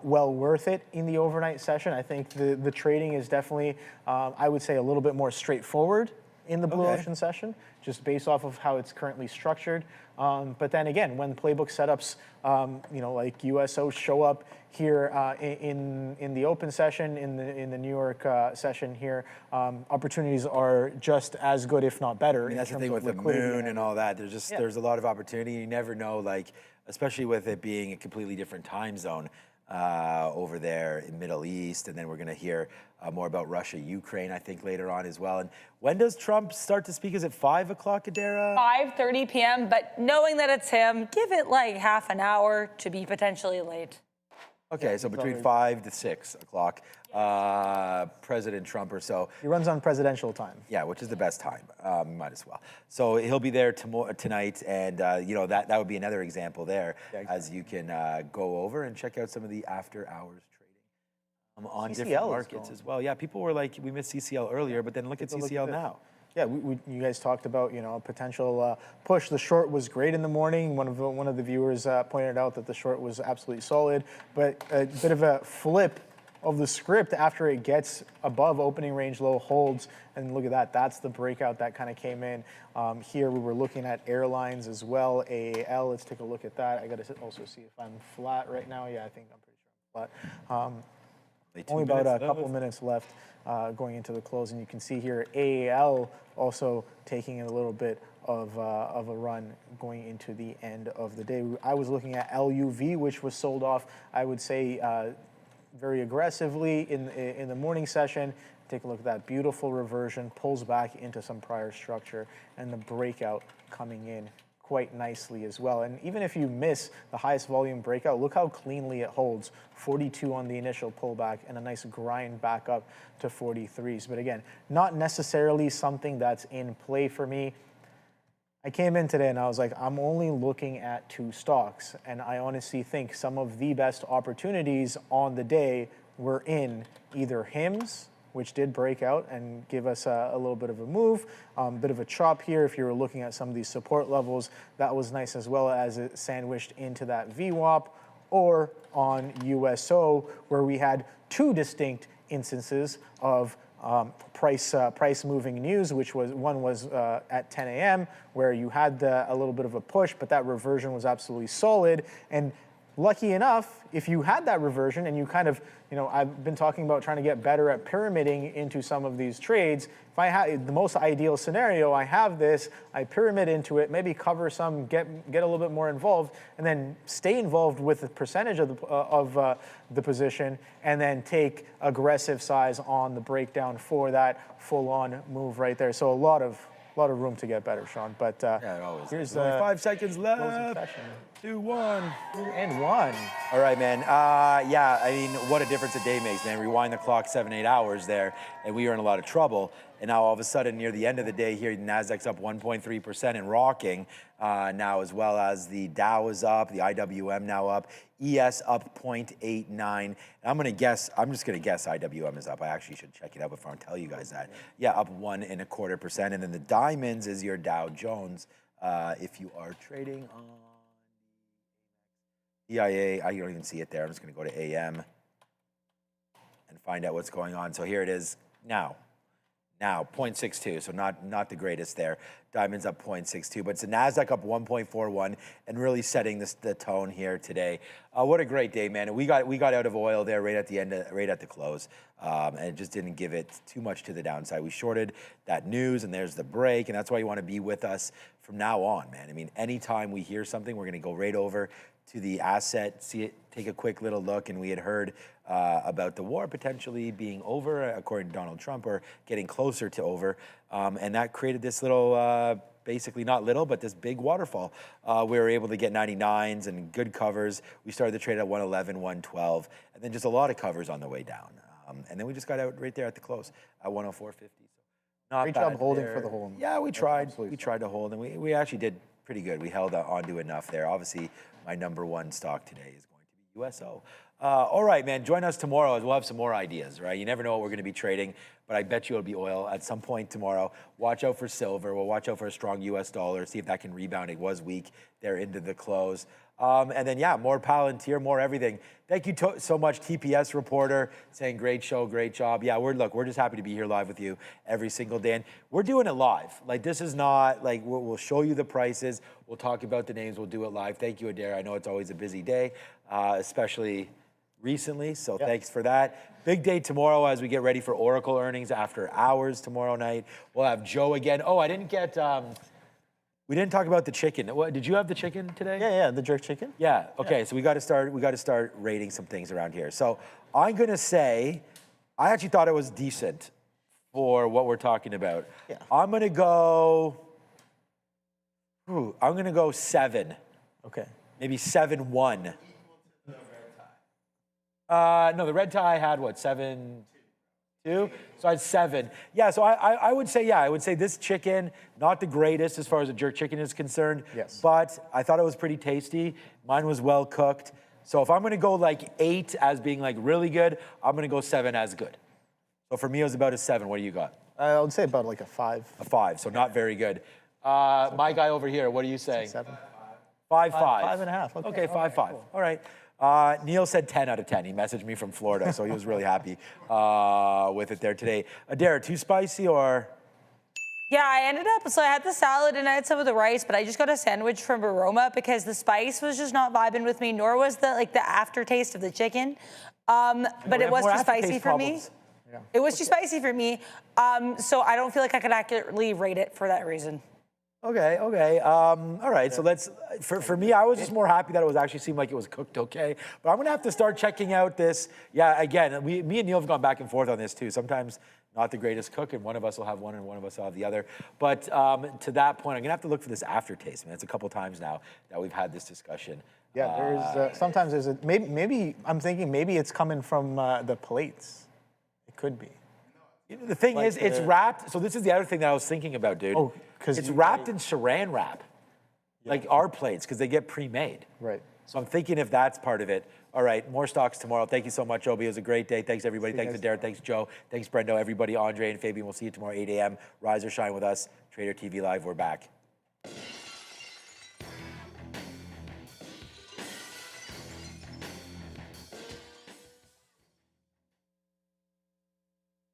well worth it in the overnight session? I think the trading is definitely, I would say, a little bit more straightforward in the blue ocean session, just based off of how it's currently structured. But then again, when playbook setups, like USO show up here in the open session, in the New York session here, opportunities are just as good, if not better. I mean, that's the thing with the moon and all that. There's a lot of opportunity. You never know, like, especially with it being a completely different time zone over there in Middle East, and then we're going to hear more about Russia, Ukraine, I think, later on as well. And when does Trump start to speak? Is it 5 o'clock, Adara? 5:30 p.m., but knowing that it's him, give it like half an hour to be potentially late. Okay, so between 5 to 6 o'clock, President Trump or so. He runs on presidential time. Yeah, which is the best time. Might as well. So he'll be there tonight, and that would be another example there, as you can go over and check out some of the after hours trading on CCL different markets as well. Yeah, people were like, we missed CCL earlier, but then look at CCL now. Yeah, you guys talked about a potential push. The short was great in the morning. One of the viewers pointed out that the short was absolutely solid, but a bit of a flip of the script after it gets above opening range low, holds, and look at that. That's the breakout that kind of came in. Here we were looking at airlines as well. AAL. Let's take a look at that. I got to also see if I'm flat right now. Yeah, I think I'm pretty sure I'm flat. Only about a couple minutes left going into the close, and you can see here AAL also taking a little bit of a run going into the end of the day. I was looking at LUV, which was sold off, I would say, very aggressively in the morning session. Take a look at that beautiful reversion, pulls back into some prior structure, and the breakout coming in quite nicely as well. And even if you miss the highest volume breakout, look how cleanly it holds. 42 on the initial pullback and a nice grind back up to 43s. But again, not necessarily something that's in play for me. I came in today and I was like, I'm only looking at 2 stocks. And I honestly think some of the best opportunities on the day were in either HIMS, which did break out and give us a little bit of a move, bit of a chop here. If you were looking at some of these support levels, that was nice, as well as it sandwiched into that VWAP, or on USO, where we had 2 distinct instances of price moving news, which was one was at 10 a.m. where you had a little bit of a push, but that reversion was absolutely solid. And lucky enough, if you had that reversion and you kind of, I've been talking about trying to get better at pyramiding into some of these trades. If I have the most ideal scenario, I have this, I pyramid into it, maybe cover some, get a little bit more involved, and then stay involved with the percentage of the position, and then take aggressive size on the breakdown for that full-on move right there. So a lot of room to get better, Sean. But here's 5 seconds left. 2-1. 2-1. All right, man. Yeah, I mean, what a difference a day makes, man. Rewind the clock 7-8 hours there, and we were in a lot of trouble. And now all of a sudden, near the end of the day here, Nasdaq's up 1.3% and rocking now, as well as the Dow is up, the IWM now up, ES up 0.89. And I'm just gonna guess IWM is up. I actually should check it out before I tell you guys that. Yeah, up 1.25%. And then the diamonds is your Dow Jones. If you are trading on EIA, I don't even see it there. I'm just gonna go to AM and find out what's going on. So here it is now. Now, 0.62, so not the greatest there. Diamonds up 0.62, but it's a Nasdaq up 1.41 and really setting the tone here today. What a great day, man. We got out of oil there right at the end, right at the close, and it just didn't give it too much to the downside. We shorted that news, and there's the break, and that's why you want to be with us from now on, man. I mean, anytime we hear something, we're going to go right over to the asset, see it, take a quick little look, and we had heard about the war potentially being over, according to Donald Trump, or getting closer to over, and that created this little, basically not little, but this big waterfall. We were able to get 99s and good covers. We started the trade at 111, 112, and then just a lot of covers on the way down. And then we just got out right there at the close at 104.50. So great job holding for the whole. Yeah, we tried. We tried to hold, and we actually did pretty good. We held onto enough there. Obviously, my #1 stock today is going to be USO. All right, man, join us tomorrow as we'll have some more ideas, right? You never know what we're going to be trading. but I bet you it'll be oil at some point tomorrow. Watch out for silver. We'll watch out for a strong US dollar, see if that can rebound. It was weak there into the close. And then, yeah, more Palantir, more everything. Thank you so much, TPS reporter, saying great show, great job. Yeah, we're just happy to be here live with you every single day. And we're doing it live. Like, this is not, like, we'll show you the prices. We'll talk about the names. We'll do it live. Thank you, Adair. I know it's always a busy day, especially recently, so thanks for that. Big day tomorrow as we get ready for Oracle earnings after hours tomorrow night. We'll have Joe again. Oh, I didn't get... we didn't talk about the chicken. What, did you have the chicken today? Yeah, the jerk chicken. Yeah. Okay. So we got to start rating some things around here. So I'm gonna say, I actually thought it was decent for what we're talking about. Yeah. I'm gonna go 7. Okay. Maybe 7-1. No, the red tie had what, 7-2? So I had 7. Yeah, so I would say, this chicken, not the greatest as far as a jerk chicken is concerned. Yes. But I thought it was pretty tasty. Mine was well cooked. So if I'm gonna go like 8 as being like really good, I'm gonna go 7 as good. So for me, it was about a 7. What do you got? I would say about like a 5. A 5, so not very good. My guy over here, what are you saying? 7. 5. 5.5. Okay, 5. Cool. All right. Neil said 10 out of 10. He messaged me from Florida, so he was really happy with it there today. Adair, too spicy or? Yeah, I ended up, so I had the salad and I had some of the rice, but I just got a sandwich from Aroma because the spice was just not vibing with me, nor was the aftertaste of the chicken. But it was too spicy for me. Yeah. It was too spicy for me, so I don't feel like I could accurately rate it for that reason. Okay. All right. So let's, for me, I was just more happy that it was actually seemed like it was cooked okay. But I'm going to have to start checking out this. Yeah, again, me and Neil have gone back and forth on this too. Sometimes not the greatest cook, and one of us will have one and one of us will have the other. But to that point, I'm going to have to look for this aftertaste. Man, it's a couple times now that we've had this discussion. Yeah, there's sometimes there's a, maybe I'm thinking maybe it's coming from the plates. It could be. You know, the thing is, it's wrapped. So this is the other thing that I was thinking about, dude. Oh, because it's wrapped in saran wrap, like our plates, because they get pre-made. Right. So I'm thinking if that's part of it. All right, more stocks tomorrow. Thank you so much, Obie. It was a great day. Thanks, everybody. Thanks to Derek. Thanks, Joe. Thanks, Brendo. Everybody, Andre and Fabian. We'll see you tomorrow, 8 a.m. Rise or shine with us. Trader TV Live. We're back.